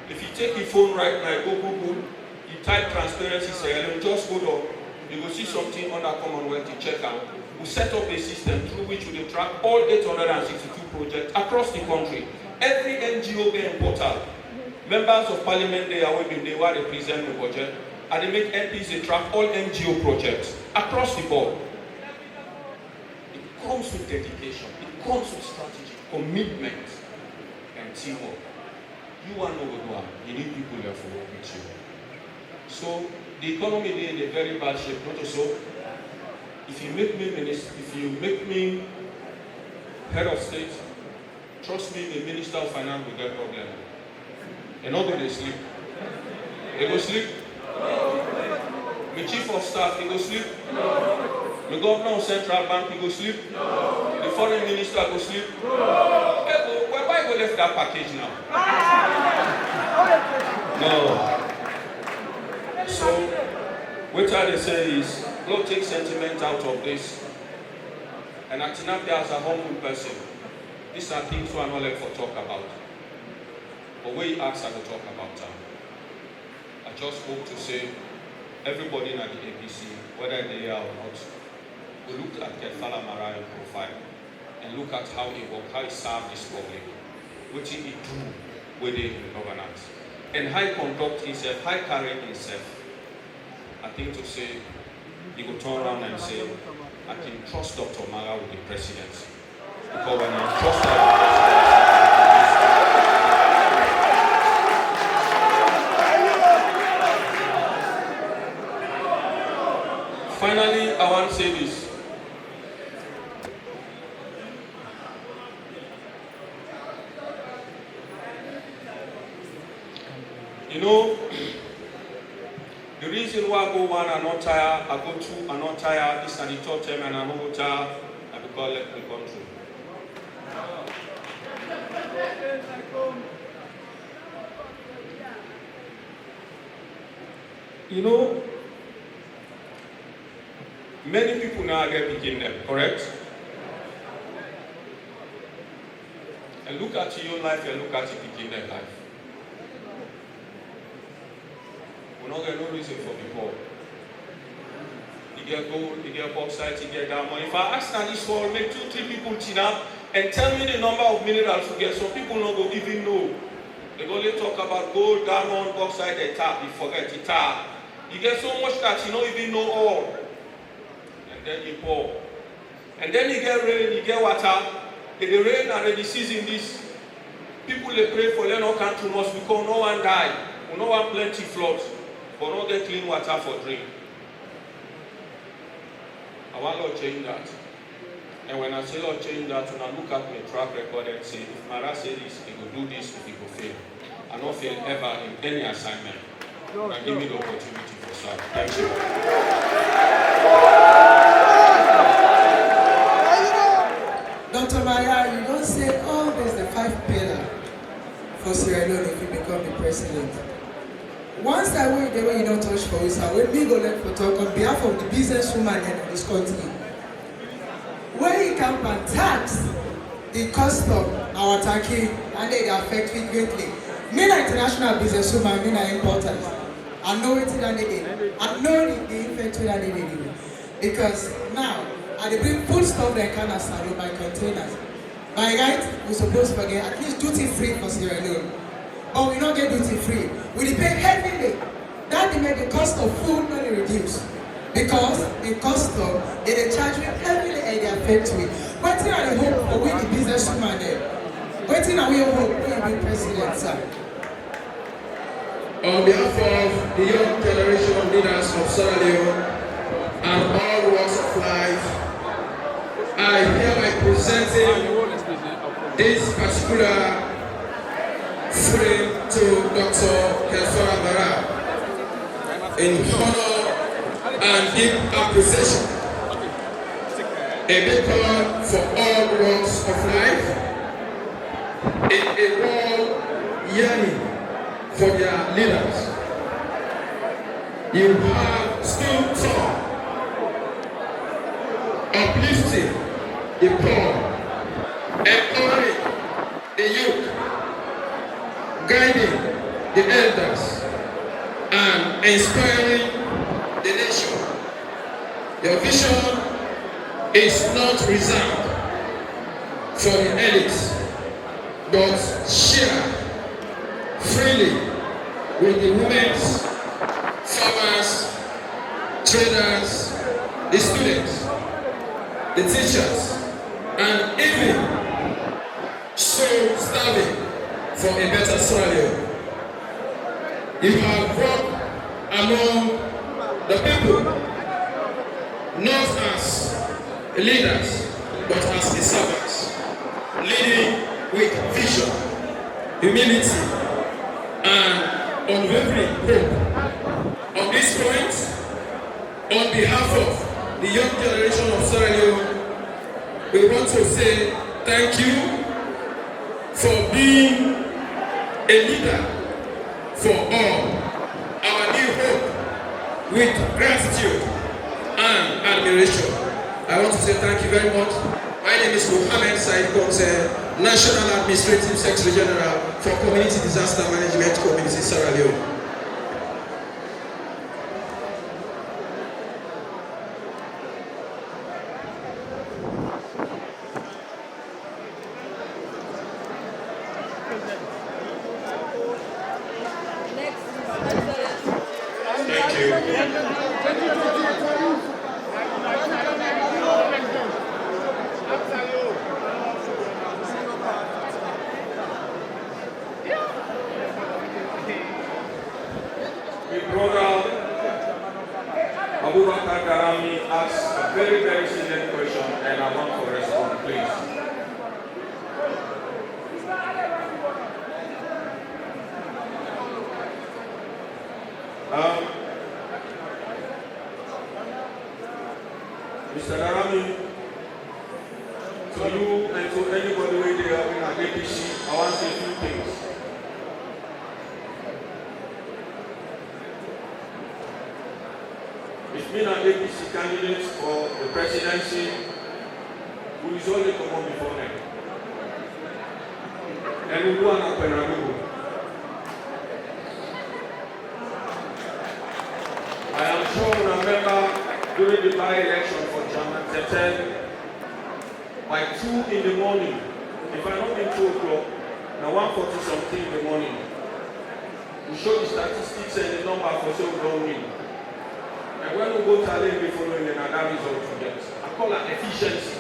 If you take your phone right now, go Google, you type transparency, say, just go down, you will see something on our Commonwealth to check out. We set up a system through which we track all 862 projects across the country. Every NGO being portal, members of parliament they are waiting, they were represent the budget, and they make MPs they track all NGO projects across the board. It comes with dedication, it comes with strategy, commitment, and teamwork. You want to go you need people there for work with you. So the economy is in a very bad shape, not so. If you make me minister, if you make me head of state, trust me, the Minister of Finance will get problem. And not they sleep. They go sleep. The Chief of Staff, he go sleep. The Governor of Central Bank, he go sleep. The Foreign Minister go sleep. Why go left that package now? No. So, what they say is, Lord, take sentiment out of this. And Atinapia as a humble person, these are things we are not left for talk about. But when you ask, I will talk about them. I just hope to say, everybody in the APC, whether they are or not, will look at Kaifala Marah profile and look at how he worked, how he served this public, what he do within governance, and how he conduct himself, how he carry himself. I think to say, he will turn around and say, I can trust Dr. Marah with the presidency. Because when I trust her, finally, I want to say this. You know, the reason why I go one and not tired, I go two and not tired, this and the third time and I'm not tired, I because let me come through. You know, many people now get begin them, correct? And look at your own life and look at your beginning life. We're not getting no reason for the poor. You get gold, you get bauxite, you get diamond. If I ask now this for make 2-3 people chin up and tell me the number of minerals you get, some people not go even know. They only talk about gold, diamond, bauxite, they tap, you forget it tap. You get so much that you don't even know all. And then you pour. And then you get rain, you get water. In the rain and the season this, people they pray for them not come too much because no one die. We no one plenty floods, but not get clean water for drink. I want Lord change that. And when I say Lord change that, when I look at my track record and say, if Marah say this, he will do this, if he will fail. I don't fail ever in any assignment. And give me the opportunity for serve. Thank you. Dr. Marah, you don't say, oh, there's the 5 pillars for Sierra Leone if you become the president. Once that way, the way you don't touch for us, when me go let for talk on behalf of the businesswoman in this country, when you come and tax the cost of our taxing, and they affect it greatly. Me na international businesswoman, me na important. I know it that they did. I know the effect that they did. Because now, I bring food stuff that can start by containers. By right, we're supposed to get at least duty free for Sierra Leone. But we don't get duty free. We pay heavily. That they make the cost of food not reduce. Because the cost of they charge me heavily and they affect me. Waiting on the hope for we the businesswoman there. Waiting on we hope we be president, sir. On behalf of the young generation of leaders of Sierra Leone and all walks of life, I hereby presenting this particular frame to Dr. Kaifala Marah in honor and deep appreciation. A beacon for all walks of life in a world yearning for their leaders. You have stood tall, uplifting the poor, empowering the youth, guiding the elders, and inspiring the nation. Your vision is not reserved for the elites, but shared freely with the women, farmers, traders, the students, the teachers, and even so starving for a better Sierra. You have worked among the people, not as leaders, but as the servants, leading with vision, humility, and unwavering hope. On this point, on behalf of the young generation of Sierra Leone, we want to say thank you for being a leader for all. Our new hope with gratitude and admiration. I want to say thank you very much. My name is Mohammed Said Konse, National Administrative Secretary General for Community Disaster Management Community Sierra Leone. Thank you. Brother Abubakar Garami asked a very, very salient question, and I want to respond, please. Mr. Garami, to you and to anybody who is there in APC, I want to say two things. It's been an APC candidate for the presidency who is only come on before them. And we go on up and I am sure you remember during the by-election for German September, by 2 in the morning, if I'm not in 2 o'clock, now 1:40 something in the morning, we show the statistics and the number for so we don't win. And when we go to Alain before we get another result to get, I call that efficiency.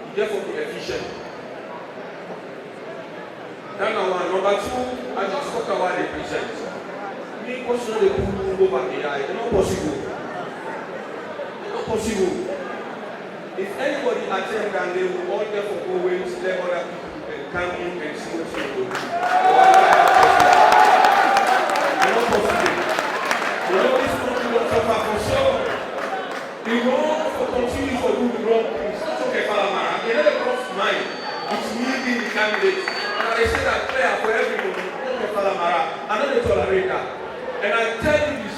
You therefore be efficient. That's one. Number 2, I just talk about the present. Me personally, the go back the eye. It's not possible. It's not possible. If anybody attend and they will all therefore go away, let other people can come in and see what you do. It's not possible. You know this country will suffer for sure. The wrong for continue for do the wrong things. It's not Kaifala Marah. They never cross mind. It's me being the candidate. And I say that prayer for everybody. Not Kaifala Marah. I know they tolerate that. And I tell you this.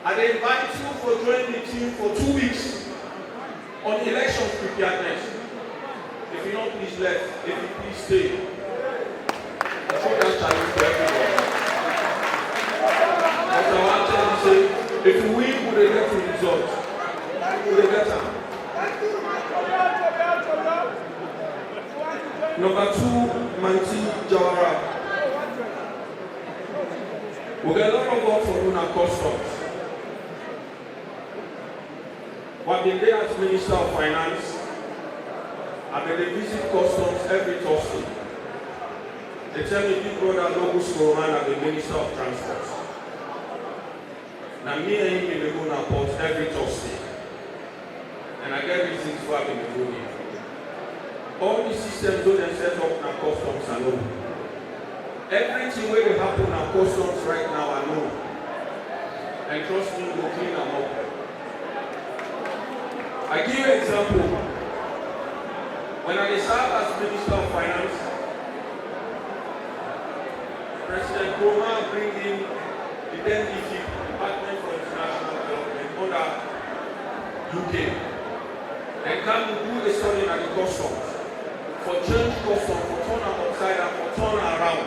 I invite you for joining the team for 2 weeks on election preparedness. If you don't please left, if you please stay. I think that challenge for everybody. But I want to tell you, say, if you win, we will get the result. We will get them. Number 2, Manti Jawara. We get a lot of work for Luna Customs. I've been there as Minister of Finance. I've been visit customs every Thursday. They tell me big brother Lobus Roman as the Minister of Transport. Now me and him in the Luna port every Thursday. And I get reasons why I've been doing it. All the systems don't set up in customs alone. Everything where they happen in customs right now I know. And trust me, we'll clean them up. I give you an example. When I served as Minister of Finance, President Goma bring in the then Department for International Development under UK. They come to do a study at the customs for change customs, for turn them upside down, for turn around,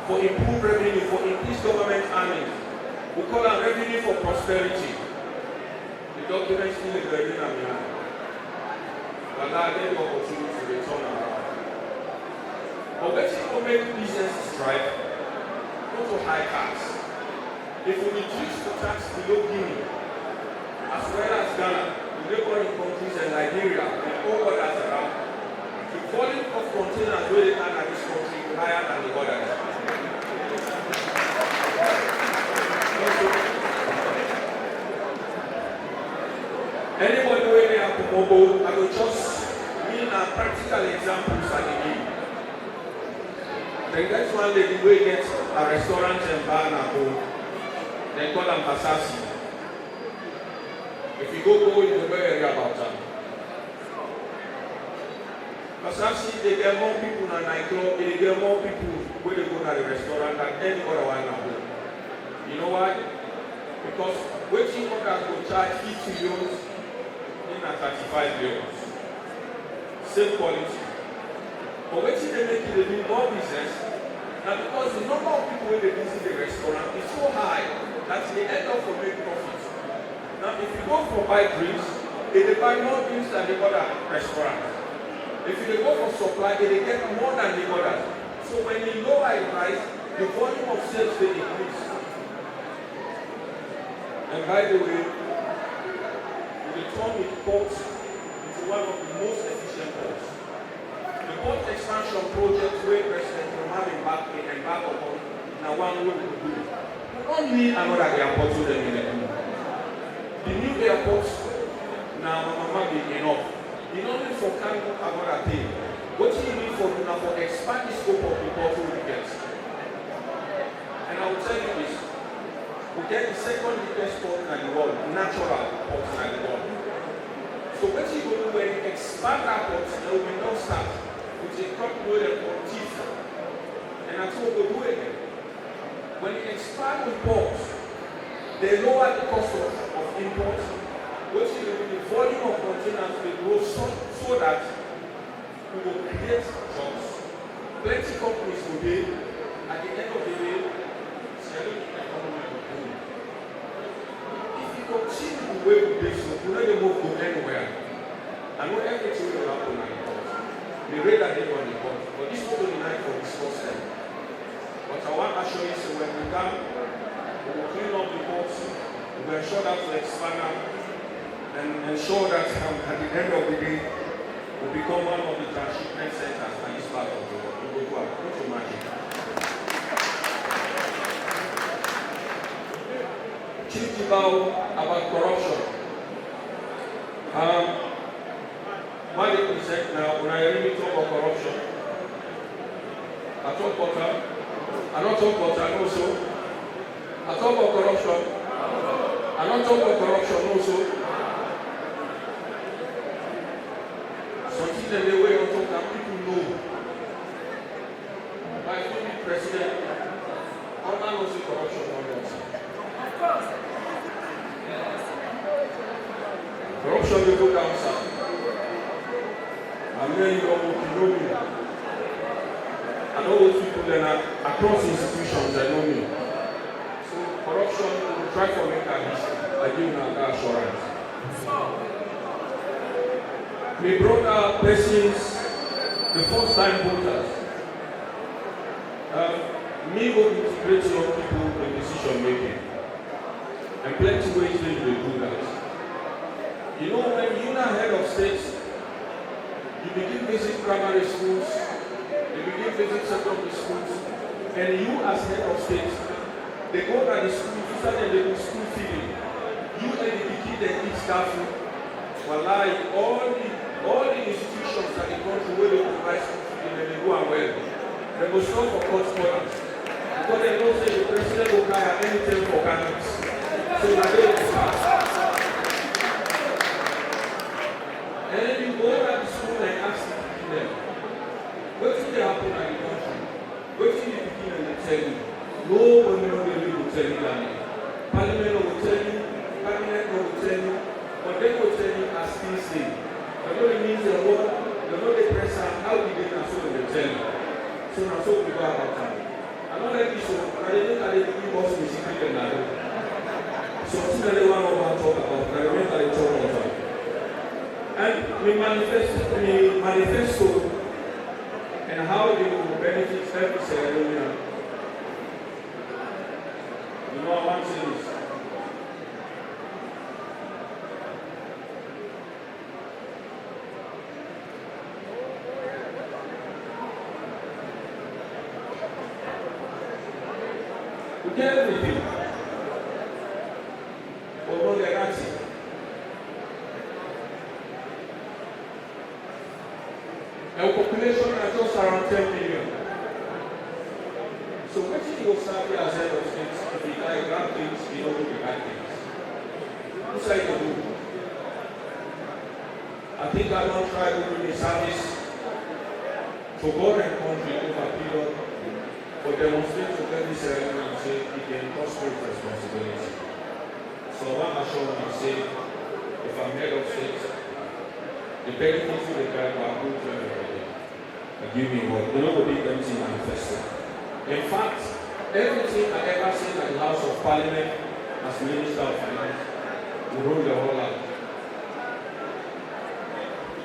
for improved revenue, for increased government earnings. We call them revenue for prosperity. The document still is ready in my hand. But I get the opportunity to return around. But when people make businesses thrive, go to high tax. If we reduce the tax below Guinea, as well as Ghana, the neighboring countries and Nigeria, and all others around, the volume of containers where they can at this country is higher than the others. Anybody where they have to mobile, I will just mean a practical examples at the game. Then that's one lady where gets a restaurant and bar and home. They call them Basasi. If you go in the area about that. Basasi, they get more people in a nightclub, they get more people where they go to the restaurant than any other one at home. You know why? Because waiting orders will charge 50 euros in at 35 euros. Same quality. But waiting they make it a bit more business. Now because the number of people when they visit the restaurant is so high that they end up for make profit. Now if you go for buy drinks, they buy more drinks than the other restaurants. If you go for supply, they get more than the others. So when you lower the price, the volume of sales will increase. And by the way, we turn the port into one of the most efficient ports. The port expansion project where President Roman embarked upon, now one way we do it. We don't need another airport to them in the room. The new airports now might be enough. You don't need for cargo another thing. What you need for now for expand the scope of the port we get. And I will tell you this. We get the second biggest port in the world, natural port in the world. So what you go do when you expand that port, there will be no start. with a truckload of teeth. And that's what we do again. When you expand imports, they lower the cost of imports, which is the volume of containers will grow so that we will create jobs. Plenty companies will be, at the end of the day, selling the economy will boom. If you continue the way we do so, we're not going to go anywhere. I know everything will happen on the court. We read that day on the court, but this was only night for this first time. But I want to show you, so when we come, we will clean up the courts, we will ensure that we expand them, and ensure that at the end of the day, we become one of the transshipment centers in this part of the world. We will do our good magic. Chief about corruption. What they present now, when I really talk about corruption, I talk about I don't talk about that also. I talk about corruption. I don't talk about corruption also. Something that the way I talk that people know. By the president, how man knows the corruption on the outside? Corruption will go down south. And then you know me. I know those people that are across institutions that know me. So corruption, we will try to make an issue. I give you that assurance. We brought our persons, the first time voters. Me will integrate young people in decision making. And plenty ways they will do that. You know, when you're not head of state, you begin basic primary schools, you begin basic secondary schools, and you as head of state, they go to the school, you start them the school feeding. You and the kid that eat that food. Wallahi, all the institutions that they go to where they provide school feeding and they go and well. They go stop for court scholars. Because they don't say the president will hire anything for cannabis. So now they will start. And then you go to the school and ask them, what did happen in the country? What did you begin and they tell you? Nobody will tell you that. Parliament will tell you, Cabinet will tell you, but they will tell you as things say. But what it means the word, they know the press how did they not so they tell you. So now so we go about that. I'm not like this, I didn't give us the secret and I don't. So something they want to talk about, I remember they talk about that. And we manifesto and how they will benefit every Sierra. You know, I want to say this. We get everything. But no, they're not. Our population is just around 10 million. So what do you serve as head of state if you like grab things, you don't do the bad things? Who's like to do? I think I don't try to do the service to God and country over a period, but demonstrate to get this ceremony and say it can cost me responsibility. So I want to show and say, if I'm head of state, the benefits of the guy are good to everybody. Give me what? We're not going to be empty manifesto. In fact, everything I ever seen at the House of Parliament as Minister of Finance, we roll the whole out.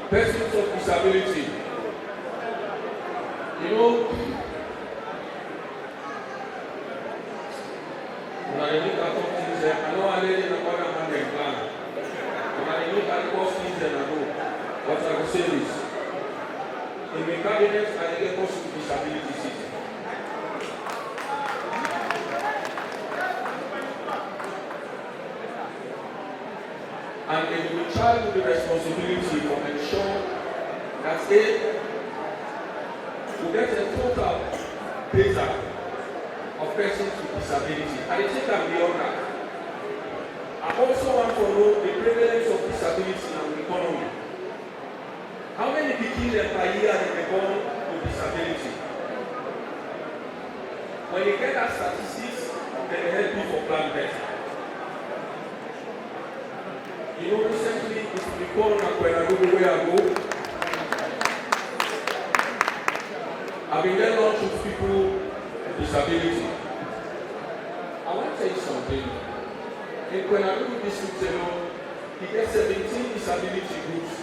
Persons of disability. You know, when I look at some things, I know I live in a corner and plan. When I look at cost things, I know. But I will say this. In the cabinet, I get most of disability seats. And they will charge with the responsibility to ensure that they will get a total data of persons with disability. And I think I'm beyond that. I also want to know the prevalence of disability in the economy. How many pikin per year they born with disability? When you get that statistics, they help you for plan better. You know, recently, if you call when I go where I go, I've been there lots of people with disability. I want to tell you something. In Kwenarugu district alone, he gets 17 disability groups.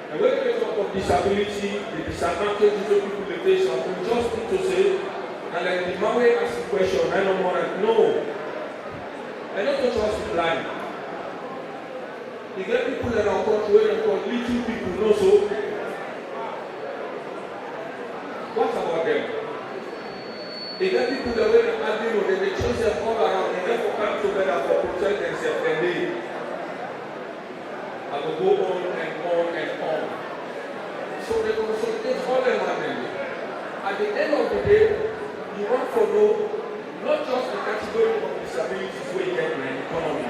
And when we talk of disability, the disadvantages of people with this, we just need to say, and like the man will ask the question, I don't want to know. I don't just want to blind. You get people that are called little people, no so. What about them? They get people that were arguing, they choose them all around, and therefore come together for protect themselves, and they will go on and on and on. So they consolidate all them and at the end of the day, you want to know not just the category of disabilities we get in the economy,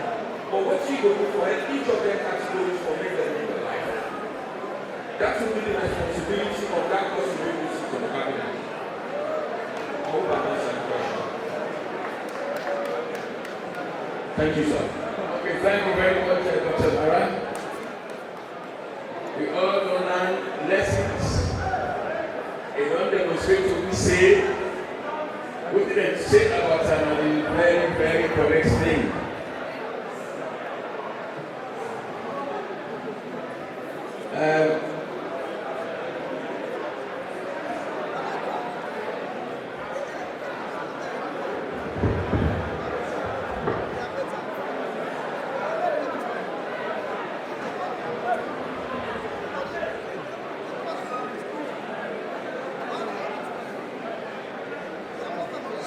but what you go for each of them categories for make them live their life. That will be the responsibility of that person who will sit on the cabinet. I hope I answered the question. Thank you, sir. Okay, thank you very much, Dr. Marah. We all know now lessons. A non-demonstrator we say, we didn't say about another very, very correct thing.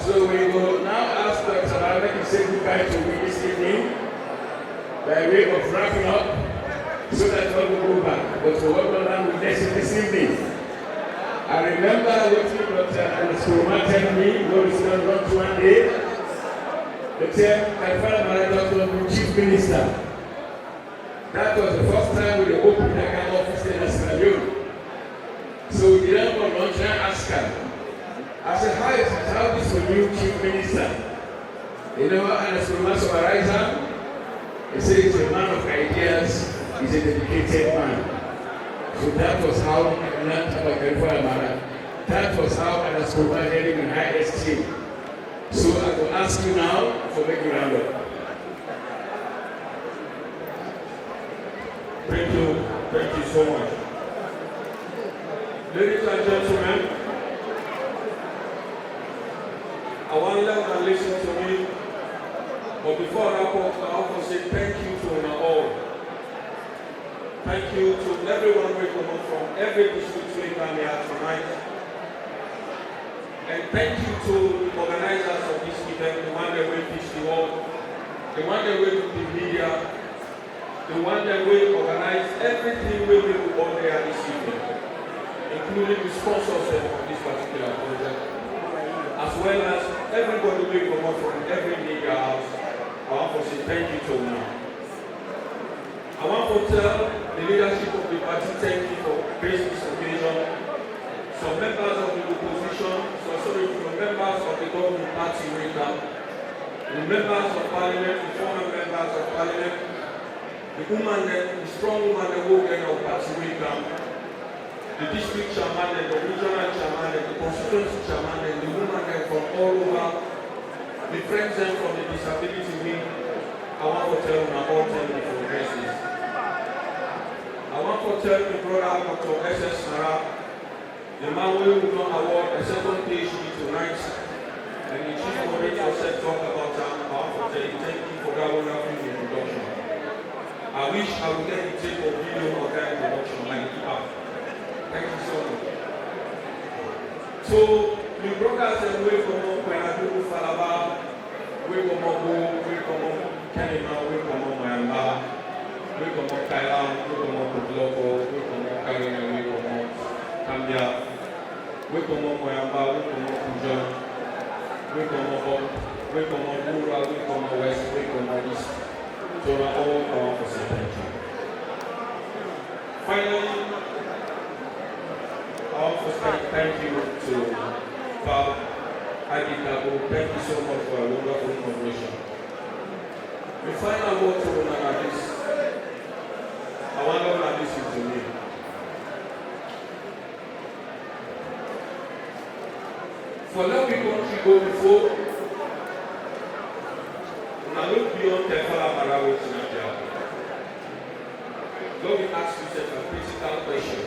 So we will now ask Dr. Marah to say goodbye to me this evening by way of wrapping up so that all will go back. But for what we'll learn with this evening, I remember what Dr. Suruma told me what is going on to one day. The term Kaifala Marah was Chief Minister. That was the first time we opened the kind of office in Sierra Leone. So we didn't go launch and ask her. I said, how is this new chief minister? You know, and as for summarize him, he said he's a man of ideas, he's a dedicated man. So that was how I learned about Kaifala Marah. That was how I was held in high esteem. So I will ask you now for making round up. Thank you so much. Ladies and gentlemen, I want them to listen to me, but before I wrap up, I want to say thank you to all. Thank you to everyone who come up from every district we come here tonight. And thank you to the organizers of this event, the one that will teach the world, the one that will do the media, the one that will organize everything we will do all there this evening, including the sponsors of this particular project, as well as everybody will come up from every media house. I want to say thank you to now. I want to tell the leadership of the party thank you for gracing this occasion. Some members of the opposition, some members of the government party will come, the members of parliament, the former members of parliament, the woman, the strong woman, the woman of party will come, the district chairman, and the regional chairman, and the constituency chairman, and the women from all over, the friends from the disability wing. I want to tell them all thank you for this. I want to tell the brother Dr. S.S. Marah, the man who will not award a second PhD tonight, and the chief moderator said talk about that. I want to tell you thank you for that wonderful introduction. I wish I would get the tape of video of that introduction like you have. Thank you so much. So, the brothers and we come on Kwenarugu Falaba, we come on Go, we come on Kenema, we come on Mayamba, we come on Kailam, we come on Kutloko, we come on Karina, we come on Kambia, we come on Mayamba, we come on Kujan, we come on Bob, we come on Mura, we come on West, we come on East. So, I all want to say thank you. Finally, I want to say thank you to Bob Agitabu. Thank you so much for a wonderful information. The final word to Nanadis. I want to listen to me. For now, we country go before. Now look beyond Kaifala Marah in Nigeria. Let me ask you a critical question.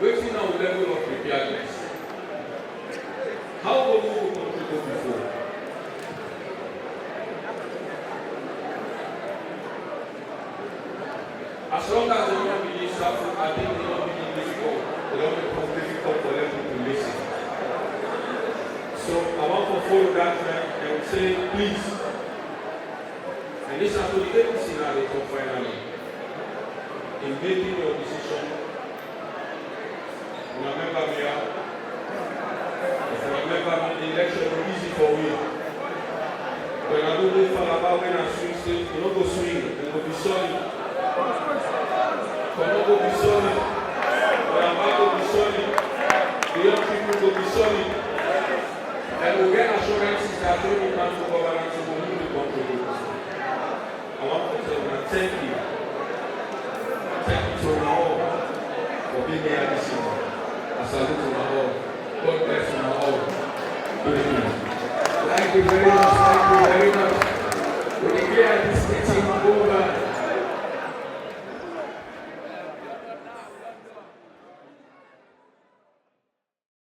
Waiting on the level of preparedness. How will we country go before? As long as they don't believe suffering, I think they don't believe difficult. They don't become difficult for them to listen. So I want to follow that trend and say, please. And this has to be the scenario finally. In making your decision, remember me out. If you remember me, the election was easy for me. When I do this for about when I swing state, you don't go swing, you go be solid. Come on, go be solid. When I'm about to be solid, the young people go be solid. And we'll get assurances that when we come to governance, we will move the country. I want to tell you, thank you. Thank you to all for being here this evening. I salute to all. God bless you all. Good evening. Thank you very much.